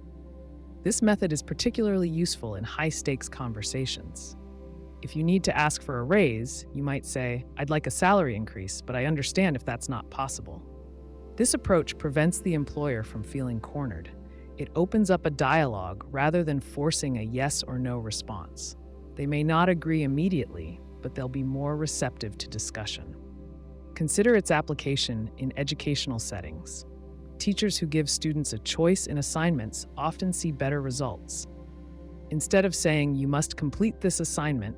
Speaker 1: This method is particularly useful in high-stakes conversations. If you need to ask for a raise, you might say, "I'd like a salary increase, but I understand if that's not possible." This approach prevents the employer from feeling cornered. It opens up a dialogue rather than forcing a yes or no response. They may not agree immediately, but they'll be more receptive to discussion. Consider its application in educational settings. Teachers who give students a choice in assignments often see better results. Instead of saying, "You must complete this assignment,"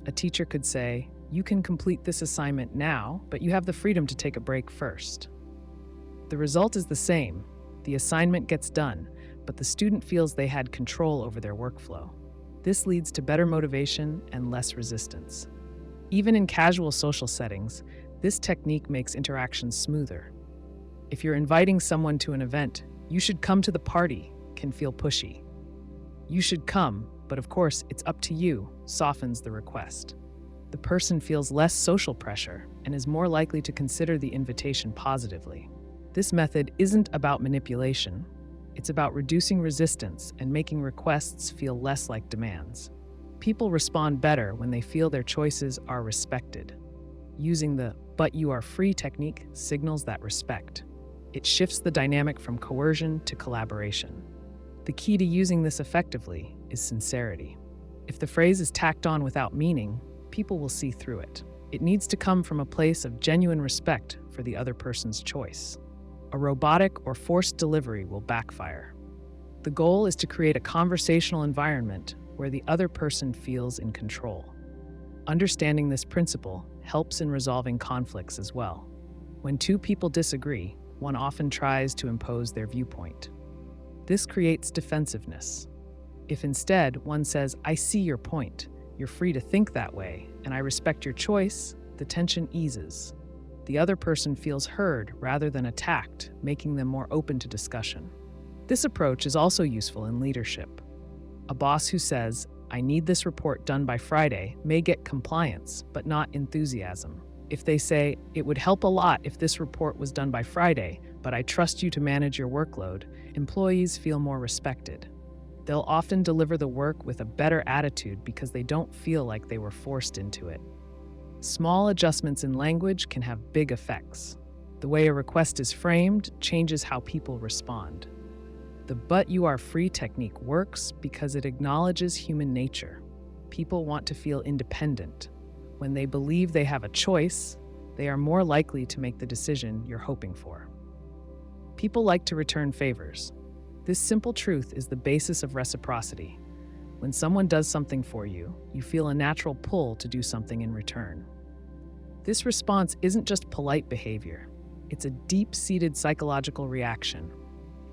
Speaker 1: a teacher could say, "You can complete this assignment now, but you have the freedom to take a break first." The result is the same. The assignment gets done, but the student feels they had control over their workflow. This leads to better motivation and less resistance. Even in casual social settings, this technique makes interactions smoother. If you're inviting someone to an event, "You should come to the party," can feel pushy. "You should come, but of course, it's up to you," softens the request. The person feels less social pressure and is more likely to consider the invitation positively. This method isn't about manipulation. It's about reducing resistance and making requests feel less like demands. People respond better when they feel their choices are respected. Using the "but you are free" technique signals that respect. It shifts the dynamic from coercion to collaboration. The key to using this effectively is sincerity. If the phrase is tacked on without meaning, people will see through it. It needs to come from a place of genuine respect for the other person's choice. A robotic or forced delivery will backfire. The goal is to create a conversational environment where the other person feels in control. Understanding this principle helps in resolving conflicts as well. When two people disagree, one often tries to impose their viewpoint. This creates defensiveness. If instead one says, "I see your point, you're free to think that way, and I respect your choice," the tension eases. The other person feels heard rather than attacked, making them more open to discussion. This approach is also useful in leadership. A boss who says, "I need this report done by Friday," may get compliance, but not enthusiasm. If they say, "It would help a lot if this report was done by Friday, but I trust you to manage your workload," employees feel more respected. They'll often deliver the work with a better attitude because they don't feel like they were forced into it. Small adjustments in language can have big effects. The way a request is framed changes how people respond. The "but you are free" technique works because it acknowledges human nature. People want to feel independent. When they believe they have a choice, they are more likely to make the decision you're hoping for. People like to return favors. This simple truth is the basis of reciprocity. When someone does something for you, you feel a natural pull to do something in return. This response isn't just polite behavior. It's a deep-seated psychological reaction.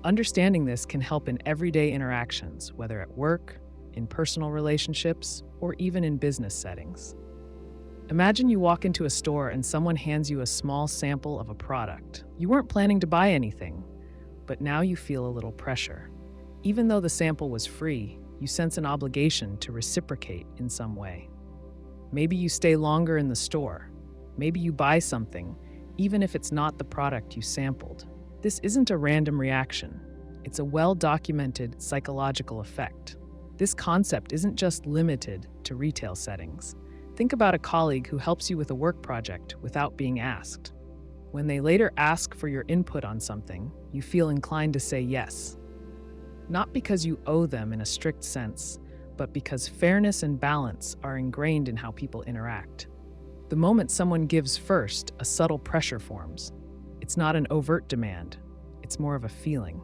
Speaker 1: Understanding this can help in everyday interactions, whether at work, in personal relationships, or even in business settings. Imagine you walk into a store and someone hands you a small sample of a product. You weren't planning to buy anything, but now you feel a little pressure. Even though the sample was free, you sense an obligation to reciprocate in some way. Maybe you stay longer in the store. Maybe you buy something, even if it's not the product you sampled. This isn't a random reaction. It's a well-documented psychological effect. This concept isn't just limited to retail settings. Think about a colleague who helps you with a work project without being asked. When they later ask for your input on something, you feel inclined to say yes. Not because you owe them in a strict sense, but because fairness and balance are ingrained in how people interact. The moment someone gives first, a subtle pressure forms. It's not an overt demand, it's more of a feeling.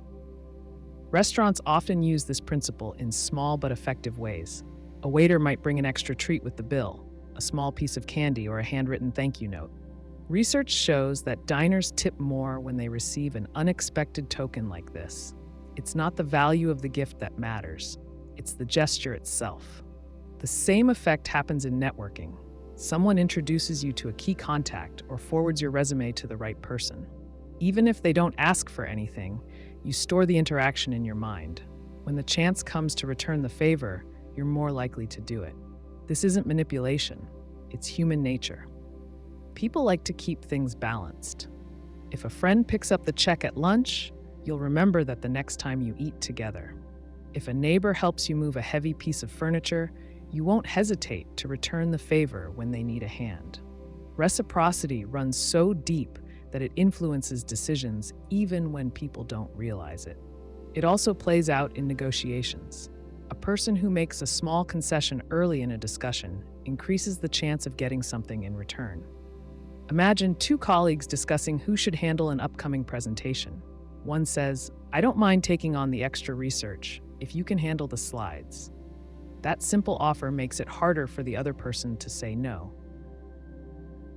Speaker 1: Restaurants often use this principle in small but effective ways. A waiter might bring an extra treat with the bill, a small piece of candy, or a handwritten thank you note. Research shows that diners tip more when they receive an unexpected token like this. It's not the value of the gift that matters, it's the gesture itself. The same effect happens in networking. Someone introduces you to a key contact or forwards your resume to the right person. Even if they don't ask for anything, you store the interaction in your mind. When the chance comes to return the favor, you're more likely to do it. This isn't manipulation, it's human nature. People like to keep things balanced. If a friend picks up the check at lunch, you'll remember that the next time you eat together. If a neighbor helps you move a heavy piece of furniture, you won't hesitate to return the favor when they need a hand. Reciprocity runs so deep that it influences decisions even when people don't realize it. It also plays out in negotiations. A person who makes a small concession early in a discussion increases the chance of getting something in return. Imagine two colleagues discussing who should handle an upcoming presentation. One says, "I don't mind taking on the extra research if you can handle the slides." That simple offer makes it harder for the other person to say no.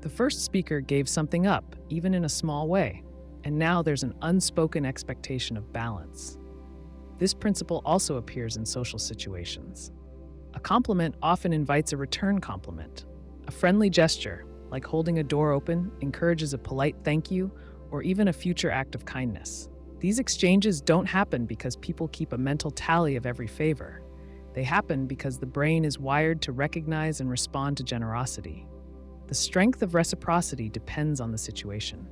Speaker 1: The first speaker gave something up, even in a small way, and now there's an unspoken expectation of balance. This principle also appears in social situations. A compliment often invites a return compliment. A friendly gesture, like holding a door open, encourages a polite thank you or even a future act of kindness. These exchanges don't happen because people keep a mental tally of every favor. They happen because the brain is wired to recognize and respond to generosity. The strength of reciprocity depends on the situation.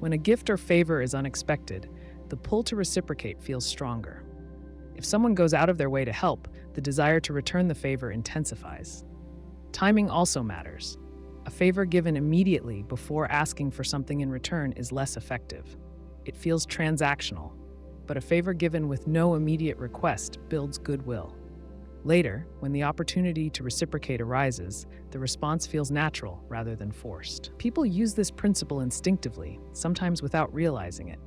Speaker 1: When a gift or favor is unexpected, the pull to reciprocate feels stronger. If someone goes out of their way to help, the desire to return the favor intensifies. Timing also matters. A favor given immediately before asking for something in return is less effective. It feels transactional, but a favor given with no immediate request builds goodwill. Later, when the opportunity to reciprocate arises, the response feels natural rather than forced. People use this principle instinctively, sometimes without realizing it.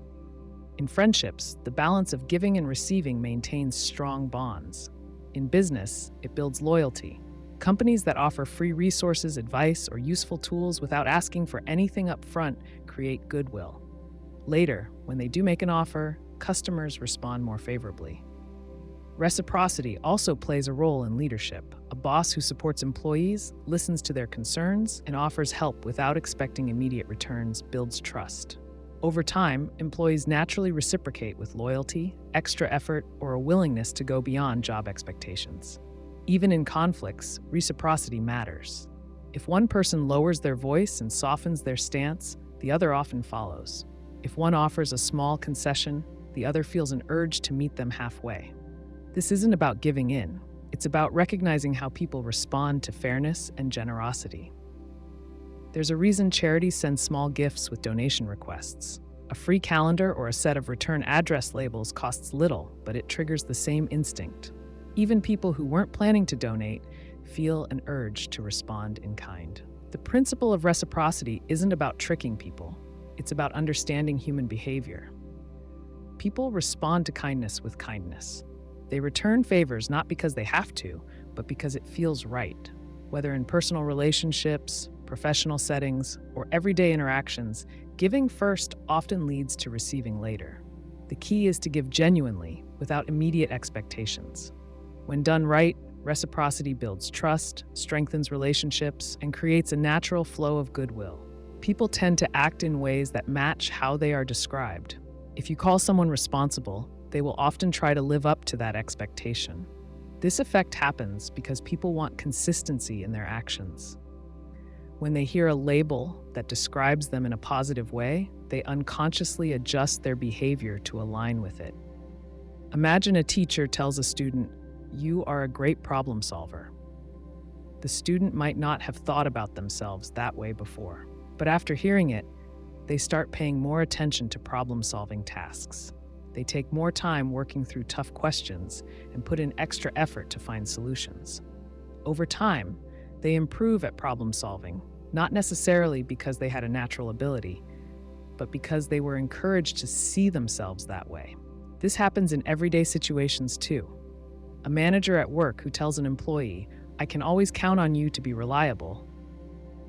Speaker 1: In friendships, the balance of giving and receiving maintains strong bonds. In business, it builds loyalty. Companies that offer free resources, advice, or useful tools without asking for anything up front create goodwill. Later, when they do make an offer, customers respond more favorably. Reciprocity also plays a role in leadership. A boss who supports employees, listens to their concerns, and offers help without expecting immediate returns builds trust. Over time, employees naturally reciprocate with loyalty, extra effort, or a willingness to go beyond job expectations. Even in conflicts, reciprocity matters. If one person lowers their voice and softens their stance, the other often follows. If one offers a small concession, the other feels an urge to meet them halfway. This isn't about giving in. It's about recognizing how people respond to fairness and generosity. There's a reason charities send small gifts with donation requests. A free calendar or a set of return address labels costs little, but it triggers the same instinct. Even people who weren't planning to donate feel an urge to respond in kind. The principle of reciprocity isn't about tricking people. It's about understanding human behavior. People respond to kindness with kindness. They return favors not because they have to, but because it feels right. Whether in personal relationships, professional settings, or everyday interactions, giving first often leads to receiving later. The key is to give genuinely, without immediate expectations. When done right, reciprocity builds trust, strengthens relationships, and creates a natural flow of goodwill. People tend to act in ways that match how they are described. If you call someone responsible, they will often try to live up to that expectation. This effect happens because people want consistency in their actions. When they hear a label that describes them in a positive way, they unconsciously adjust their behavior to align with it. Imagine a teacher tells a student, "You are a great problem solver." The student might not have thought about themselves that way before, but after hearing it, they start paying more attention to problem-solving tasks. They take more time working through tough questions and put in extra effort to find solutions. Over time, they improve at problem solving, not necessarily because they had a natural ability, but because they were encouraged to see themselves that way. This happens in everyday situations too. A manager at work who tells an employee, "I can always count on you to be reliable,"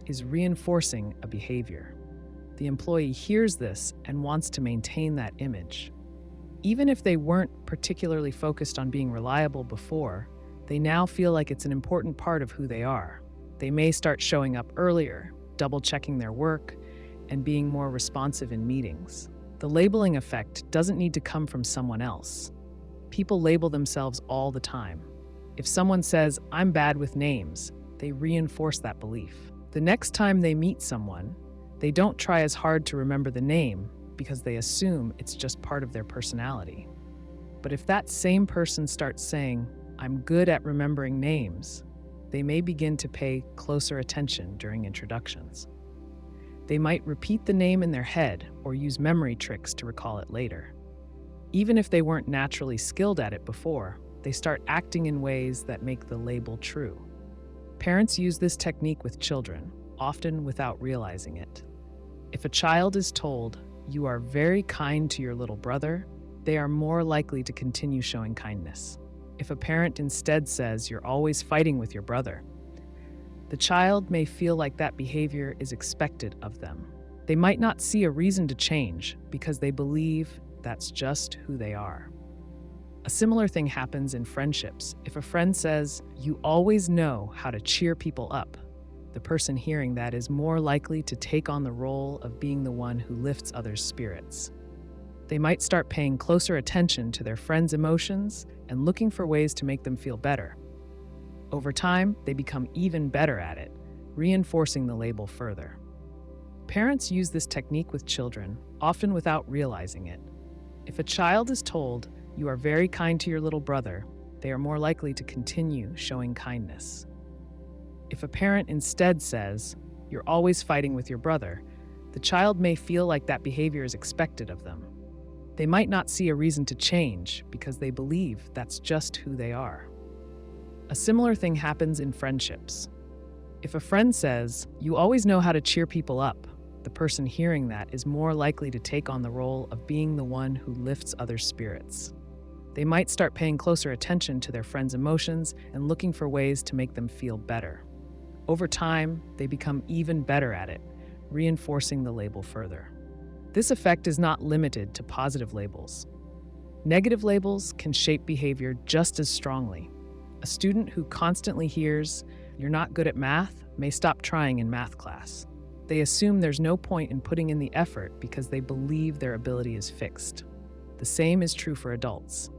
Speaker 1: is reinforcing a behavior. The employee hears this and wants to maintain that image. Even if they weren't particularly focused on being reliable before, they now feel like it's an important part of who they are. They may start showing up earlier, double-checking their work, and being more responsive in meetings. The labeling effect doesn't need to come from someone else. People label themselves all the time. If someone says, "I'm bad with names," they reinforce that belief. The next time they meet someone, they don't try as hard to remember the name because they assume it's just part of their personality. But if that same person starts saying, "I'm good at remembering names," they may begin to pay closer attention during introductions. They might repeat the name in their head or use memory tricks to recall it later. Even if they weren't naturally skilled at it before, they start acting in ways that make the label true. Parents use this technique with children, often without realizing it. If a child is told, "You are very kind to your little brother," they are more likely to continue showing kindness. If a parent instead says, "You're always fighting with your brother," the child may feel like that behavior is expected of them. They might not see a reason to change because they believe that's just who they are. A similar thing happens in friendships. If a friend says, "You always know how to cheer people up," the person hearing that is more likely to take on the role of being the one who lifts others' spirits. They might start paying closer attention to their friends' emotions and looking for ways to make them feel better. Over time, they become even better at it, reinforcing the label further. Parents use this technique with children, often without realizing it. If a child is told, "You are very kind to your little brother," they are more likely to continue showing kindness. If a parent instead says, "You're always fighting with your brother," the child may feel like that behavior is expected of them. They might not see a reason to change because they believe that's just who they are. A similar thing happens in friendships. If a friend says, "You always know how to cheer people up," the person hearing that is more likely to take on the role of being the one who lifts others' spirits. They might start paying closer attention to their friends' emotions and looking for ways to make them feel better. Over time, they become even better at it, reinforcing the label further. This effect is not limited to positive labels. Negative labels can shape behavior just as strongly. A student who constantly hears, "You're not good at math," may stop trying in math class. They assume there's no point in putting in the effort because they believe their ability is fixed. The same is true for adults.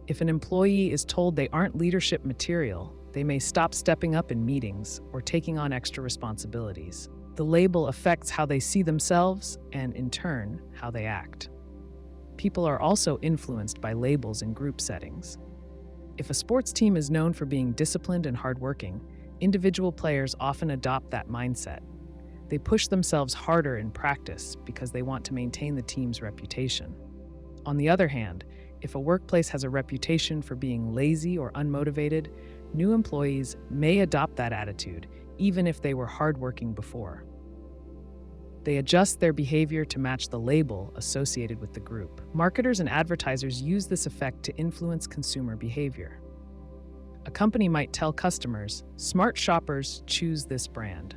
Speaker 1: If an employee is told they aren't leadership material, they may stop stepping up in meetings or taking on extra responsibilities. The label affects how they see themselves and, in turn, how they act. People are also influenced by labels in group settings. If a sports team is known for being disciplined and hardworking, individual players often adopt that mindset. They push themselves harder in practice because they want to maintain the team's reputation. On the other hand, if a workplace has a reputation for being lazy or unmotivated, new employees may adopt that attitude, even if they were hardworking before. They adjust their behavior to match the label associated with the group. Marketers and advertisers use this effect to influence consumer behavior. A company might tell customers, "Smart shoppers choose this brand."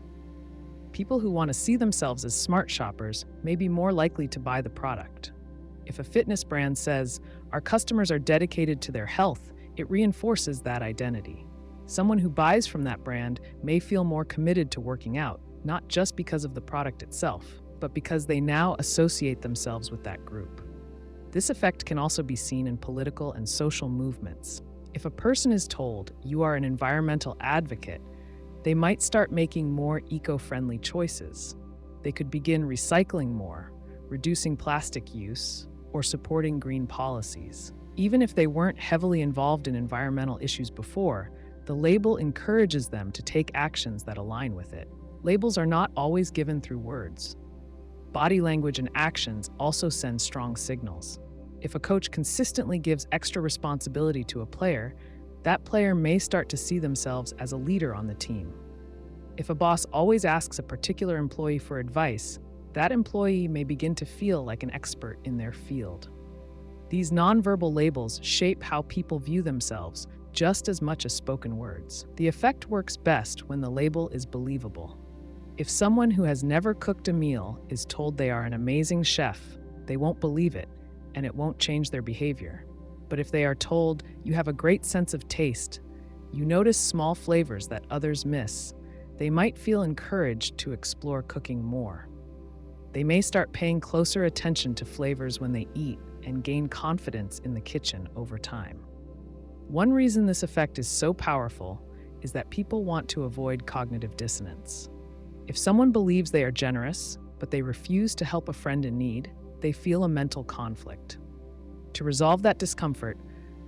Speaker 1: People who want to see themselves as smart shoppers may be more likely to buy the product. If a fitness brand says, "Our customers are dedicated to their health," it reinforces that identity. Someone who buys from that brand may feel more committed to working out, not just because of the product itself, but because they now associate themselves with that group. This effect can also be seen in political and social movements. If a person is told, "You are an environmental advocate," they might start making more eco-friendly choices. They could begin recycling more, reducing plastic use, or supporting green policies. Even if they weren't heavily involved in environmental issues before, the label encourages them to take actions that align with it. Labels are not always given through words. Body language and actions also send strong signals. If a coach consistently gives extra responsibility to a player, that player may start to see themselves as a leader on the team. If a boss always asks a particular employee for advice, that employee may begin to feel like an expert in their field. These nonverbal labels shape how people view themselves just as much as spoken words. The effect works best when the label is believable. If someone who has never cooked a meal is told they are an amazing chef, they won't believe it, and it won't change their behavior. But if they are told, "You have a great sense of taste, you notice small flavors that others miss," they might feel encouraged to explore cooking more. They may start paying closer attention to flavors when they eat and gain confidence in the kitchen over time. One reason this effect is so powerful is that people want to avoid cognitive dissonance. If someone believes they are generous, but they refuse to help a friend in need, they feel a mental conflict. To resolve that discomfort,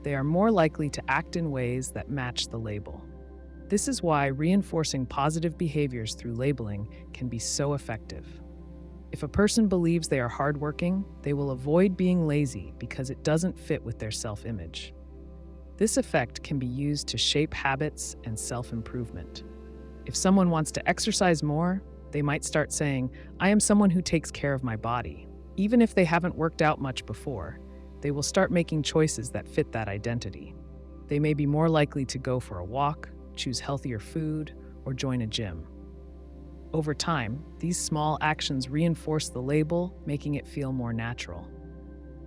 Speaker 1: they are more likely to act in ways that match the label. This is why reinforcing positive behaviors through labeling can be so effective. If a person believes they are hardworking, they will avoid being lazy because it doesn't fit with their self-image. This effect can be used to shape habits and self-improvement. If someone wants to exercise more, they might start saying, "I am someone who takes care of my body." Even if they haven't worked out much before, they will start making choices that fit that identity. They may be more likely to go for a walk, choose healthier food, or join a gym. Over time, these small actions reinforce the label, making it feel more natural.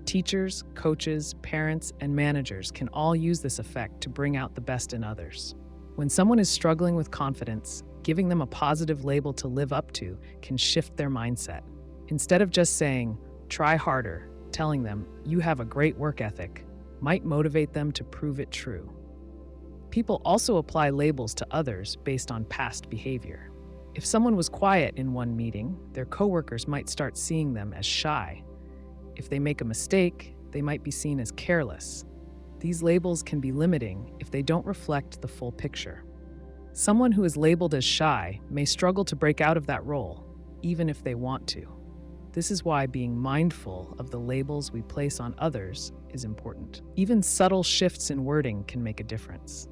Speaker 1: Teachers, coaches, parents, and managers can all use this effect to bring out the best in others. When someone is struggling with confidence, giving them a positive label to live up to can shift their mindset. Instead of just saying, "Try harder," telling them, "You have a great work ethic," might motivate them to prove it true. People also apply labels to others based on past behavior. If someone was quiet in one meeting, their coworkers might start seeing them as shy. If they make a mistake, they might be seen as careless. These labels can be limiting if they don't reflect the full picture. Someone who is labeled as shy may struggle to break out of that role, even if they want to. This is why being mindful of the labels we place on others is important. Even subtle shifts in wording can make a difference.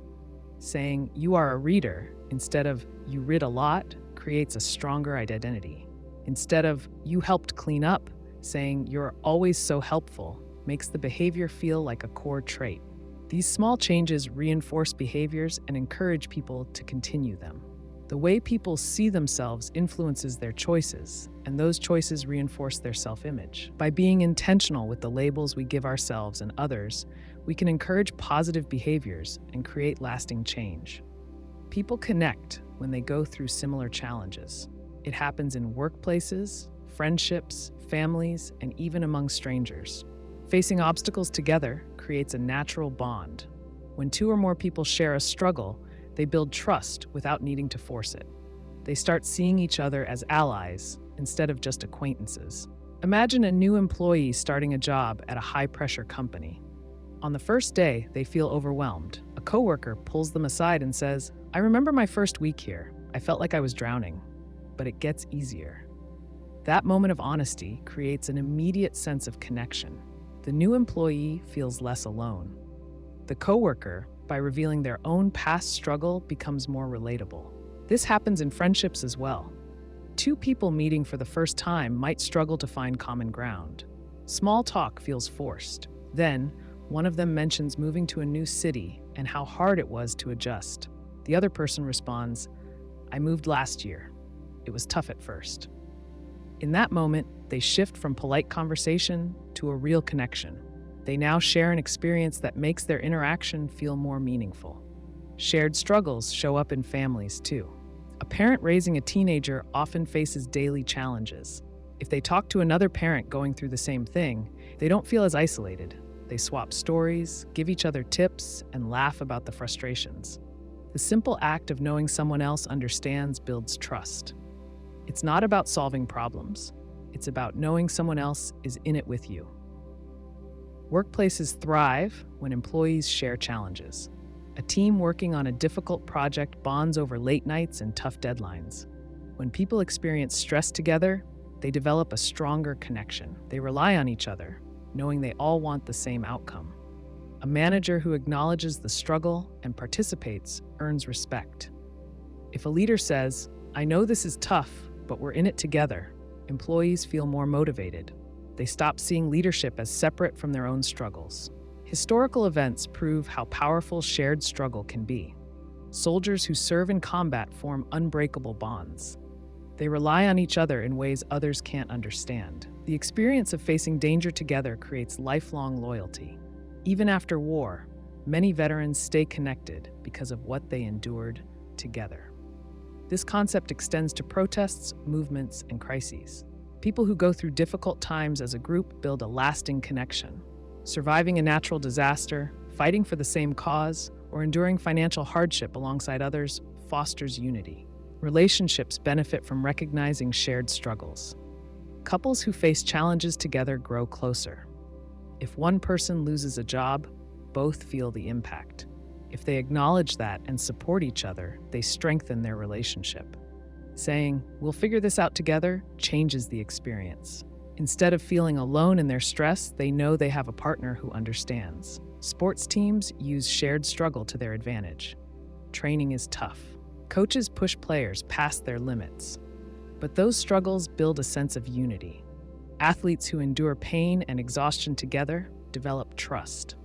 Speaker 1: Saying, "You are a reader," instead of "You read a lot," creates a stronger identity. Instead of "You helped clean up," saying "You're always so helpful" makes the behavior feel like a core trait. These small changes reinforce behaviors and encourage people to continue them. The way people see themselves influences their choices, and those choices reinforce their self-image. By being intentional with the labels we give ourselves and others, we can encourage positive behaviors and create lasting change. People connect when they go through similar challenges. It happens in workplaces, friendships, families, and even among strangers. Facing obstacles together creates a natural bond. When two or more people share a struggle, they build trust without needing to force it. They start seeing each other as allies instead of just acquaintances. Imagine a new employee starting a job at a high-pressure company. On the first day, they feel overwhelmed. A coworker pulls them aside and says, "I remember my first week here. I felt like I was drowning, but it gets easier." That moment of honesty creates an immediate sense of connection. The new employee feels less alone. The coworker, by revealing their own past struggle, becomes more relatable. This happens in friendships as well. Two people meeting for the first time might struggle to find common ground. Small talk feels forced. Then, one of them mentions moving to a new city and how hard it was to adjust. The other person responds, "I moved last year. It was tough at first." In that moment, they shift from polite conversation to a real connection. They now share an experience that makes their interaction feel more meaningful. Shared struggles show up in families too. A parent raising a teenager often faces daily challenges. If they talk to another parent going through the same thing, they don't feel as isolated. They swap stories, give each other tips, and laugh about the frustrations. The simple act of knowing someone else understands builds trust. It's not about solving problems. It's about knowing someone else is in it with you. Workplaces thrive when employees share challenges. A team working on a difficult project bonds over late nights and tough deadlines. When people experience stress together, they develop a stronger connection. They rely on each other, knowing they all want the same outcome. A manager who acknowledges the struggle and participates earns respect. If a leader says, "I know this is tough, but we're in it together," employees feel more motivated. They stop seeing leadership as separate from their own struggles. Historical events prove how powerful shared struggle can be. Soldiers who serve in combat form unbreakable bonds. They rely on each other in ways others can't understand. The experience of facing danger together creates lifelong loyalty. Even after war, many veterans stay connected because of what they endured together. This concept extends to protests, movements, and crises. People who go through difficult times as a group build a lasting connection. Surviving a natural disaster, fighting for the same cause, or enduring financial hardship alongside others fosters unity. Relationships benefit from recognizing shared struggles. Couples who face challenges together grow closer. If one person loses a job, both feel the impact. If they acknowledge that and support each other, they strengthen their relationship. Saying, "We'll figure this out together," changes the experience. Instead of feeling alone in their stress, they know they have a partner who understands. Sports teams use shared struggle to their advantage. Training is tough. Coaches push players past their limits. But those struggles build a sense of unity. Athletes who endure pain and exhaustion together develop trust.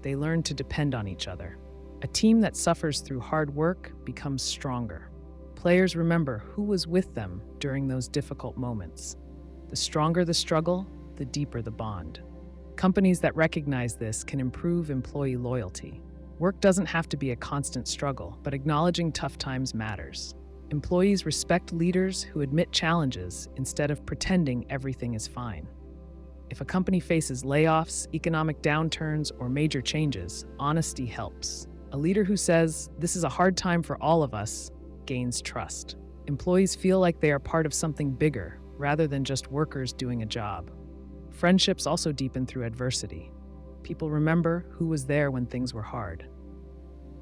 Speaker 1: They learn to depend on each other. A team that suffers through hard work becomes stronger. Players remember who was with them during those difficult moments. The stronger the struggle, the deeper the bond. Companies that recognize this can improve employee loyalty. Work doesn't have to be a constant struggle, but acknowledging tough times matters. Employees respect leaders who admit challenges instead of pretending everything is fine. If a company faces layoffs, economic downturns, or major changes, honesty helps. A leader who says, "This is a hard time for all of us," gains trust. Employees feel like they are part of something bigger, rather than just workers doing a job. Friendships also deepen through adversity. People remember who was there when things were hard.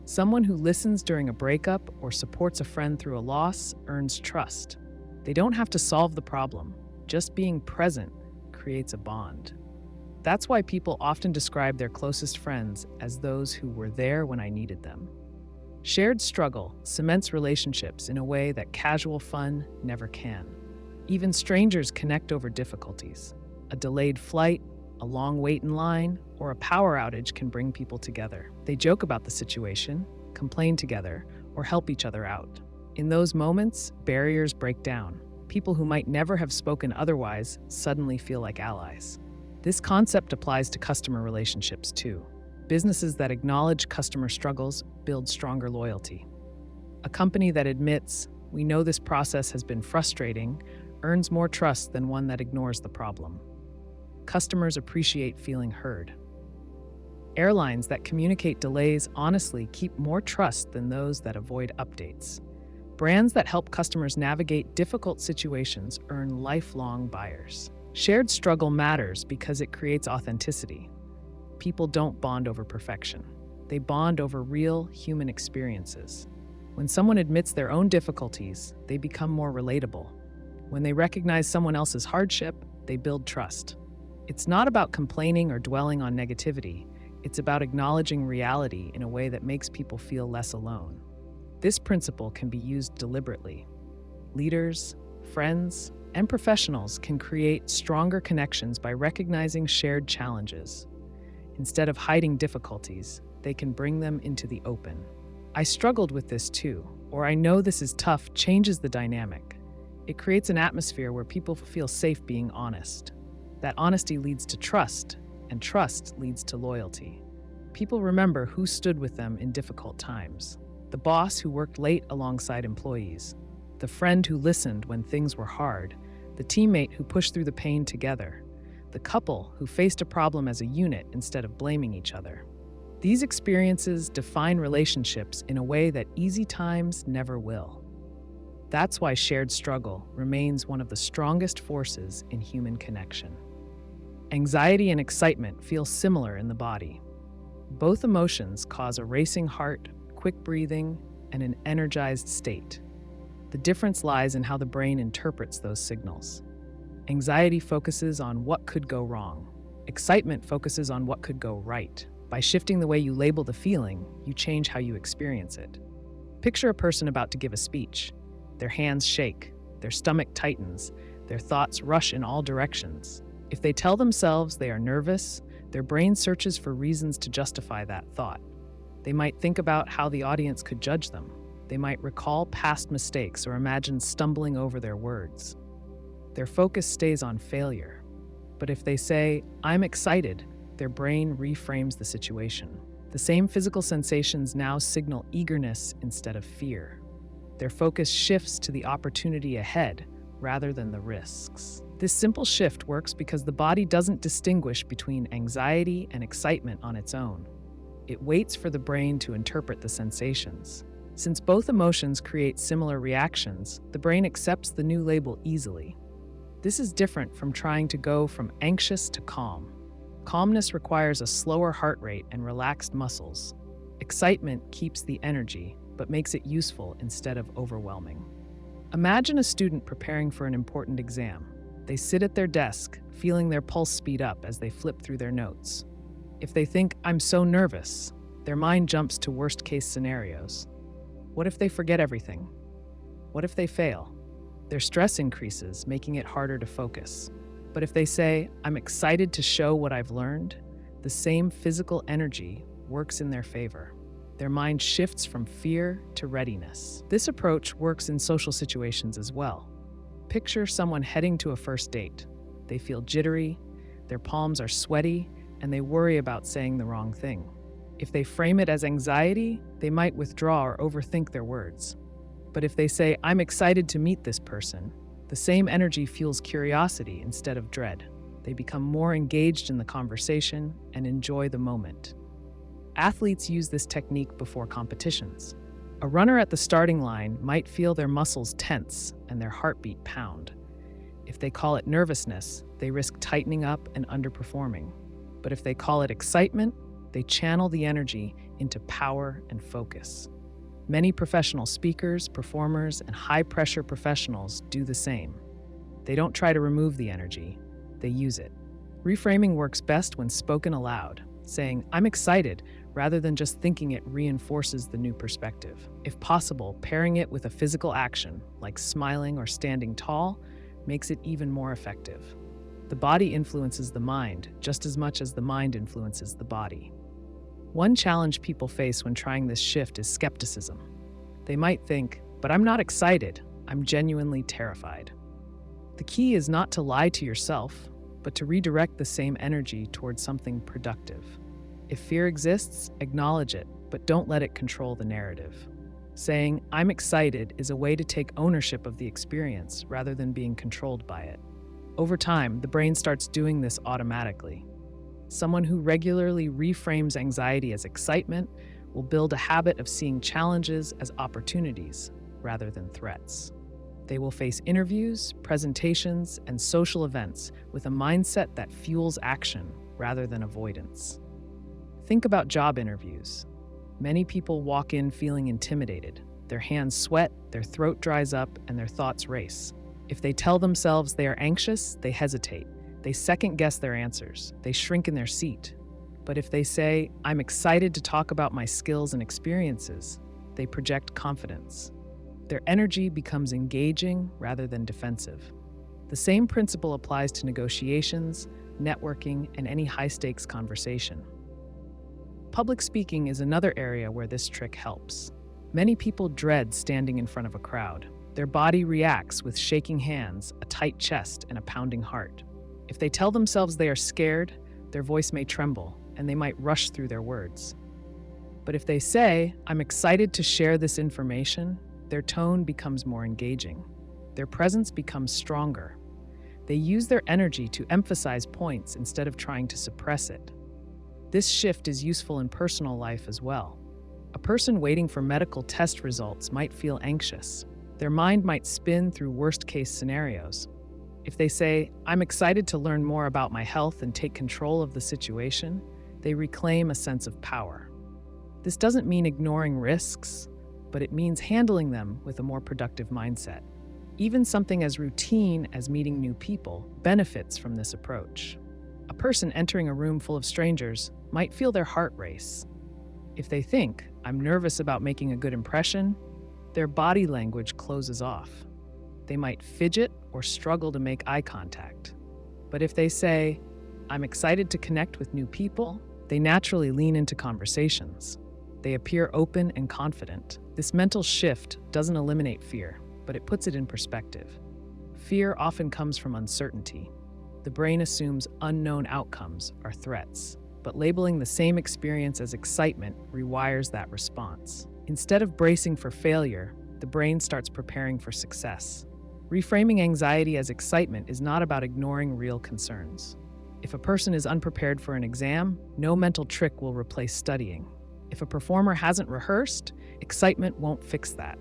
Speaker 1: Someone who listens during a breakup or supports a friend through a loss earns trust. They don't have to solve the problem. Just being present creates a bond. That's why people often describe their closest friends as those who were there when I needed them. Shared struggle cements relationships in a way that casual fun never can. Even strangers connect over difficulties. A delayed flight, a long wait in line, or a power outage can bring people together. They joke about the situation, complain together, or help each other out. In those moments, barriers break down. People who might never have spoken otherwise suddenly feel like allies. This concept applies to customer relationships too. Businesses that acknowledge customer struggles build stronger loyalty. A company that admits, "We know this process has been frustrating," earns more trust than one that ignores the problem. Customers appreciate feeling heard. Airlines that communicate delays honestly keep more trust than those that avoid updates. Brands that help customers navigate difficult situations earn lifelong buyers. Shared struggle matters because it creates authenticity. People don't bond over perfection. They bond over real human experiences. When someone admits their own difficulties, they become more relatable. When they recognize someone else's hardship, they build trust. It's not about complaining or dwelling on negativity. It's about acknowledging reality in a way that makes people feel less alone. This principle can be used deliberately. Leaders, friends, and professionals can create stronger connections by recognizing shared challenges. Instead of hiding difficulties, they can bring them into the open. "I struggled with this too," or "I know this is tough," changes the dynamic. It creates an atmosphere where people feel safe being honest. That honesty leads to trust, and trust leads to loyalty. People remember who stood with them in difficult times. The boss who worked late alongside employees, the friend who listened when things were hard, the teammate who pushed through the pain together, the couple who faced a problem as a unit instead of blaming each other. These experiences define relationships in a way that easy times never will. That's why shared struggle remains one of the strongest forces in human connection. Anxiety and excitement feel similar in the body. Both emotions cause a racing heart, quick breathing, and an energized state. The difference lies in how the brain interprets those signals. Anxiety focuses on what could go wrong. Excitement focuses on what could go right. By shifting the way you label the feeling, you change how you experience it. Picture a person about to give a speech. Their hands shake, their stomach tightens, their thoughts rush in all directions. If they tell themselves they are nervous, their brain searches for reasons to justify that thought. They might think about how the audience could judge them. They might recall past mistakes or imagine stumbling over their words. Their focus stays on failure. But if they say, "I'm excited," their brain reframes the situation. The same physical sensations now signal eagerness instead of fear. Their focus shifts to the opportunity ahead rather than the risks. This simple shift works because the body doesn't distinguish between anxiety and excitement on its own. It waits for the brain to interpret the sensations. Since both emotions create similar reactions, the brain accepts the new label easily. This is different from trying to go from anxious to calm. Calmness requires a slower heart rate and relaxed muscles. Excitement keeps the energy, but makes it useful instead of overwhelming. Imagine a student preparing for an important exam. They sit at their desk, feeling their pulse speed up as they flip through their notes. If they think, "I'm so nervous," their mind jumps to worst-case scenarios. What if they forget everything? What if they fail? Their stress increases, making it harder to focus. But if they say, "I'm excited to show what I've learned," the same physical energy works in their favor. Their mind shifts from fear to readiness. This approach works in social situations as well. Picture someone heading to a first date. They feel jittery, their palms are sweaty, and they worry about saying the wrong thing. If they frame it as anxiety, they might withdraw or overthink their words. But if they say, "I'm excited to meet this person," the same energy fuels curiosity instead of dread. They become more engaged in the conversation and enjoy the moment. Athletes use this technique before competitions. A runner at the starting line might feel their muscles tense and their heartbeat pound. If they call it nervousness, they risk tightening up and underperforming. But if they call it excitement, they channel the energy into power and focus. Many professional speakers, performers, and high-pressure professionals do the same. They don't try to remove the energy, they use it. Reframing works best when spoken aloud. Saying, "I'm excited," rather than just thinking it reinforces the new perspective. If possible, pairing it with a physical action, like smiling or standing tall, makes it even more effective. The body influences the mind just as much as the mind influences the body. One challenge people face when trying this shift is skepticism. They might think, "But I'm not excited, I'm genuinely terrified." The key is not to lie to yourself, but to redirect the same energy towards something productive. If fear exists, acknowledge it, but don't let it control the narrative. Saying, "I'm excited," is a way to take ownership of the experience rather than being controlled by it. Over time, the brain starts doing this automatically. Someone who regularly reframes anxiety as excitement will build a habit of seeing challenges as opportunities rather than threats. They will face interviews, presentations, and social events with a mindset that fuels action rather than avoidance. Think about job interviews. Many people walk in feeling intimidated. Their hands sweat, their throat dries up, and their thoughts race. If they tell themselves they are anxious, they hesitate. They second-guess their answers. They shrink in their seat. But if they say, "I'm excited to talk about my skills and experiences," they project confidence. Their energy becomes engaging rather than defensive. The same principle applies to negotiations, networking, and any high-stakes conversation. Public speaking is another area where this trick helps. Many people dread standing in front of a crowd. Their body reacts with shaking hands, a tight chest, and a pounding heart. If they tell themselves they are scared, their voice may tremble, and they might rush through their words. But if they say, "I'm excited to share this information," their tone becomes more engaging. Their presence becomes stronger. They use their energy to emphasize points instead of trying to suppress it. This shift is useful in personal life as well. A person waiting for medical test results might feel anxious. Their mind might spin through worst-case scenarios. If they say, "I'm excited to learn more about my health and take control of the situation," they reclaim a sense of power. This doesn't mean ignoring risks, but it means handling them with a more productive mindset. Even something as routine as meeting new people benefits from this approach. A person entering a room full of strangers might feel their heart race. If they think, "I'm nervous about making a good impression," their body language closes off. They might fidget or struggle to make eye contact. But if they say, "I'm excited to connect with new people," they naturally lean into conversations. They appear open and confident. This mental shift doesn't eliminate fear, but it puts it in perspective. Fear often comes from uncertainty. The brain assumes unknown outcomes are threats, but labeling the same experience as excitement rewires that response. Instead of bracing for failure, the brain starts preparing for success. Reframing anxiety as excitement is not about ignoring real concerns. If a person is unprepared for an exam, no mental trick will replace studying. If a performer hasn't rehearsed, excitement won't fix that.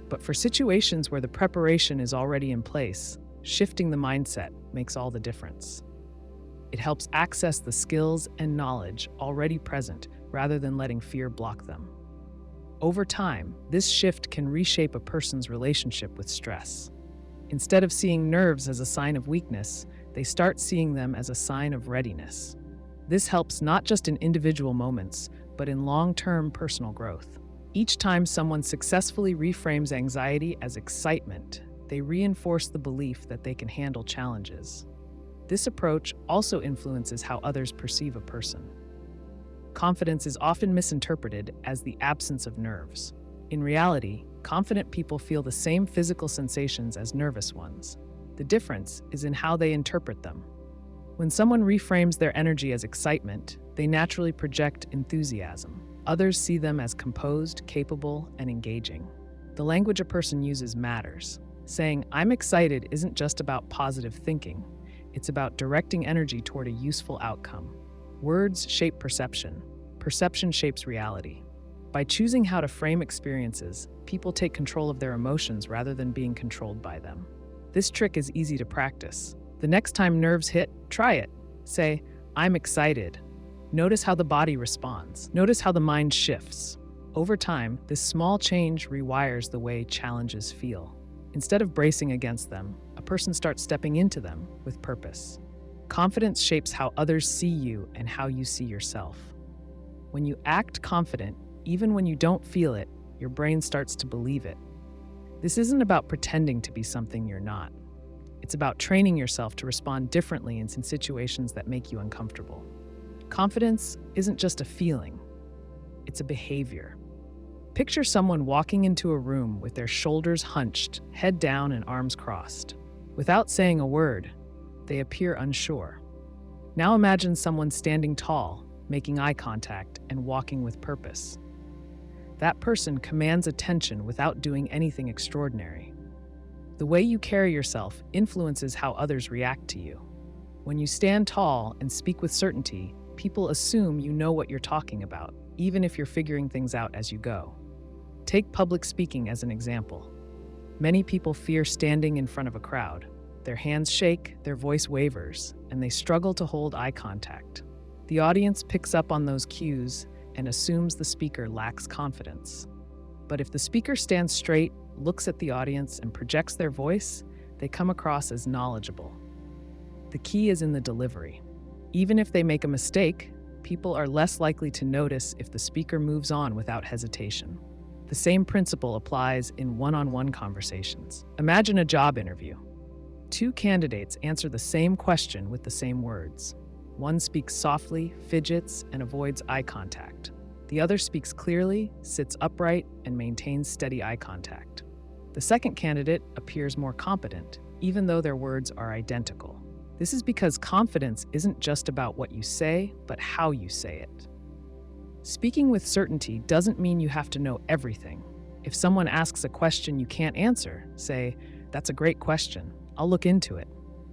Speaker 1: But for situations where the preparation is already in place, shifting the mindset makes all the difference. It helps access the skills and knowledge already present rather than letting fear block them. Over time, this shift can reshape a person's relationship with stress. Instead of seeing nerves as a sign of weakness, they start seeing them as a sign of readiness. This helps not just in individual moments, but in long-term personal growth. Each time someone successfully reframes anxiety as excitement, they reinforce the belief that they can handle challenges. This approach also influences how others perceive a person. Confidence is often misinterpreted as the absence of nerves. In reality, confident people feel the same physical sensations as nervous ones. The difference is in how they interpret them. When someone reframes their energy as excitement, they naturally project enthusiasm. Others see them as composed, capable, and engaging. The language a person uses matters. Saying, "I'm excited" isn't just about positive thinking. It's about directing energy toward a useful outcome. Words shape perception. Perception shapes reality. By choosing how to frame experiences, people take control of their emotions rather than being controlled by them. This trick is easy to practice. The next time nerves hit, try it. Say, "I'm excited." Notice how the body responds. Notice how the mind shifts. Over time, this small change rewires the way challenges feel. Instead of bracing against them, a person starts stepping into them with purpose. Confidence shapes how others see you and how you see yourself. When you act confident, even when you don't feel it, your brain starts to believe it. This isn't about pretending to be something you're not. It's about training yourself to respond differently in situations that make you uncomfortable. Confidence isn't just a feeling, it's a behavior. Picture someone walking into a room with their shoulders hunched, head down, and arms crossed. Without saying a word, they appear unsure. Now imagine someone standing tall, making eye contact, and walking with purpose. That person commands attention without doing anything extraordinary. The way you carry yourself influences how others react to you. When you stand tall and speak with certainty, people assume you know what you're talking about, even if you're figuring things out as you go. Take public speaking as an example. Many people fear standing in front of a crowd. Their hands shake, their voice wavers, and they struggle to hold eye contact. The audience picks up on those cues and assumes the speaker lacks confidence. But if the speaker stands straight, looks at the audience, and projects their voice, they come across as knowledgeable. The key is in the delivery. Even if they make a mistake, people are less likely to notice if the speaker moves on without hesitation. The same principle applies in one-on-one conversations. Imagine a job interview. Two candidates answer the same question with the same words. One speaks softly, fidgets, and avoids eye contact. The other speaks clearly, sits upright, and maintains steady eye contact. The second candidate appears more competent, even though their words are identical. This is because confidence isn't just about what you say, but how you say it. Speaking with certainty doesn't mean you have to know everything. If someone asks a question you can't answer, say, "That's a great question. I'll look into it."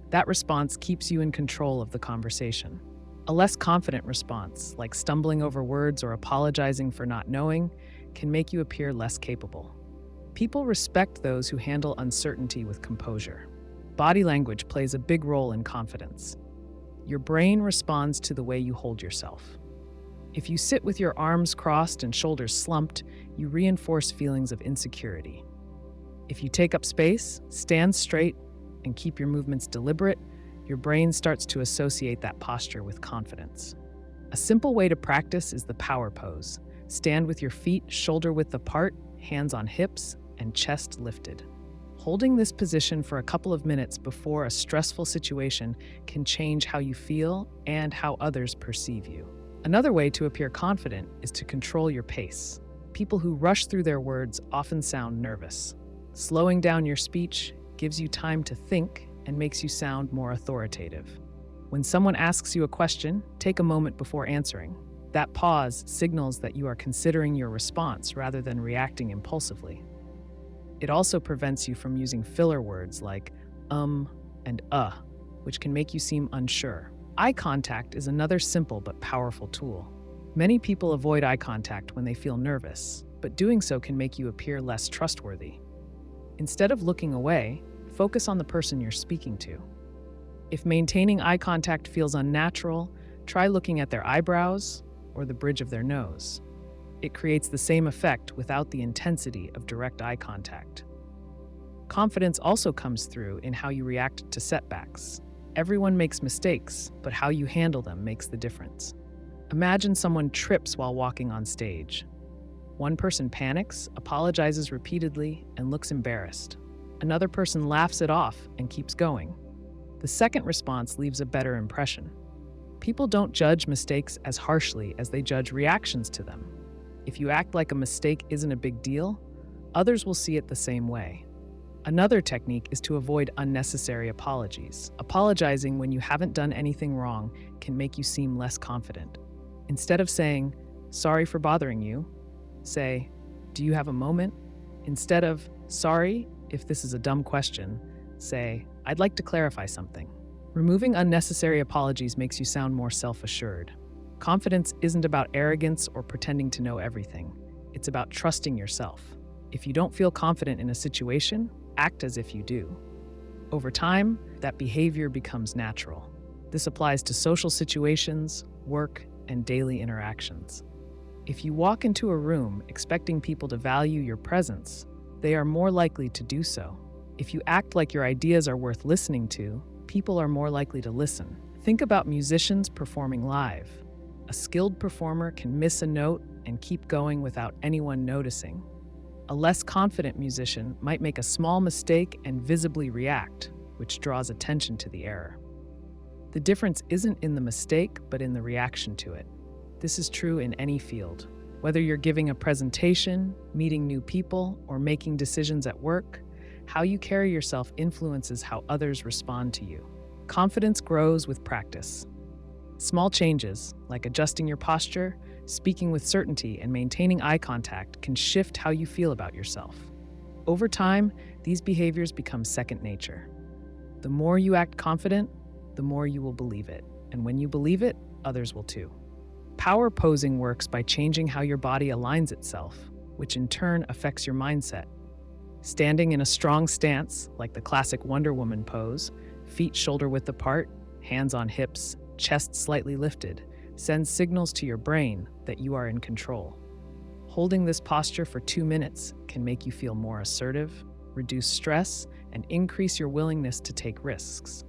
Speaker 1: That response keeps you in control of the conversation. A less confident response, like stumbling over words or apologizing for not knowing, can make you appear less capable. People respect those who handle uncertainty with composure. Body language plays a big role in confidence. Your brain responds to the way you hold yourself. If you sit with your arms crossed and shoulders slumped, you reinforce feelings of insecurity. If you take up space, stand straight, and keep your movements deliberate, your brain starts to associate that posture with confidence. A simple way to practice is the power pose. Stand with your feet shoulder-width apart, hands on hips, and chest lifted. Holding this position for a couple of minutes before a stressful situation can change how you feel and how others perceive you. Another way to appear confident is to control your pace. People who rush through their words often sound nervous. Slowing down your speech gives you time to think and makes you sound more authoritative. When someone asks you a question, take a moment before answering. That pause signals that you are considering your response rather than reacting impulsively. It also prevents you from using filler words like and which can make you seem unsure. Eye contact is another simple but powerful tool. Many people avoid eye contact when they feel nervous, but doing so can make you appear less trustworthy. Instead of looking away, focus on the person you're speaking to. If maintaining eye contact feels unnatural, try looking at their eyebrows or the bridge of their nose. It creates the same effect without the intensity of direct eye contact. Confidence also comes through in how you react to setbacks. Everyone makes mistakes, but how you handle them makes the difference. Imagine someone trips while walking on stage. One person panics, apologizes repeatedly, and looks embarrassed. Another person laughs it off and keeps going. The second response leaves a better impression. People don't judge mistakes as harshly as they judge reactions to them. If you act like a mistake isn't a big deal, others will see it the same way. Another technique is to avoid unnecessary apologies. Apologizing when you haven't done anything wrong can make you seem less confident. Instead of saying, "Sorry for bothering you," say, "Do you have a moment?" Instead of, "Sorry, if this is a dumb question," say, "I'd like to clarify something." Removing unnecessary apologies makes you sound more self-assured. Confidence isn't about arrogance or pretending to know everything. It's about trusting yourself. If you don't feel confident in a situation, act as if you do. Over time, that behavior becomes natural. This applies to social situations, work, and daily interactions. If you walk into a room expecting people to value your presence, they are more likely to do so. If you act like your ideas are worth listening to, people are more likely to listen. Think about musicians performing live. A skilled performer can miss a note and keep going without anyone noticing. A less confident musician might make a small mistake and visibly react, which draws attention to the error. The difference isn't in the mistake, but in the reaction to it. This is true in any field. Whether you're giving a presentation, meeting new people, or making decisions at work, how you carry yourself influences how others respond to you. Confidence grows with practice. Small changes, like adjusting your posture, speaking with certainty, and maintaining eye contact, can shift how you feel about yourself. Over time, these behaviors become second nature. The more you act confident, the more you will believe it. And when you believe it, others will too. Power posing works by changing how your body aligns itself, which in turn affects your mindset. Standing in a strong stance, like the classic Wonder Woman pose, feet shoulder-width apart, hands on hips, chest slightly lifted, sends signals to your brain that you are in control. Holding this posture for 2 minutes can make you feel more assertive, reduce stress, and increase your willingness to take risks.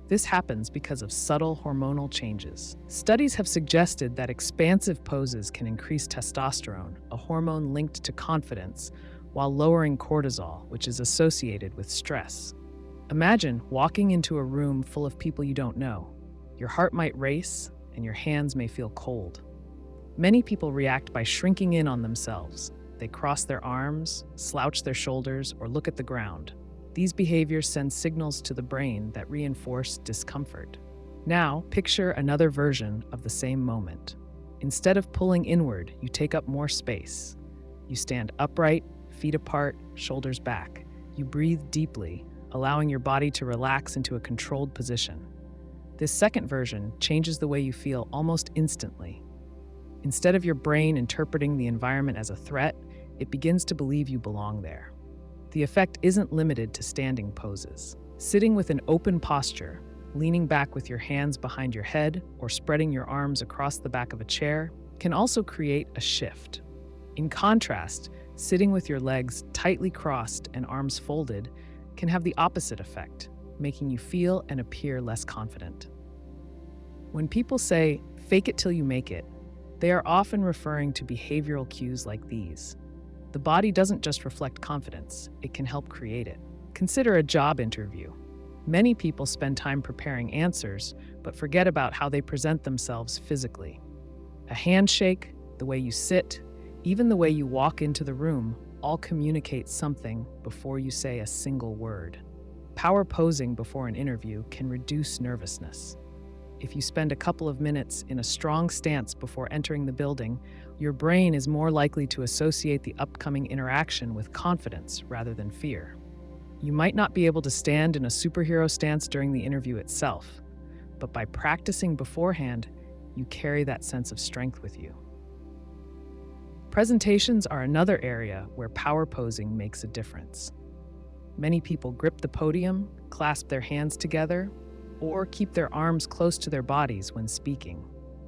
Speaker 1: This happens because of subtle hormonal changes. Studies have suggested that expansive poses can increase testosterone, a hormone linked to confidence, while lowering cortisol, which is associated with stress. Imagine walking into a room full of people you don't know. Your heart might race, and your hands may feel cold. Many people react by shrinking in on themselves. They cross their arms, slouch their shoulders, or look at the ground. These behaviors send signals to the brain that reinforce discomfort. Now, picture another version of the same moment. Instead of pulling inward, you take up more space. You stand upright, feet apart, shoulders back. You breathe deeply, allowing your body to relax into a controlled position. This second version changes the way you feel almost instantly. Instead of your brain interpreting the environment as a threat, it begins to believe you belong there. The effect isn't limited to standing poses. Sitting with an open posture, leaning back with your hands behind your head, or spreading your arms across the back of a chair can also create a shift. In contrast, sitting with your legs tightly crossed and arms folded can have the opposite effect, making you feel and appear less confident. When people say, "fake it till you make it," they are often referring to behavioral cues like these. The body doesn't just reflect confidence, it can help create it. Consider a job interview. Many people spend time preparing answers, but forget about how they present themselves physically. A handshake, the way you sit, even the way you walk into the room, all communicate something before you say a single word. Power posing before an interview can reduce nervousness. If you spend a couple of minutes in a strong stance before entering the building, Your brain is more likely to associate the upcoming interaction with confidence rather than fear. You might not be able to stand in a superhero stance during the interview itself, but by practicing beforehand, you carry that sense of strength with you. Presentations are another area where power posing makes a difference. Many people grip the podium, clasp their hands together, or keep their arms close to their bodies when speaking.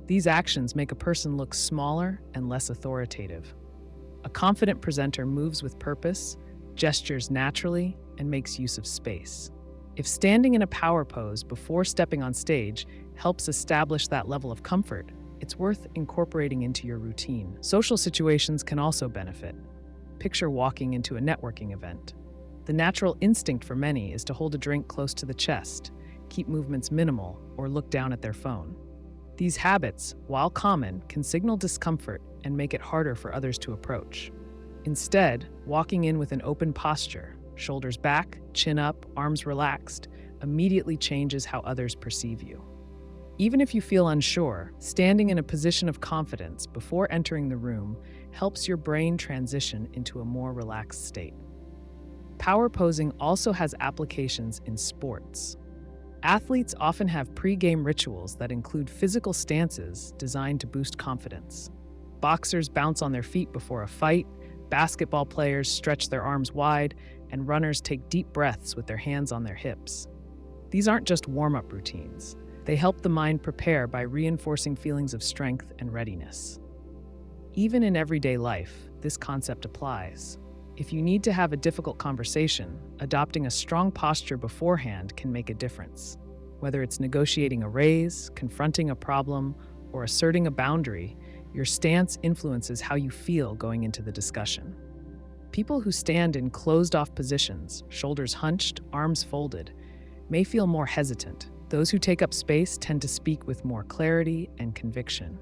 Speaker 1: These actions make a person look smaller and less authoritative. A confident presenter moves with purpose, gestures naturally, and makes use of space. If standing in a power pose before stepping on stage helps establish that level of comfort, it's worth incorporating into your routine. Social situations can also benefit. Picture walking into a networking event. The natural instinct for many is to hold a drink close to the chest, keep movements minimal, or look down at their phone. These habits, while common, can signal discomfort and make it harder for others to approach. Instead, walking in with an open posture, shoulders back, chin up, arms relaxed, immediately changes how others perceive you. Even if you feel unsure, standing in a position of confidence before entering the room helps your brain transition into a more relaxed state. Power posing also has applications in sports. Athletes often have pre-game rituals that include physical stances designed to boost confidence. Boxers bounce on their feet before a fight, basketball players stretch their arms wide, and runners take deep breaths with their hands on their hips. These aren't just warm-up routines. They help the mind prepare by reinforcing feelings of strength and readiness. Even in everyday life, this concept applies. If you need to have a difficult conversation, adopting a strong posture beforehand can make a difference. Whether it's negotiating a raise, confronting a problem, or asserting a boundary, your stance influences how you feel going into the discussion. People who stand in closed-off positions, shoulders hunched, arms folded, may feel more hesitant. Those who take up space tend to speak with more clarity and conviction.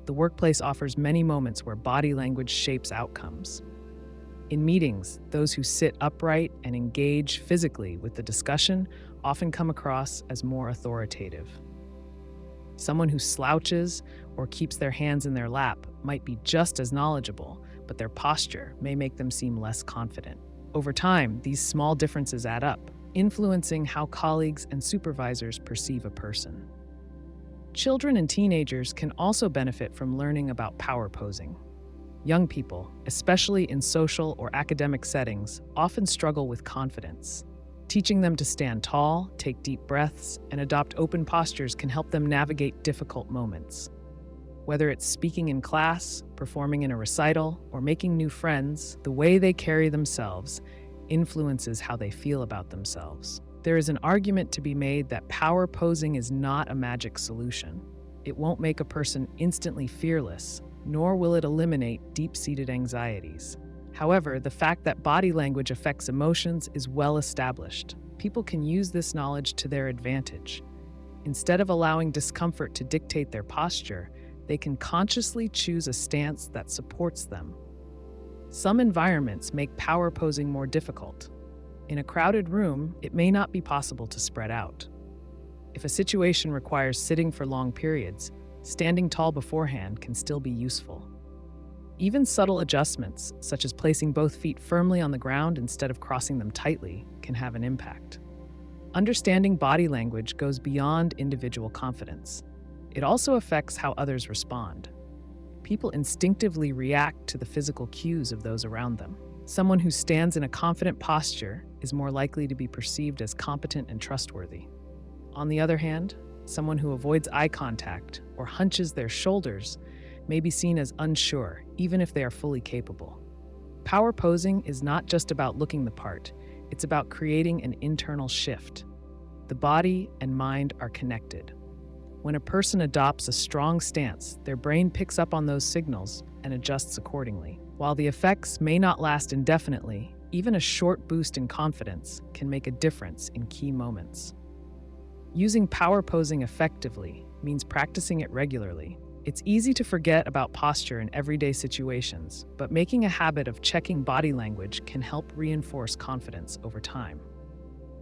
Speaker 1: The workplace offers many moments where body language shapes outcomes. In meetings, those who sit upright and engage physically with the discussion often come across as more authoritative. Someone who slouches or keeps their hands in their lap might be just as knowledgeable, but their posture may make them seem less confident. Over time, these small differences add up, influencing how colleagues and supervisors perceive a person. Children and teenagers can also benefit from learning about power posing. Young people, especially in social or academic settings, often struggle with confidence. Teaching them to stand tall, take deep breaths, and adopt open postures can help them navigate difficult moments. Whether it's speaking in class, performing in a recital, or making new friends, the way they carry themselves influences how they feel about themselves. There is an argument to be made that power posing is not a magic solution. It won't make a person instantly fearless, nor will it eliminate deep-seated anxieties. However, the fact that body language affects emotions is well established. People can use this knowledge to their advantage. Instead of allowing discomfort to dictate their posture, they can consciously choose a stance that supports them. Some environments make power posing more difficult. In a crowded room, it may not be possible to spread out. If a situation requires sitting for long periods, standing tall beforehand can still be useful. Even subtle adjustments, such as placing both feet firmly on the ground instead of crossing them tightly, can have an impact. Understanding body language goes beyond individual confidence. It also affects how others respond. People instinctively react to the physical cues of those around them. Someone who stands in a confident posture is more likely to be perceived as competent and trustworthy. On the other hand, someone who avoids eye contact or hunches their shoulders may be seen as unsure, even if they are fully capable. Power posing is not just about looking the part, it's about creating an internal shift. The body and mind are connected. When a person adopts a strong stance, their brain picks up on those signals and adjusts accordingly. While the effects may not last indefinitely, even a short boost in confidence can make a difference in key moments. Using power posing effectively means practicing it regularly. It's easy to forget about posture in everyday situations, but making a habit of checking body language can help reinforce confidence over time.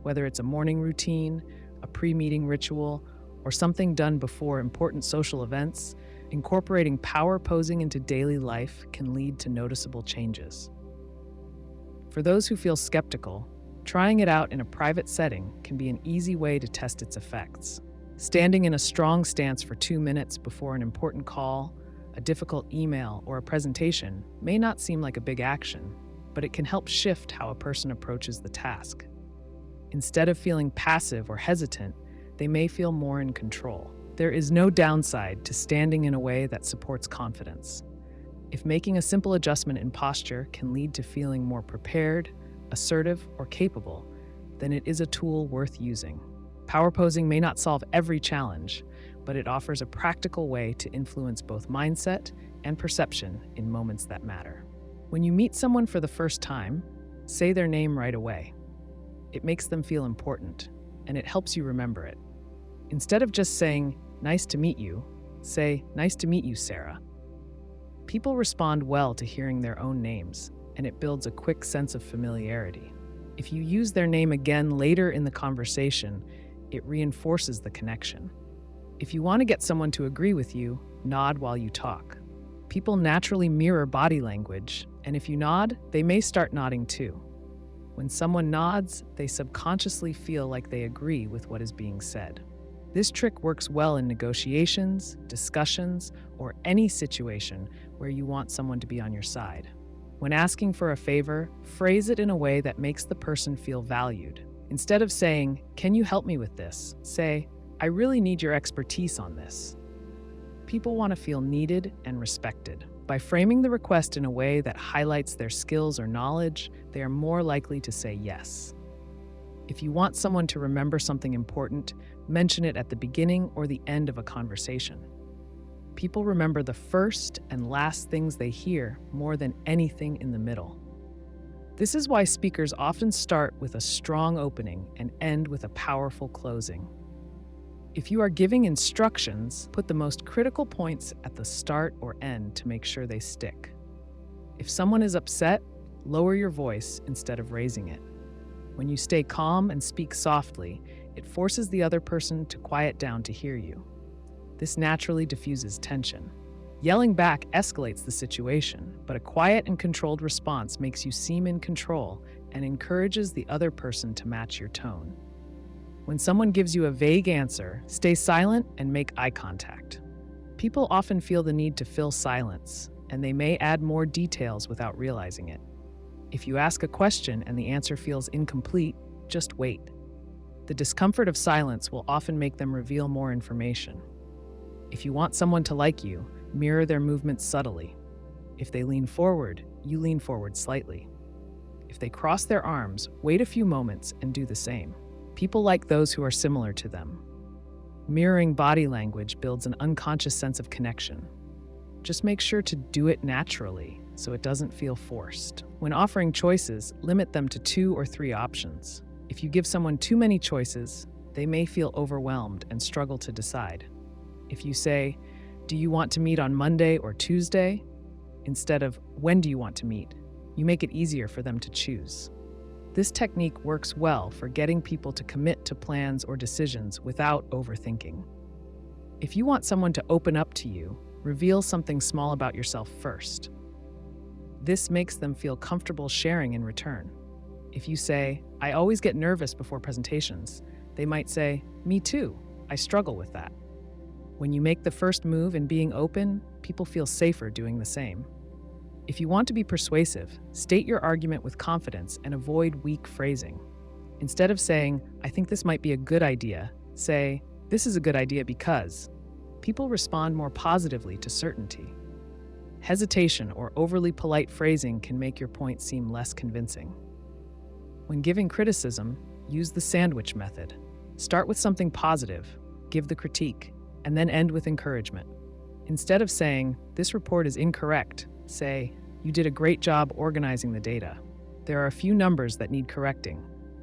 Speaker 1: Whether it's a morning routine, a pre-meeting ritual, or something done before important social events, Incorporating power posing into daily life can lead to noticeable changes. For those who feel skeptical, trying it out in a private setting can be an easy way to test its effects. Standing in a strong stance for 2 minutes before an important call, a difficult email, or a presentation may not seem like a big action, but it can help shift how a person approaches the task. Instead of feeling passive or hesitant, they may feel more in control. There is no downside to standing in a way that supports confidence. If making a simple adjustment in posture can lead to feeling more prepared, assertive, or capable, then it is a tool worth using. Power posing may not solve every challenge, but it offers a practical way to influence both mindset and perception in moments that matter. When you meet someone for the first time, say their name right away. It makes them feel important, and it helps you remember it. Instead of just saying, "Nice to meet you," say, "Nice to meet you, Sarah." People respond well to hearing their own names, and it builds a quick sense of familiarity. If you use their name again later in the conversation, it reinforces the connection. If you want to get someone to agree with you, nod while you talk. People naturally mirror body language, and if you nod, they may start nodding too. When someone nods, they subconsciously feel like they agree with what is being said. This trick works well in negotiations, discussions, or any situation where you want someone to be on your side. When asking for a favor, phrase it in a way that makes the person feel valued. Instead of saying, "Can you help me with this?" say, "I really need your expertise on this." People want to feel needed and respected. By framing the request in a way that highlights their skills or knowledge, they are more likely to say yes. If you want someone to remember something important, mention it at the beginning or the end of a conversation. People remember the first and last things they hear more than anything in the middle. This is why speakers often start with a strong opening and end with a powerful closing. If you are giving instructions, put the most critical points at the start or end to make sure they stick. If someone is upset, lower your voice instead of raising it. When you stay calm and speak softly, it forces the other person to quiet down to hear you. This naturally diffuses tension. Yelling back escalates the situation, but a quiet and controlled response makes you seem in control and encourages the other person to match your tone. When someone gives you a vague answer, stay silent and make eye contact. People often feel the need to fill silence, and they may add more details without realizing it. If you ask a question and the answer feels incomplete, just wait. The discomfort of silence will often make them reveal more information. If you want someone to like you, mirror their movements subtly. If they lean forward, you lean forward slightly. If they cross their arms, wait a few moments and do the same. People like those who are similar to them. Mirroring body language builds an unconscious sense of connection. Just make sure to do it naturally so it doesn't feel forced. When offering choices, limit them to 2 or 3 options. If you give someone too many choices, they may feel overwhelmed and struggle to decide. If you say, "Do you want to meet on Monday or Tuesday?" instead of "When do you want to meet?" you make it easier for them to choose. This technique works well for getting people to commit to plans or decisions without overthinking. If you want someone to open up to you, reveal something small about yourself first. This makes them feel comfortable sharing in return. If you say, "I always get nervous before presentations," they might say, "Me too, I struggle with that." When you make the first move in being open, people feel safer doing the same. If you want to be persuasive, state your argument with confidence and avoid weak phrasing. Instead of saying, "I think this might be a good idea," say, "This is a good idea because." People respond more positively to certainty. Hesitation or overly polite phrasing can make your point seem less convincing. When giving criticism, use the sandwich method. Start with something positive, give the critique, and then end with encouragement. Instead of saying, "This report is incorrect," say, "You did a great job organizing the data. There are a few numbers that need correcting,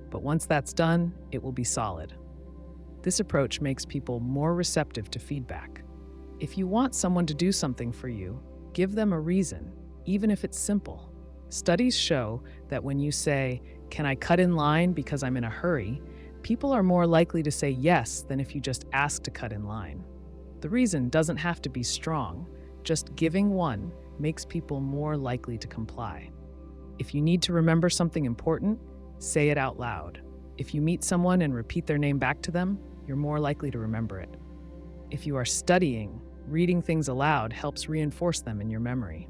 Speaker 1: but once that's done, it will be solid." This approach makes people more receptive to feedback. If you want someone to do something for you, give them a reason, even if it's simple. Studies show that when you say, "Can I cut in line because I'm in a hurry?" people are more likely to say yes than if you just ask to cut in line. The reason doesn't have to be strong, just giving one makes people more likely to comply. If you need to remember something important, say it out loud. If you meet someone and repeat their name back to them, you're more likely to remember it. If you are studying, reading things aloud helps reinforce them in your memory.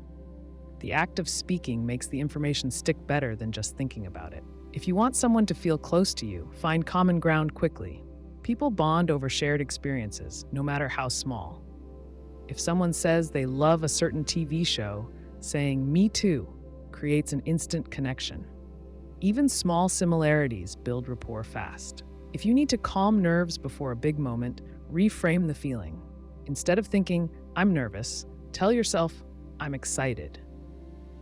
Speaker 1: The act of speaking makes the information stick better than just thinking about it. If you want someone to feel close to you, find common ground quickly. People bond over shared experiences, no matter how small. If someone says they love a certain TV show, saying "me too" creates an instant connection. Even small similarities build rapport fast. If you need to calm nerves before a big moment, reframe the feeling. Instead of thinking, "I'm nervous," tell yourself, "I'm excited."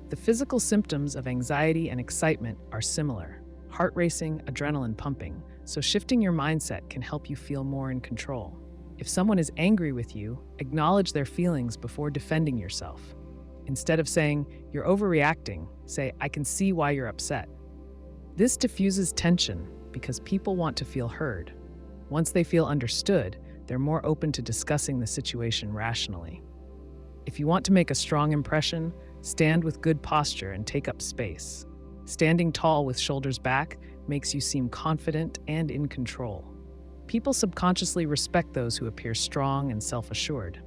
Speaker 1: The physical symptoms of anxiety and excitement are similar: heart racing, adrenaline pumping, so shifting your mindset can help you feel more in control. If someone is angry with you, acknowledge their feelings before defending yourself. Instead of saying, "You're overreacting," say, "I can see why you're upset." This diffuses tension because people want to feel heard. Once they feel understood, they're more open to discussing the situation rationally. If you want to make a strong impression, stand with good posture and take up space. Standing tall with shoulders back makes you seem confident and in control. People subconsciously respect those who appear strong and self-assured.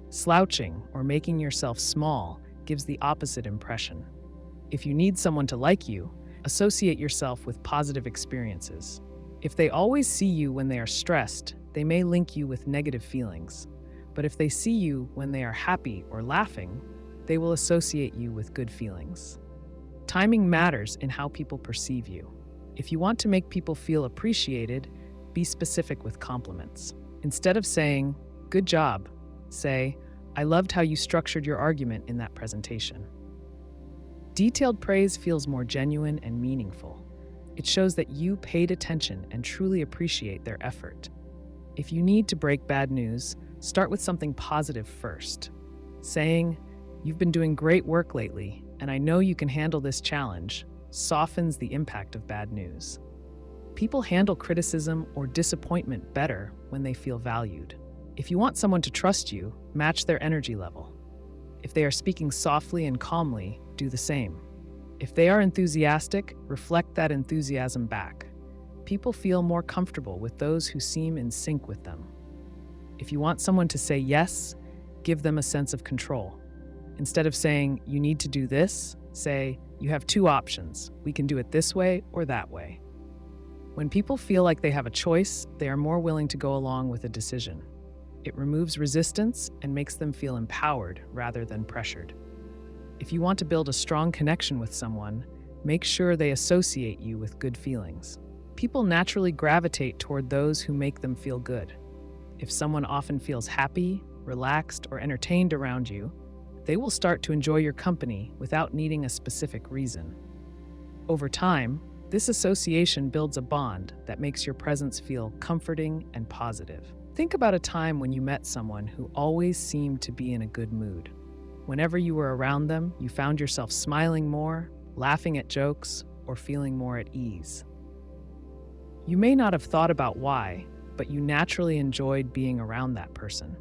Speaker 1: Slouching or making yourself small gives the opposite impression. If you need someone to like you, associate yourself with positive experiences. If they always see you when they are stressed, they may link you with negative feelings. But if they see you when they are happy or laughing, they will associate you with good feelings. Timing matters in how people perceive you. If you want to make people feel appreciated, be specific with compliments. Instead of saying, "Good job," say, "I loved how you structured your argument in that presentation." Detailed praise feels more genuine and meaningful. It shows that you paid attention and truly appreciate their effort. If you need to break bad news, start with something positive first. Saying, "You've been doing great work lately, and I know you can handle this challenge," softens the impact of bad news. People handle criticism or disappointment better when they feel valued. If you want someone to trust you, match their energy level. If they are speaking softly and calmly, do the same. If they are enthusiastic, reflect that enthusiasm back. People feel more comfortable with those who seem in sync with them. If you want someone to say yes, give them a sense of control. Instead of saying, "You need to do this," say, "You have two options. We can do it this way or that way." When people feel like they have a choice, they are more willing to go along with a decision. It removes resistance and makes them feel empowered rather than pressured. If you want to build a strong connection with someone, make sure they associate you with good feelings. People naturally gravitate toward those who make them feel good. If someone often feels happy, relaxed, or entertained around you, they will start to enjoy your company without needing a specific reason. Over time, this association builds a bond that makes your presence feel comforting and positive. Think about a time when you met someone who always seemed to be in a good mood. Whenever you were around them, you found yourself smiling more, laughing at jokes, or feeling more at ease. You may not have thought about why, but you naturally enjoyed being around that person.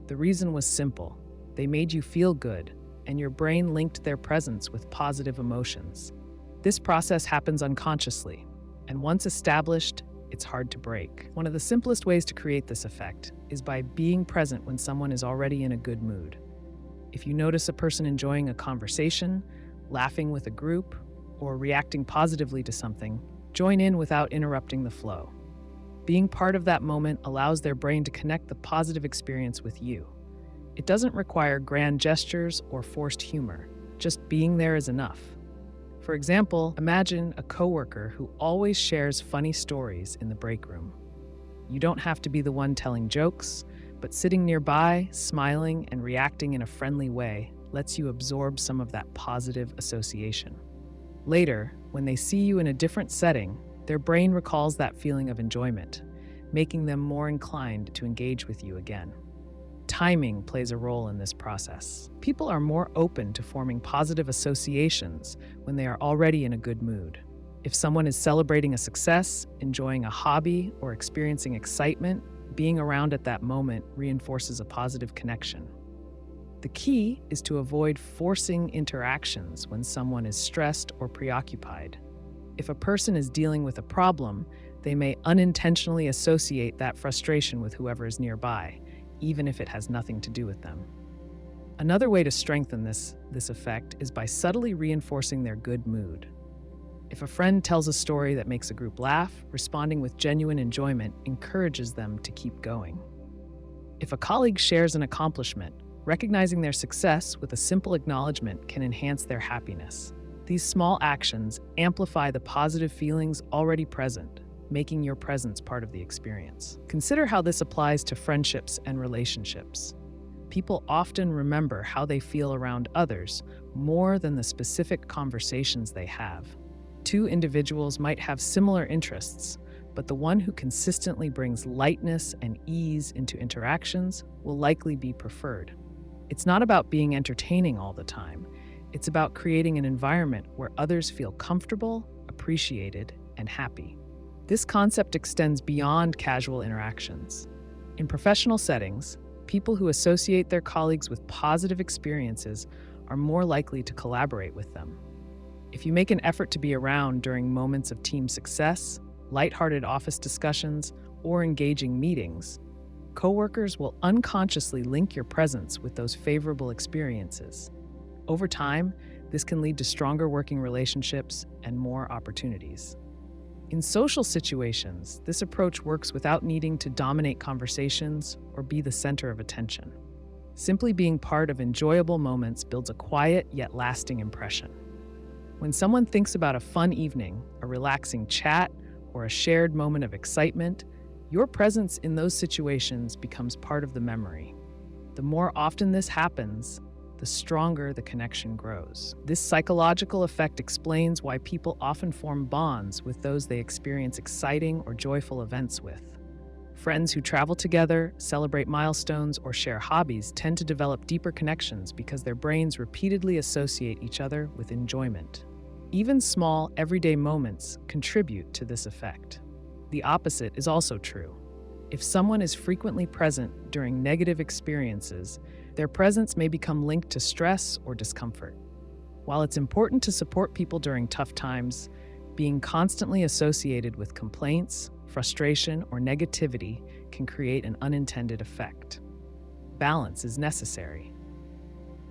Speaker 1: The reason was simple. They made you feel good, and your brain linked their presence with positive emotions. This process happens unconsciously, and once established, it's hard to break. One of the simplest ways to create this effect is by being present when someone is already in a good mood. If you notice a person enjoying a conversation, laughing with a group, or reacting positively to something, join in without interrupting the flow. Being part of that moment allows their brain to connect the positive experience with you. It doesn't require grand gestures or forced humor. Just being there is enough. For example, imagine a coworker who always shares funny stories in the break room. You don't have to be the one telling jokes, but sitting nearby, smiling, and reacting in a friendly way lets you absorb some of that positive association. Later, when they see you in a different setting, their brain recalls that feeling of enjoyment, making them more inclined to engage with you again. Timing plays a role in this process. People are more open to forming positive associations when they are already in a good mood. If someone is celebrating a success, enjoying a hobby, or experiencing excitement, being around at that moment reinforces a positive connection. The key is to avoid forcing interactions when someone is stressed or preoccupied. If a person is dealing with a problem, they may unintentionally associate that frustration with whoever is nearby, even if it has nothing to do with them. Another way to strengthen this effect is by subtly reinforcing their good mood. If a friend tells a story that makes a group laugh, responding with genuine enjoyment encourages them to keep going. If a colleague shares an accomplishment, recognizing their success with a simple acknowledgement can enhance their happiness. These small actions amplify the positive feelings already present, making your presence part of the experience. Consider how this applies to friendships and relationships. People often remember how they feel around others more than the specific conversations they have. Two individuals might have similar interests, but the one who consistently brings lightness and ease into interactions will likely be preferred. It's not about being entertaining all the time. It's about creating an environment where others feel comfortable, appreciated, and happy. This concept extends beyond casual interactions. In professional settings, people who associate their colleagues with positive experiences are more likely to collaborate with them. If you make an effort to be around during moments of team success, lighthearted office discussions, or engaging meetings, coworkers will unconsciously link your presence with those favorable experiences. Over time, this can lead to stronger working relationships and more opportunities. In social situations, this approach works without needing to dominate conversations or be the center of attention. Simply being part of enjoyable moments builds a quiet yet lasting impression. When someone thinks about a fun evening, a relaxing chat, or a shared moment of excitement, your presence in those situations becomes part of the memory. The more often this happens, the stronger the connection grows. This psychological effect explains why people often form bonds with those they experience exciting or joyful events with. Friends who travel together, celebrate milestones, or share hobbies tend to develop deeper connections because their brains repeatedly associate each other with enjoyment. Even small, everyday moments contribute to this effect. The opposite is also true. If someone is frequently present during negative experiences, their presence may become linked to stress or discomfort. While it's important to support people during tough times, being constantly associated with complaints, frustration, or negativity can create an unintended effect. Balance is necessary.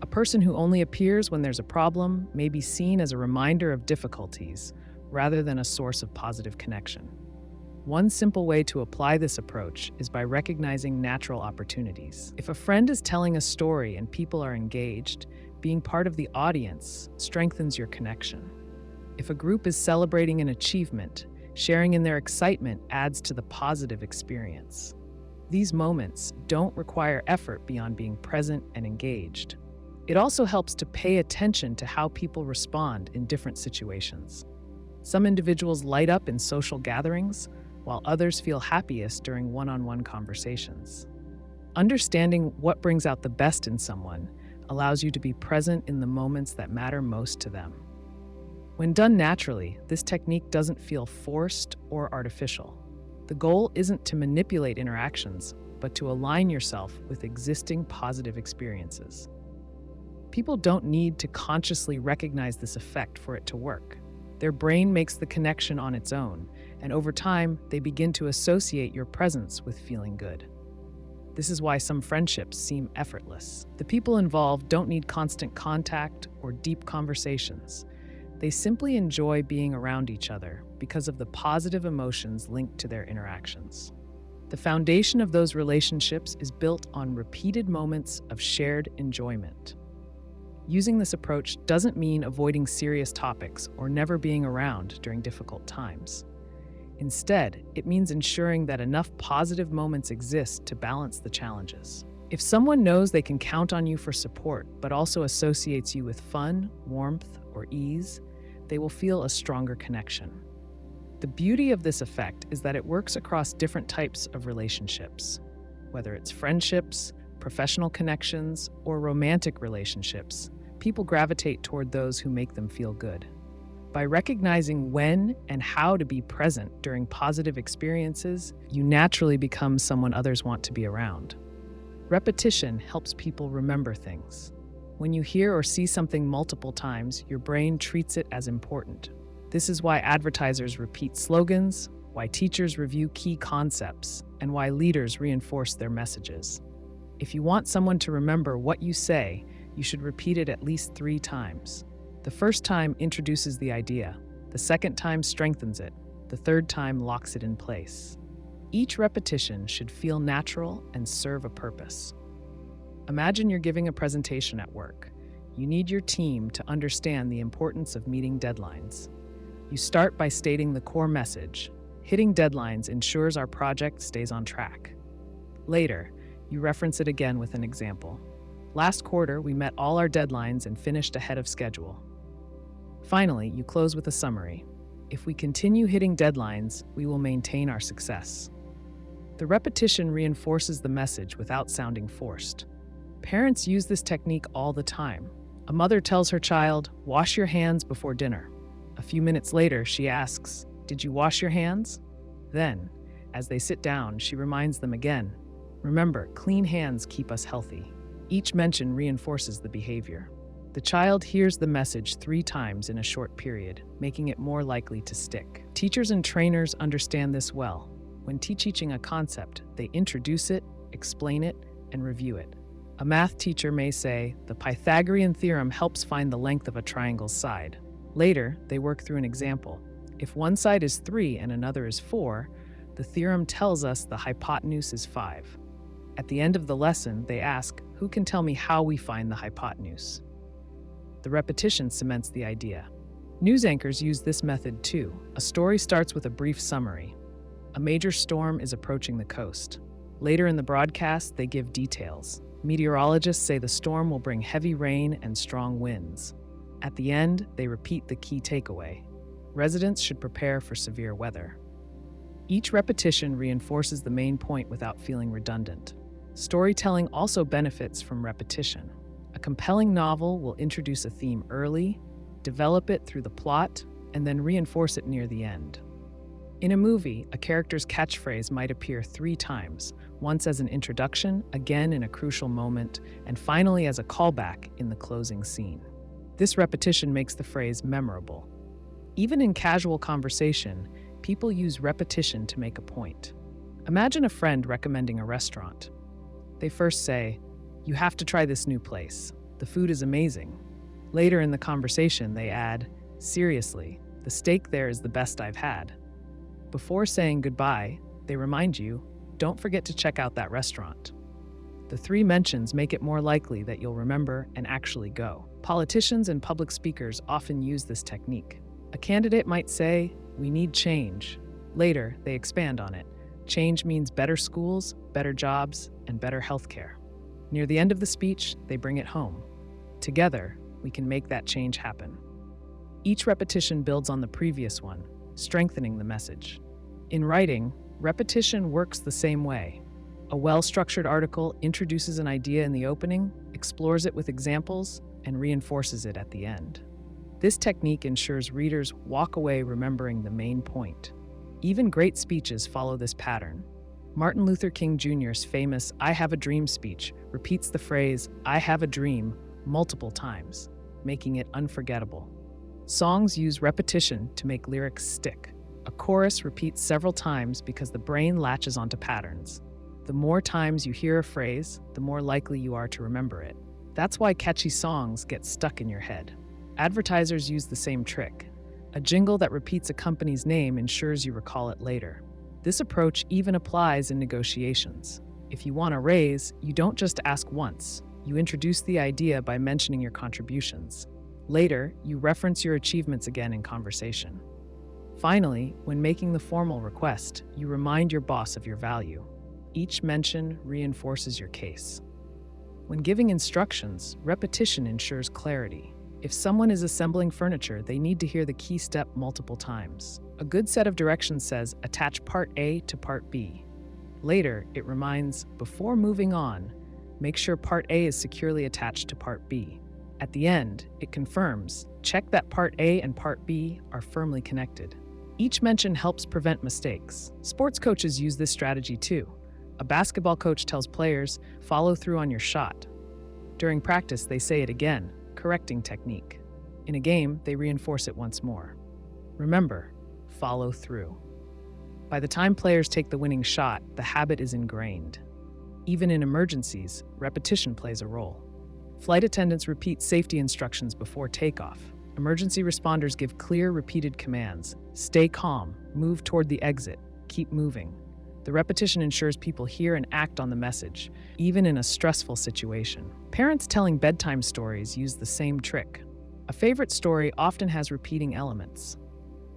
Speaker 1: A person who only appears when there's a problem may be seen as a reminder of difficulties rather than a source of positive connection. One simple way to apply this approach is by recognizing natural opportunities. If a friend is telling a story and people are engaged, being part of the audience strengthens your connection. If a group is celebrating an achievement, sharing in their excitement adds to the positive experience. These moments don't require effort beyond being present and engaged. It also helps to pay attention to how people respond in different situations. Some individuals light up in social gatherings, while others feel happiest during one-on-one conversations. Understanding what brings out the best in someone allows you to be present in the moments that matter most to them. When done naturally, this technique doesn't feel forced or artificial. The goal isn't to manipulate interactions, but to align yourself with existing positive experiences. People don't need to consciously recognize this effect for it to work. Their brain makes the connection on its own, and over time, they begin to associate your presence with feeling good. This is why some friendships seem effortless. The people involved don't need constant contact or deep conversations. They simply enjoy being around each other because of the positive emotions linked to their interactions. The foundation of those relationships is built on repeated moments of shared enjoyment. Using this approach doesn't mean avoiding serious topics or never being around during difficult times. Instead, it means ensuring that enough positive moments exist to balance the challenges. If someone knows they can count on you for support, but also associates you with fun, warmth, or ease, they will feel a stronger connection. The beauty of this effect is that it works across different types of relationships. Whether it's friendships, professional connections, or romantic relationships, people gravitate toward those who make them feel good. By recognizing when and how to be present during positive experiences, you naturally become someone others want to be around. Repetition helps people remember things. When you hear or see something multiple times, your brain treats it as important. This is why advertisers repeat slogans, why teachers review key concepts, and why leaders reinforce their messages. If you want someone to remember what you say, you should repeat it at least 3 times. The first time introduces the idea, the second time strengthens it, the third time locks it in place. Each repetition should feel natural and serve a purpose. Imagine you're giving a presentation at work. You need your team to understand the importance of meeting deadlines. You start by stating the core message. Hitting deadlines ensures our project stays on track. Later, you reference it again with an example. Last quarter, we met all our deadlines and finished ahead of schedule. Finally, you close with a summary. If we continue hitting deadlines, we will maintain our success. The repetition reinforces the message without sounding forced. Parents use this technique all the time. A mother tells her child, "Wash your hands before dinner." A few minutes later, she asks, "Did you wash your hands?" Then, as they sit down, she reminds them again. Remember, clean hands keep us healthy. Each mention reinforces the behavior. The child hears the message 3 times in a short period, making it more likely to stick. Teachers and trainers understand this well. When teaching a concept, they introduce it, explain it, and review it. A math teacher may say, "The Pythagorean theorem helps find the length of a triangle's side." Later, they work through an example. If one side is 3 and another is 4, the theorem tells us the hypotenuse is 5. At the end of the lesson, they ask, "Who can tell me how we find the hypotenuse?" The repetition cements the idea. News anchors use this method too. A story starts with a brief summary. A major storm is approaching the coast. Later in the broadcast, they give details. Meteorologists say the storm will bring heavy rain and strong winds. At the end, they repeat the key takeaway. Residents should prepare for severe weather. Each repetition reinforces the main point without feeling redundant. Storytelling also benefits from repetition. A compelling novel will introduce a theme early, develop it through the plot, and then reinforce it near the end. In a movie, a character's catchphrase might appear 3 times, once as an introduction, again in a crucial moment, and finally as a callback in the closing scene. This repetition makes the phrase memorable. Even in casual conversation, people use repetition to make a point. Imagine a friend recommending a restaurant. They first say, "You have to try this new place. The food is amazing." Later in the conversation, they add, "Seriously, the steak there is the best I've had." Before saying goodbye, they remind you, "Don't forget to check out that restaurant." The 3 mentions make it more likely that you'll remember and actually go. Politicians and public speakers often use this technique. A candidate might say, "We need change." Later, they expand on it. Change means better schools, better jobs, and better healthcare. Near the end of the speech, they bring it home. Together, we can make that change happen. Each repetition builds on the previous one, strengthening the message. In writing, repetition works the same way. A well-structured article introduces an idea in the opening, explores it with examples, and reinforces it at the end. This technique ensures readers walk away remembering the main point. Even great speeches follow this pattern. Martin Luther King Jr.'s famous "I Have a Dream" speech repeats the phrase "I have a dream" multiple times, making it unforgettable. Songs use repetition to make lyrics stick. A chorus repeats several times because the brain latches onto patterns. The more times you hear a phrase, the more likely you are to remember it. That's why catchy songs get stuck in your head. Advertisers use the same trick. A jingle that repeats a company's name ensures you recall it later. This approach even applies in negotiations. If you want a raise, you don't just ask once. You introduce the idea by mentioning your contributions. Later, you reference your achievements again in conversation. Finally, when making the formal request, you remind your boss of your value. Each mention reinforces your case. When giving instructions, repetition ensures clarity. If someone is assembling furniture, they need to hear the key step multiple times. A good set of directions says, "Attach part A to part B." Later, it reminds, "Before moving on, make sure part A is securely attached to part B." At the end, it confirms, check that Part A and Part B are firmly connected. Each mention helps prevent mistakes. Sports coaches use this strategy too. A basketball coach tells players, follow through on your shot. During practice, they say it again, correcting technique. In a game, they reinforce it once more. Remember, follow through. By the time players take the winning shot, the habit is ingrained. Even in emergencies, repetition plays a role. Flight attendants repeat safety instructions before takeoff. Emergency responders give clear, repeated commands. Stay calm, move toward the exit, keep moving. The repetition ensures people hear and act on the message, even in a stressful situation. Parents telling bedtime stories use the same trick. A favorite story often has repeating elements.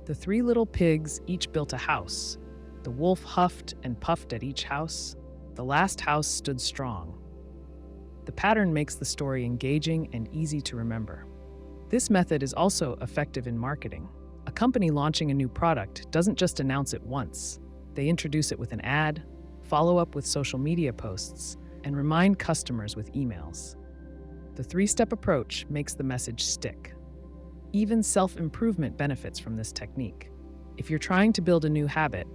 Speaker 1: The three little pigs each built a house. The wolf huffed and puffed at each house. The last house stood strong. The pattern makes the story engaging and easy to remember. This method is also effective in marketing. A company launching a new product doesn't just announce it once. They introduce it with an ad, follow up with social media posts, and remind customers with emails. The three-step approach makes the message stick. Even self-improvement benefits from this technique. If you're trying to build a new habit,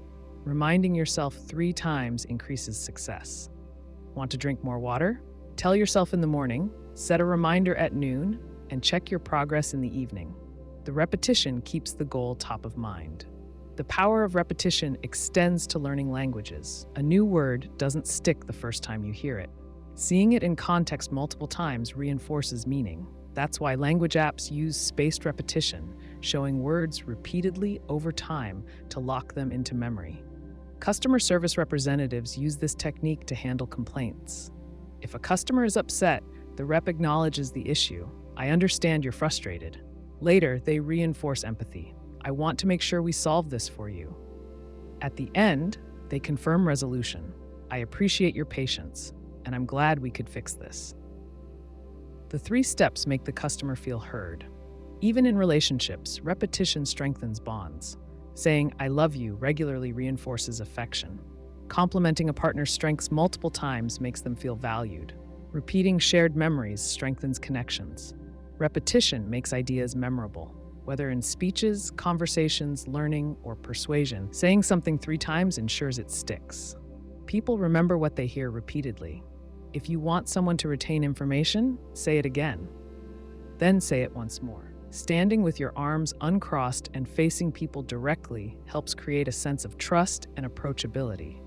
Speaker 1: reminding yourself 3 times increases success. Want to drink more water? Tell yourself in the morning, set a reminder at noon, and check your progress in the evening. The repetition keeps the goal top of mind. The power of repetition extends to learning languages. A new word doesn't stick the first time you hear it. Seeing it in context multiple times reinforces meaning. That's why language apps use spaced repetition, showing words repeatedly over time to lock them into memory. Customer service representatives use this technique to handle complaints. If a customer is upset, the rep acknowledges the issue. I understand you're frustrated. Later, they reinforce empathy. I want to make sure we solve this for you. At the end, they confirm resolution. I appreciate your patience, and I'm glad we could fix this. The 3 steps make the customer feel heard. Even in relationships, repetition strengthens bonds. Saying, I love you regularly reinforces affection. Complimenting a partner's strengths multiple times makes them feel valued. Repeating shared memories strengthens connections. Repetition makes ideas memorable. Whether in speeches, conversations, learning, or persuasion, saying something 3 times ensures it sticks. People remember what they hear repeatedly. If you want someone to retain information, say it again. Then say it once more. Standing with your arms uncrossed and facing people directly helps create a sense of trust and approachability.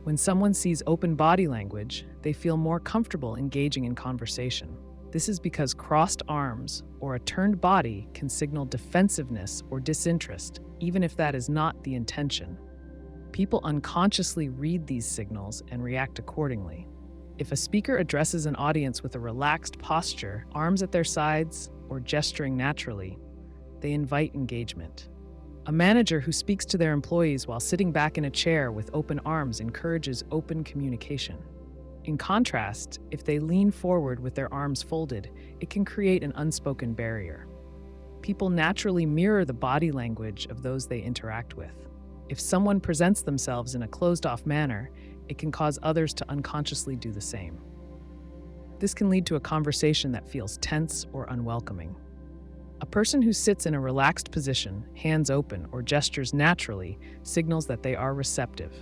Speaker 1: When someone sees open body language, they feel more comfortable engaging in conversation. This is because crossed arms or a turned body can signal defensiveness or disinterest, even if that is not the intention. People unconsciously read these signals and react accordingly. If a speaker addresses an audience with a relaxed posture, arms at their sides, or gesturing naturally, they invite engagement. A manager who speaks to their employees while sitting back in a chair with open arms encourages open communication. In contrast, if they lean forward with their arms folded, it can create an unspoken barrier. People naturally mirror the body language of those they interact with. If someone presents themselves in a closed-off manner, it can cause others to unconsciously do the same. This can lead to a conversation that feels tense or unwelcoming. A person who sits in a relaxed position, hands open, or gestures naturally signals that they are receptive.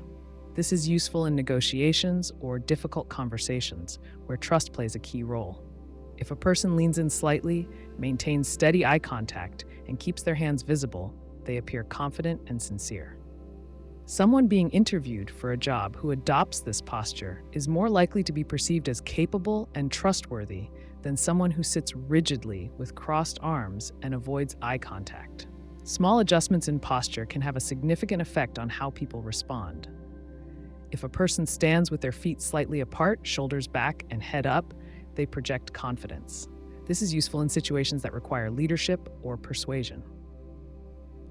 Speaker 1: This is useful in negotiations or difficult conversations where trust plays a key role. If a person leans in slightly, maintains steady eye contact, and keeps their hands visible, they appear confident and sincere. Someone being interviewed for a job who adopts this posture is more likely to be perceived as capable and trustworthy than someone who sits rigidly with crossed arms and avoids eye contact. Small adjustments in posture can have a significant effect on how people respond. If a person stands with their feet slightly apart, shoulders back, and head up, they project confidence. This is useful in situations that require leadership or persuasion.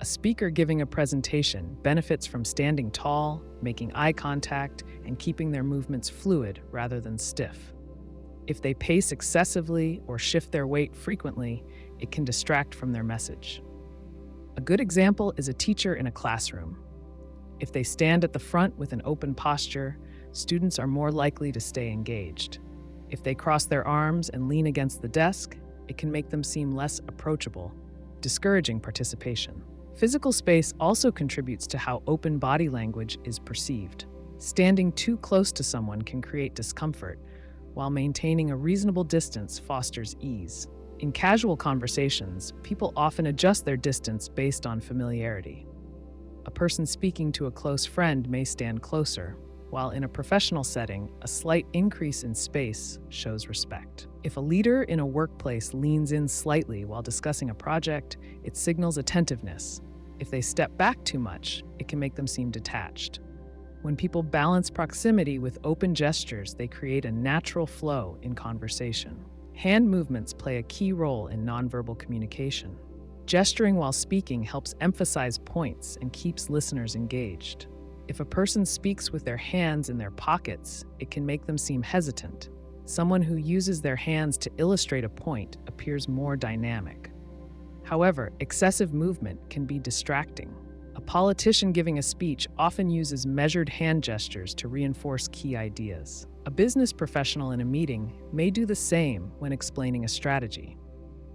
Speaker 1: A speaker giving a presentation benefits from standing tall, making eye contact, and keeping their movements fluid rather than stiff. If they pace excessively or shift their weight frequently, it can distract from their message. A good example is a teacher in a classroom. If they stand at the front with an open posture, students are more likely to stay engaged. If they cross their arms and lean against the desk, it can make them seem less approachable, discouraging participation. Physical space also contributes to how open body language is perceived. Standing too close to someone can create discomfort, while maintaining a reasonable distance fosters ease. In casual conversations, people often adjust their distance based on familiarity. A person speaking to a close friend may stand closer, while in a professional setting, a slight increase in space shows respect. If a leader in a workplace leans in slightly while discussing a project, it signals attentiveness. If they step back too much, it can make them seem detached. When people balance proximity with open gestures, they create a natural flow in conversation. Hand movements play a key role in nonverbal communication. Gesturing while speaking helps emphasize points and keeps listeners engaged. If a person speaks with their hands in their pockets, it can make them seem hesitant. Someone who uses their hands to illustrate a point appears more dynamic. However, excessive movement can be distracting. A politician giving a speech often uses measured hand gestures to reinforce key ideas. A business professional in a meeting may do the same when explaining a strategy.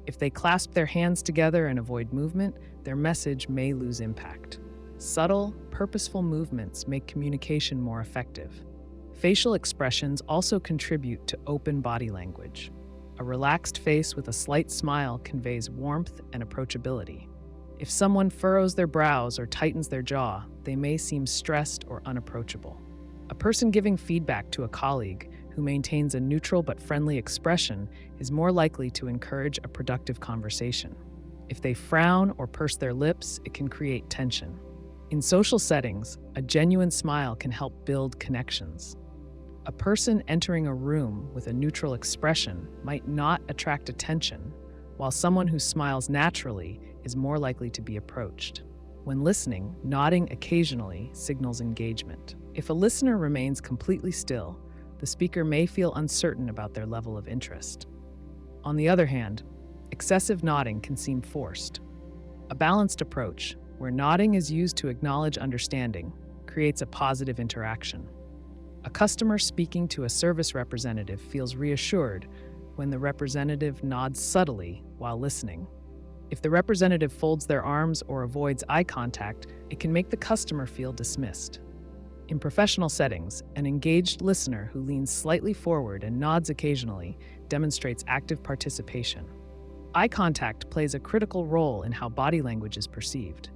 Speaker 1: If they clasp their hands together and avoid movement, their message may lose impact. Subtle, purposeful movements make communication more effective. Facial expressions also contribute to open body language. A relaxed face with a slight smile conveys warmth and approachability. If someone furrows their brows or tightens their jaw, they may seem stressed or unapproachable. A person giving feedback to a colleague who maintains a neutral but friendly expression is more likely to encourage a productive conversation. If they frown or purse their lips, it can create tension. In social settings, a genuine smile can help build connections. A person entering a room with a neutral expression might not attract attention, while someone who smiles naturally is more likely to be approached. When listening, nodding occasionally signals engagement. If a listener remains completely still, the speaker may feel uncertain about their level of interest. On the other hand, excessive nodding can seem forced. A balanced approach, where nodding is used to acknowledge understanding, creates a positive interaction. A customer speaking to a service representative feels reassured when the representative nods subtly while listening. If the representative folds their arms or avoids eye contact, it can make the customer feel dismissed. In professional settings, an engaged listener who leans slightly forward and nods occasionally demonstrates active participation. Eye contact plays a critical role in how body language is perceived.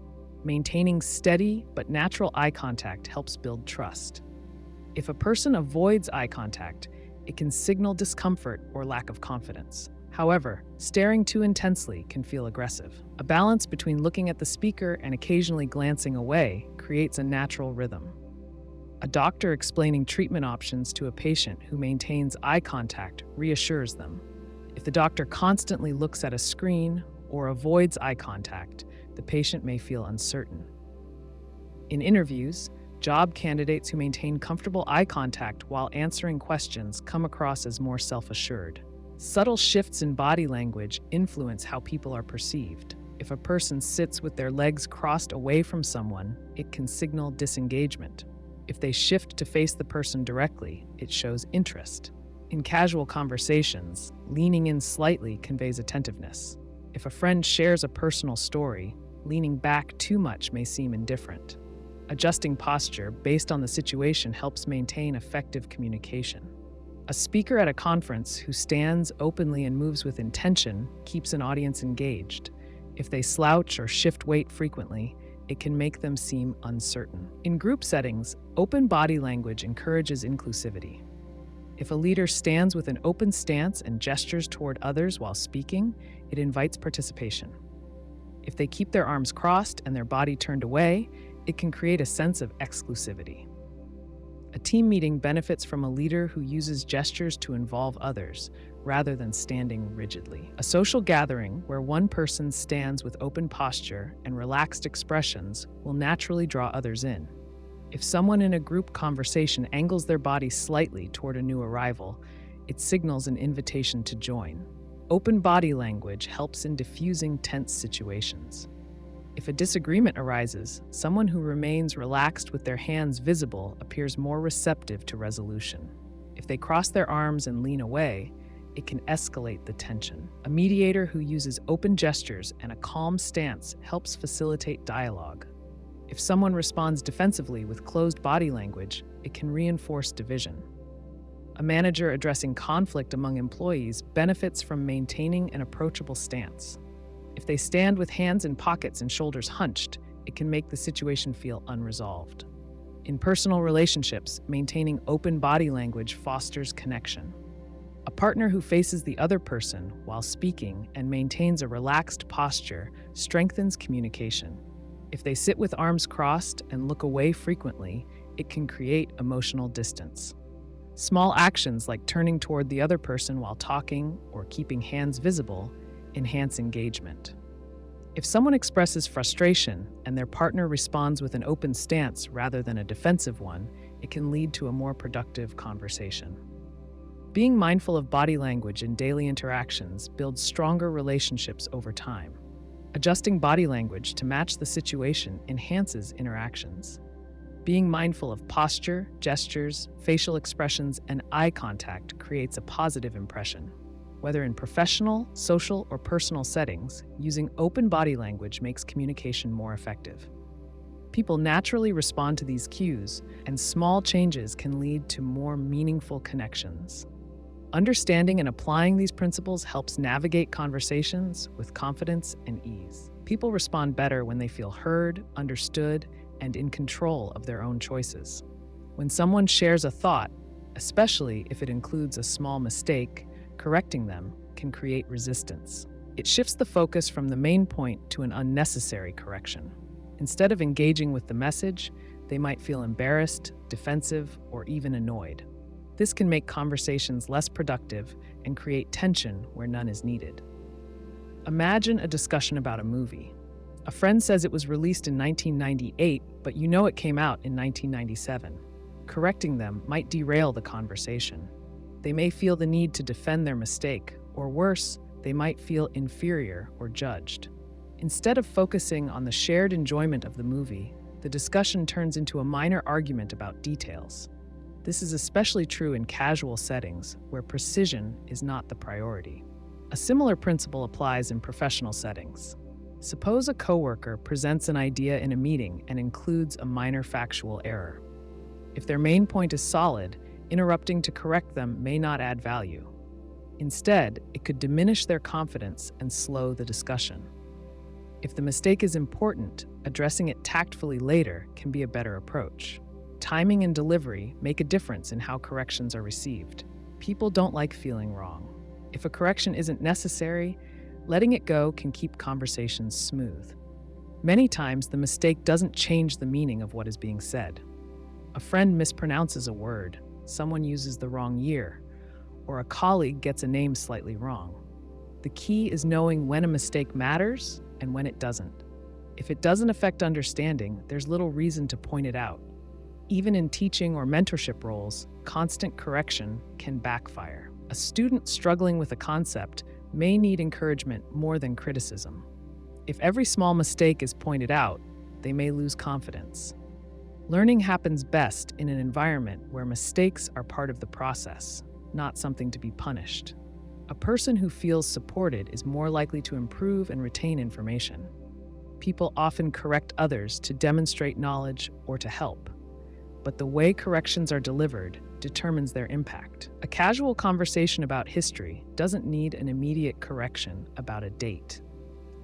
Speaker 1: Maintaining steady but natural eye contact helps build trust. If a person avoids eye contact, it can signal discomfort or lack of confidence. However, staring too intensely can feel aggressive. A balance between looking at the speaker and occasionally glancing away creates a natural rhythm. A doctor explaining treatment options to a patient who maintains eye contact reassures them. If the doctor constantly looks at a screen or avoids eye contact, the patient may feel uncertain. In interviews, job candidates who maintain comfortable eye contact while answering questions come across as more self-assured. Subtle shifts in body language influence how people are perceived. If a person sits with their legs crossed away from someone, it can signal disengagement. If they shift to face the person directly, it shows interest. In casual conversations, leaning in slightly conveys attentiveness. If a friend shares a personal story, leaning back too much may seem indifferent. Adjusting posture based on the situation helps maintain effective communication. A speaker at a conference who stands openly and moves with intention keeps an audience engaged. If they slouch or shift weight frequently, it can make them seem uncertain. In group settings, open body language encourages inclusivity. If a leader stands with an open stance and gestures toward others while speaking, it invites participation. If they keep their arms crossed and their body turned away, it can create a sense of exclusivity. A team meeting benefits from a leader who uses gestures to involve others, rather than standing rigidly. A social gathering where one person stands with open posture and relaxed expressions will naturally draw others in. If someone in a group conversation angles their body slightly toward a new arrival, it signals an invitation to join. Open body language helps in diffusing tense situations. If a disagreement arises, someone who remains relaxed with their hands visible appears more receptive to resolution. If they cross their arms and lean away, it can escalate the tension. A mediator who uses open gestures and a calm stance helps facilitate dialogue. If someone responds defensively with closed body language, it can reinforce division. A manager addressing conflict among employees benefits from maintaining an approachable stance. If they stand with hands in pockets and shoulders hunched, it can make the situation feel unresolved. In personal relationships, maintaining open body language fosters connection. A partner who faces the other person while speaking and maintains a relaxed posture strengthens communication. If they sit with arms crossed and look away frequently, it can create emotional distance. Small actions like turning toward the other person while talking or keeping hands visible enhance engagement. If someone expresses frustration and their partner responds with an open stance rather than a defensive one, it can lead to a more productive conversation. Being mindful of body language in daily interactions builds stronger relationships over time. Adjusting body language to match the situation enhances interactions. Being mindful of posture, gestures, facial expressions, and eye contact creates a positive impression. Whether in professional, social, or personal settings, using open body language makes communication more effective. People naturally respond to these cues, and small changes can lead to more meaningful connections. Understanding and applying these principles helps navigate conversations with confidence and ease. People respond better when they feel heard, understood, and in control of their own choices. When someone shares a thought, especially if it includes a small mistake, correcting them can create resistance. It shifts the focus from the main point to an unnecessary correction. Instead of engaging with the message, they might feel embarrassed, defensive, or even annoyed. This can make conversations less productive and create tension where none is needed. Imagine a discussion about a movie. A friend says it was released in 1998, but you know it came out in 1997. Correcting them might derail the conversation. They may feel the need to defend their mistake, or worse, they might feel inferior or judged. Instead of focusing on the shared enjoyment of the movie, the discussion turns into a minor argument about details. This is especially true in casual settings where precision is not the priority. A similar principle applies in professional settings. Suppose a coworker presents an idea in a meeting and includes a minor factual error. If their main point is solid, interrupting to correct them may not add value. Instead, it could diminish their confidence and slow the discussion. If the mistake is important, addressing it tactfully later can be a better approach. Timing and delivery make a difference in how corrections are received. People don't like feeling wrong. If a correction isn't necessary, letting it go can keep conversations smooth. Many times, the mistake doesn't change the meaning of what is being said. A friend mispronounces a word, someone uses the wrong year, or a colleague gets a name slightly wrong. The key is knowing when a mistake matters and when it doesn't. If it doesn't affect understanding, there's little reason to point it out. Even in teaching or mentorship roles, constant correction can backfire. A student struggling with a concept may need encouragement more than criticism. If every small mistake is pointed out, they may lose confidence. Learning happens best in an environment where mistakes are part of the process, not something to be punished. A person who feels supported is more likely to improve and retain information. People often correct others to demonstrate knowledge or to help, but the way corrections are delivered determines their impact. A casual conversation about history doesn't need an immediate correction about a date.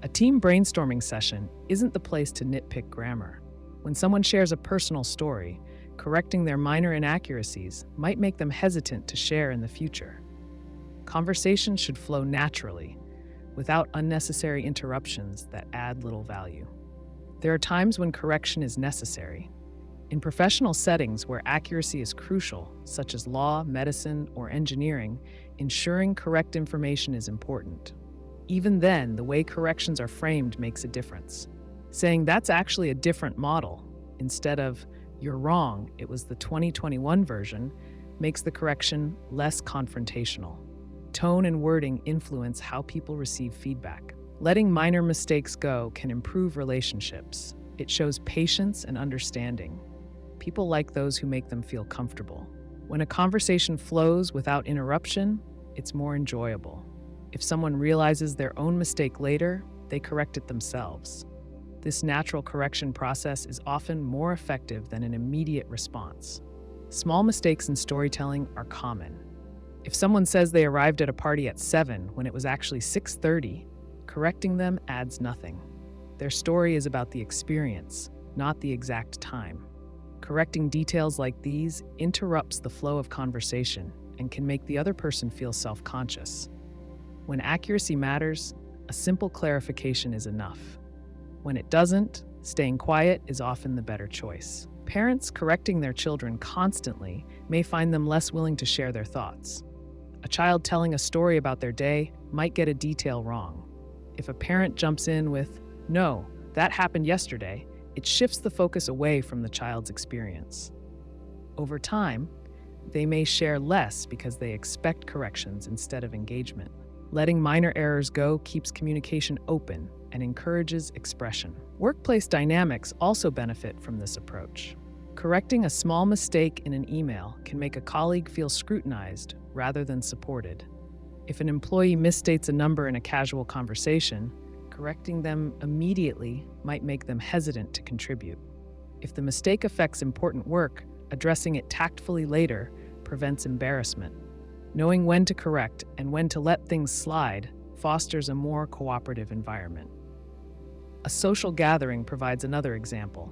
Speaker 1: A team brainstorming session isn't the place to nitpick grammar. When someone shares a personal story, correcting their minor inaccuracies might make them hesitant to share in the future. Conversations should flow naturally, without unnecessary interruptions that add little value. There are times when correction is necessary. In professional settings where accuracy is crucial, such as law, medicine, or engineering, ensuring correct information is important. Even then, the way corrections are framed makes a difference. Saying that's actually a different model, instead of you're wrong, it was the 2021 version, makes the correction less confrontational. Tone and wording influence how people receive feedback. Letting minor mistakes go can improve relationships. It shows patience and understanding. People like those who make them feel comfortable. When a conversation flows without interruption, it's more enjoyable. If someone realizes their own mistake later, they correct it themselves. This natural correction process is often more effective than an immediate response. Small mistakes in storytelling are common. If someone says they arrived at a party at 7 when it was actually 6:30, correcting them adds nothing. Their story is about the experience, not the exact time. Correcting details like these interrupts the flow of conversation and can make the other person feel self-conscious. When accuracy matters, a simple clarification is enough. When it doesn't, staying quiet is often the better choice. Parents correcting their children constantly may find them less willing to share their thoughts. A child telling a story about their day might get a detail wrong. If a parent jumps in with, "No, that happened yesterday," it shifts the focus away from the child's experience. Over time, they may share less because they expect corrections instead of engagement. Letting minor errors go keeps communication open and encourages expression. Workplace dynamics also benefit from this approach. Correcting a small mistake in an email can make a colleague feel scrutinized rather than supported. If an employee misstates a number in a casual conversation, correcting them immediately might make them hesitant to contribute. If the mistake affects important work, addressing it tactfully later prevents embarrassment. Knowing when to correct and when to let things slide fosters a more cooperative environment. A social gathering provides another example.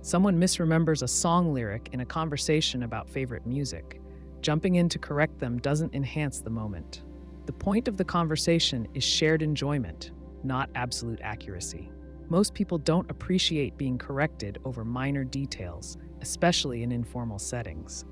Speaker 1: Someone misremembers a song lyric in a conversation about favorite music. Jumping in to correct them doesn't enhance the moment. The point of the conversation is shared enjoyment, not absolute accuracy. Most people don't appreciate being corrected over minor details, especially in informal settings.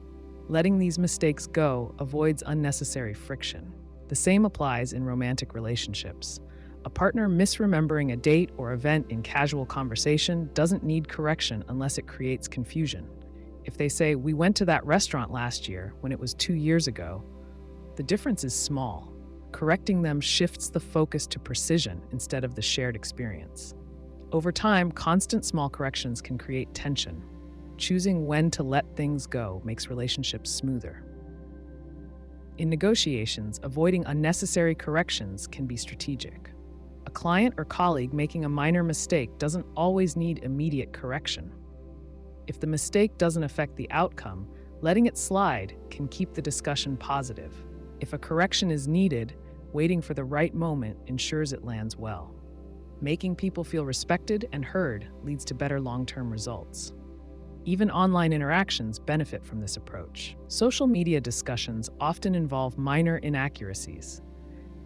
Speaker 1: Letting these mistakes go avoids unnecessary friction. The same applies in romantic relationships. A partner misremembering a date or event in casual conversation doesn't need correction unless it creates confusion. If they say, "We went to that restaurant last year when it was 2 years ago," the difference is small. Correcting them shifts the focus to precision instead of the shared experience. Over time, constant small corrections can create tension. Choosing when to let things go makes relationships smoother. In negotiations, avoiding unnecessary corrections can be strategic. A client or colleague making a minor mistake doesn't always need immediate correction. If the mistake doesn't affect the outcome, letting it slide can keep the discussion positive. If a correction is needed, waiting for the right moment ensures it lands well. Making people feel respected and heard leads to better long-term results. Even online interactions benefit from this approach. Social media discussions often involve minor inaccuracies.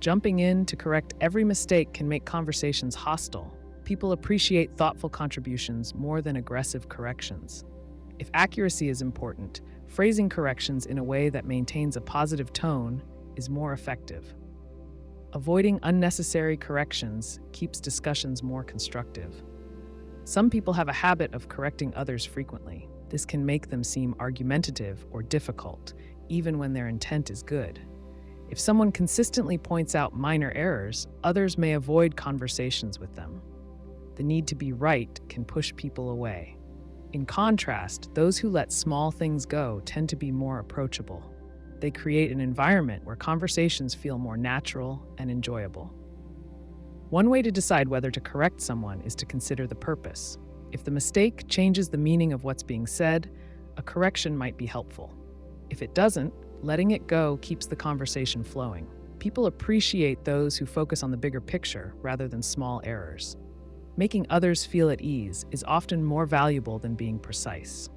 Speaker 1: Jumping in to correct every mistake can make conversations hostile. People appreciate thoughtful contributions more than aggressive corrections. If accuracy is important, phrasing corrections in a way that maintains a positive tone is more effective. Avoiding unnecessary corrections keeps discussions more constructive. Some people have a habit of correcting others frequently. This can make them seem argumentative or difficult, even when their intent is good. If someone consistently points out minor errors, others may avoid conversations with them. The need to be right can push people away. In contrast, those who let small things go tend to be more approachable. They create an environment where conversations feel more natural and enjoyable. One way to decide whether to correct someone is to consider the purpose. If the mistake changes the meaning of what's being said, a correction might be helpful. If it doesn't, letting it go keeps the conversation flowing. People appreciate those who focus on the bigger picture rather than small errors. Making others feel at ease is often more valuable than being precise.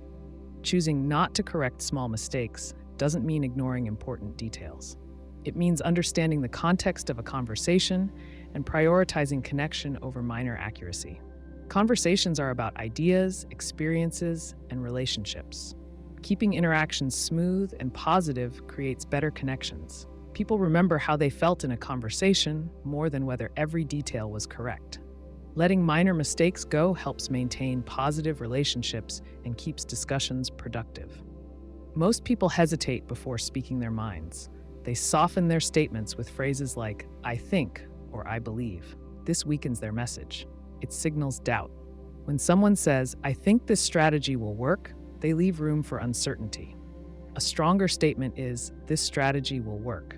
Speaker 1: Choosing not to correct small mistakes doesn't mean ignoring important details. It means understanding the context of a conversation and prioritizing connection over minor accuracy. Conversations are about ideas, experiences, and relationships. Keeping interactions smooth and positive creates better connections. People remember how they felt in a conversation more than whether every detail was correct. Letting minor mistakes go helps maintain positive relationships and keeps discussions productive. Most people hesitate before speaking their minds. They soften their statements with phrases like, "I think," or "I believe." This weakens their message. It signals doubt. When someone says, "I think this strategy will work," they leave room for uncertainty. A stronger statement is, "This strategy will work."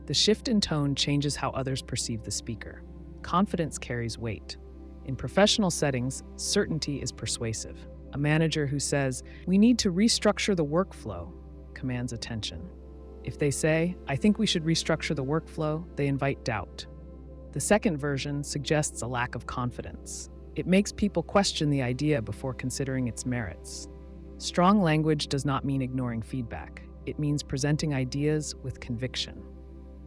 Speaker 1: The shift in tone changes how others perceive the speaker. Confidence carries weight. In professional settings, certainty is persuasive. A manager who says, "We need to restructure the workflow," commands attention. If they say, "I think we should restructure the workflow," they invite doubt. The second version suggests a lack of confidence. It makes people question the idea before considering its merits. Strong language does not mean ignoring feedback. It means presenting ideas with conviction.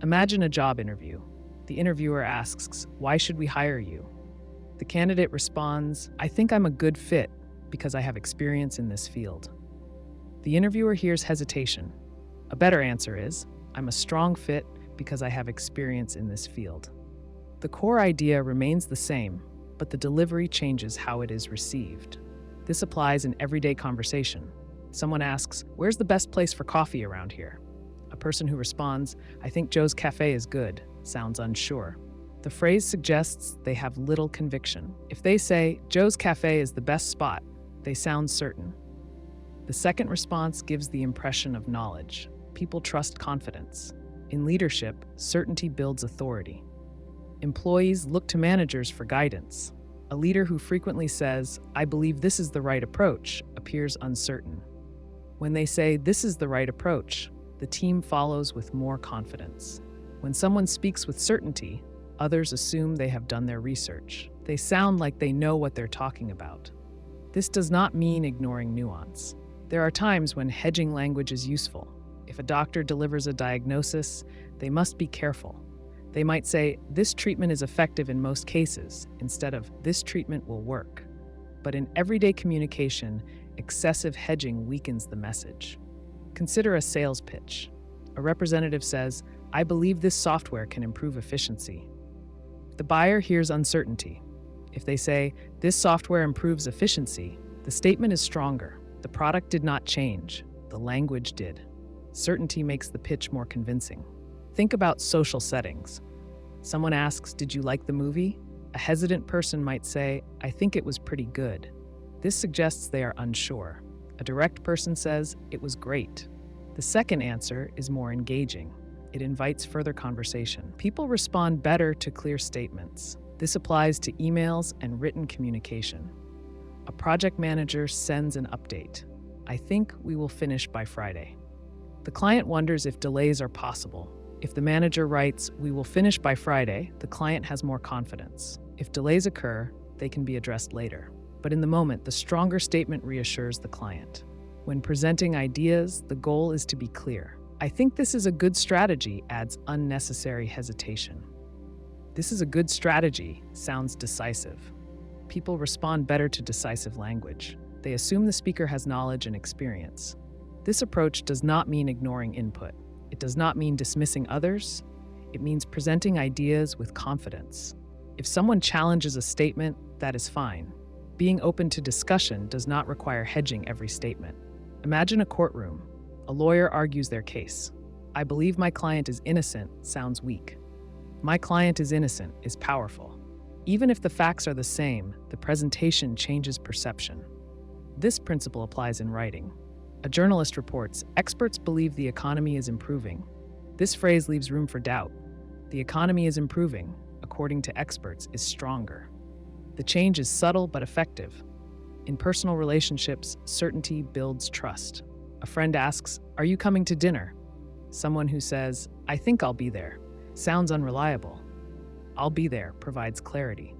Speaker 1: Imagine a job interview. The interviewer asks, "Why should we hire you?" The candidate responds, "I think I'm a good fit because I have experience in this field." The interviewer hears hesitation. A better answer is, "I'm a strong fit because I have experience in this field." The core idea remains the same, but the delivery changes how it is received. This applies in everyday conversation. Someone asks, "Where's the best place for coffee around here?" A person who responds, "I think Joe's Cafe is good," sounds unsure. The phrase suggests they have little conviction. If they say, "Joe's Cafe is the best spot," they sound certain. The second response gives the impression of knowledge. People trust confidence. In leadership, certainty builds authority. Employees look to managers for guidance. A leader who frequently says, "I believe this is the right approach," appears uncertain. When they say, "This is the right approach," the team follows with more confidence. When someone speaks with certainty, others assume they have done their research. They sound like they know what they're talking about. This does not mean ignoring nuance. There are times when hedging language is useful. If a doctor delivers a diagnosis, they must be careful. They might say, "This treatment is effective in most cases," instead of "This treatment will work." But in everyday communication, excessive hedging weakens the message. Consider a sales pitch. A representative says, "I believe this software can improve efficiency." The buyer hears uncertainty. If they say, "This software improves efficiency," the statement is stronger. The product did not change, the language did. Certainty makes the pitch more convincing. Think about social settings. Someone asks, "Did you like the movie?" A hesitant person might say, "I think it was pretty good." This suggests they are unsure. A direct person says, "It was great." The second answer is more engaging. It invites further conversation. People respond better to clear statements. This applies to emails and written communication. A project manager sends an update. "I think we will finish by Friday." The client wonders if delays are possible. If the manager writes, "We will finish by Friday," the client has more confidence. If delays occur, they can be addressed later. But in the moment, the stronger statement reassures the client. When presenting ideas, the goal is to be clear. "I think this is a good strategy," adds unnecessary hesitation. "This is a good strategy" sounds decisive. People respond better to decisive language. They assume the speaker has knowledge and experience. This approach does not mean ignoring input. It does not mean dismissing others. It means presenting ideas with confidence. If someone challenges a statement, that is fine. Being open to discussion does not require hedging every statement. Imagine a courtroom. A lawyer argues their case. "I believe my client is innocent" sounds weak. "My client is innocent" is powerful. Even if the facts are the same, the presentation changes perception. This principle applies in writing. A journalist reports, "Experts believe the economy is improving." This phrase leaves room for doubt. The economy is improving, according to experts, is stronger. The change is subtle but effective. In personal relationships, certainty builds trust. A friend asks, "Are you coming to dinner?" Someone who says, "I think I'll be there," sounds unreliable. "I'll be there" provides clarity.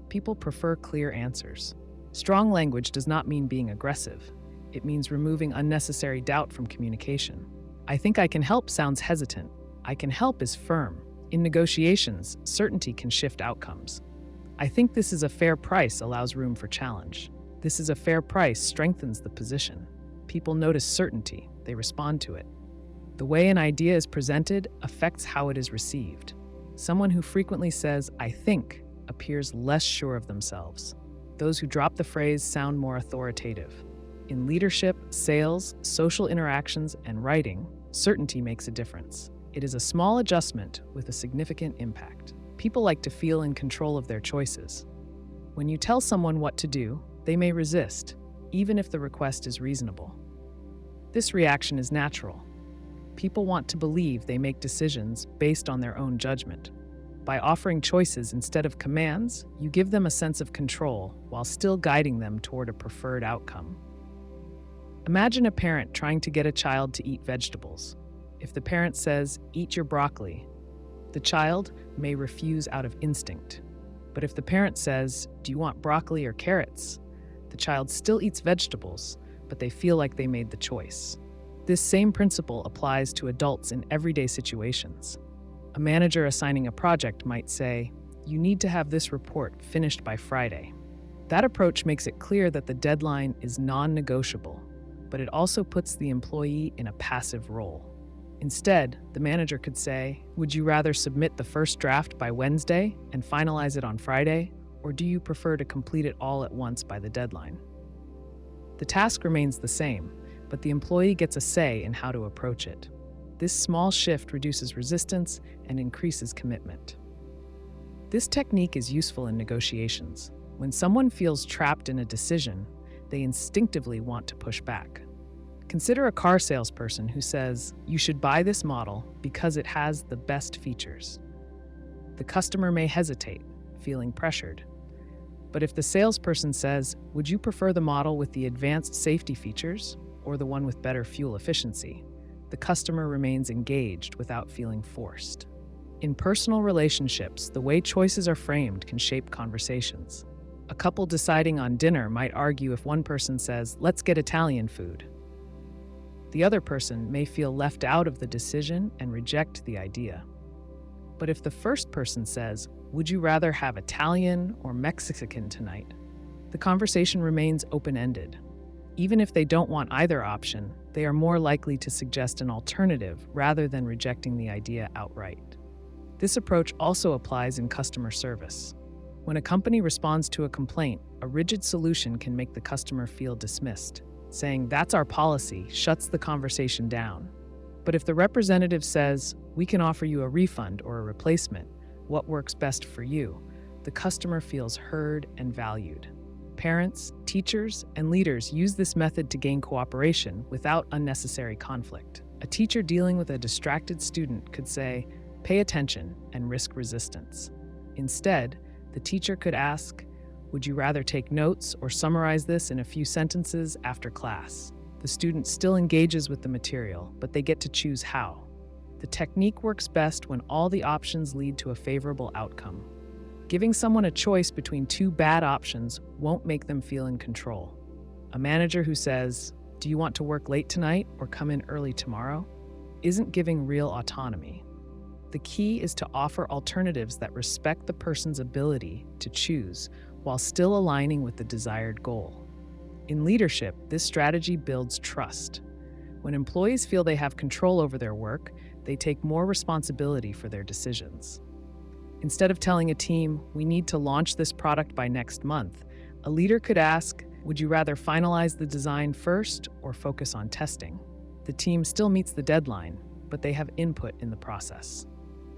Speaker 1: People prefer clear answers. Strong language does not mean being aggressive. It means removing unnecessary doubt from communication. "I think I can help" sounds hesitant. "I can help" is firm. In negotiations, certainty can shift outcomes. "I think this is a fair price" allows room for challenge. "This is a fair price" strengthens the position. People notice certainty. They respond to it. The way an idea is presented affects how it is received. Someone who frequently says, "I think," appears less sure of themselves. Those who drop the phrase sound more authoritative. In leadership, sales, social interactions, and writing, certainty makes a difference. It is a small adjustment with a significant impact. People like to feel in control of their choices. When you tell someone what to do, they may resist, even if the request is reasonable. This reaction is natural. People want to believe they make decisions based on their own judgment. By offering choices instead of commands, you give them a sense of control while still guiding them toward a preferred outcome. Imagine a parent trying to get a child to eat vegetables. If the parent says, "Eat your broccoli," the child may refuse out of instinct. But if the parent says, "Do you want broccoli or carrots?" the child still eats vegetables, but they feel like they made the choice. This same principle applies to adults in everyday situations. A manager assigning a project might say, "You need to have this report finished by Friday." That approach makes it clear that the deadline is non-negotiable, but it also puts the employee in a passive role. Instead, the manager could say, "Would you rather submit the first draft by Wednesday and finalize it on Friday, or do you prefer to complete it all at once by the deadline?" The task remains the same, but the employee gets a say in how to approach it. This small shift reduces resistance and increases commitment. This technique is useful in negotiations. When someone feels trapped in a decision, they instinctively want to push back. Consider a car salesperson who says, "You should buy this model because it has the best features." The customer may hesitate, feeling pressured. But if the salesperson says, "Would you prefer the model with the advanced safety features or the one with better fuel efficiency?" the customer remains engaged without feeling forced. In personal relationships, the way choices are framed can shape conversations. A couple deciding on dinner might argue if one person says, "Let's get Italian food." The other person may feel left out of the decision and reject the idea. But if the first person says, "Would you rather have Italian or Mexican tonight?" the conversation remains open-ended. Even if they don't want either option, they are more likely to suggest an alternative rather than rejecting the idea outright. This approach also applies in customer service. When a company responds to a complaint, a rigid solution can make the customer feel dismissed. Saying, "That's our policy," shuts the conversation down. But if the representative says, "We can offer you a refund or a replacement, what works best for you?" the customer feels heard and valued. Parents, teachers, and leaders use this method to gain cooperation without unnecessary conflict. A teacher dealing with a distracted student could say, "Pay attention," and risk resistance. Instead, the teacher could ask, "Would you rather take notes or summarize this in a few sentences after class?" The student still engages with the material, but they get to choose how. The technique works best when all the options lead to a favorable outcome. Giving someone a choice between two bad options won't make them feel in control. A manager who says, "Do you want to work late tonight or come in early tomorrow?" isn't giving real autonomy. The key is to offer alternatives that respect the person's ability to choose while still aligning with the desired goal. In leadership, this strategy builds trust. When employees feel they have control over their work, they take more responsibility for their decisions. Instead of telling a team, "We need to launch this product by next month," a leader could ask, "Would you rather finalize the design first or focus on testing?" The team still meets the deadline, but they have input in the process.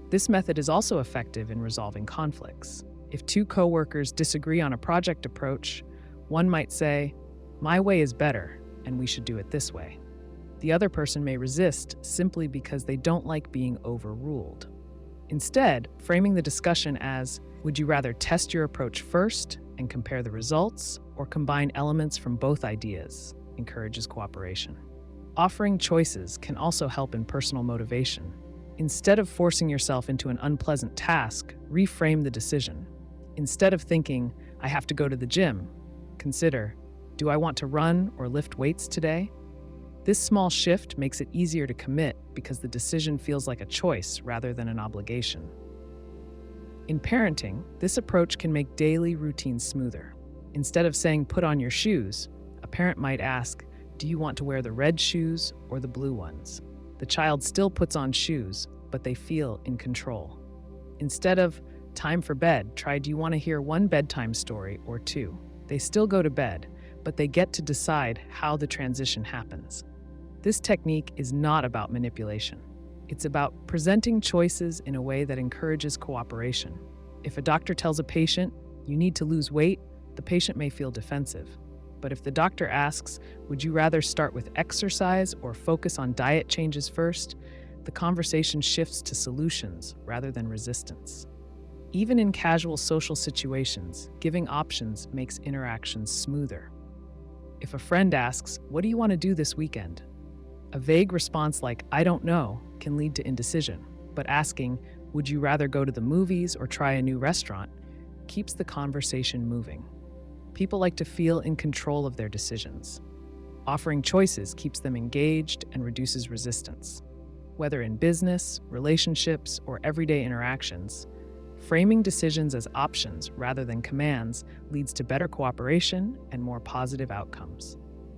Speaker 1: This method is also effective in resolving conflicts. If two coworkers disagree on a project approach, one might say, "My way is better, and we should do it this way." The other person may resist simply because they don't like being overruled. Instead, framing the discussion as, "Would you rather test your approach first and compare the results, or combine elements from both ideas?" encourages cooperation. Offering choices can also help in personal motivation. Instead of forcing yourself into an unpleasant task, reframe the decision. Instead of thinking, "I have to go to the gym," consider, "Do I want to run or lift weights today?" This small shift makes it easier to commit because the decision feels like a choice rather than an obligation. In parenting, this approach can make daily routines smoother. Instead of saying, "Put on your shoes," a parent might ask, "Do you want to wear the red shoes or the blue ones?" The child still puts on shoes, but they feel in control. Instead of "Time for bed," try, "Do you want to hear one bedtime story or two?" They still go to bed, but they get to decide how the transition happens. This technique is not about manipulation. It's about presenting choices in a way that encourages cooperation. If a doctor tells a patient, "You need to lose weight," the patient may feel defensive. But if the doctor asks, would you rather start with exercise or focus on diet changes first, the conversation shifts to solutions rather than resistance. Even in casual social situations, giving options makes interactions smoother. If a friend asks, what do you want to do this weekend? A vague response like, I don't know, can lead to indecision, but asking, would you rather go to the movies or try a new restaurant, keeps the conversation moving. People like to feel in control of their decisions. Offering choices keeps them engaged and reduces resistance. Whether in business, relationships, or everyday interactions, framing decisions as options rather than commands leads to better cooperation and more positive outcomes.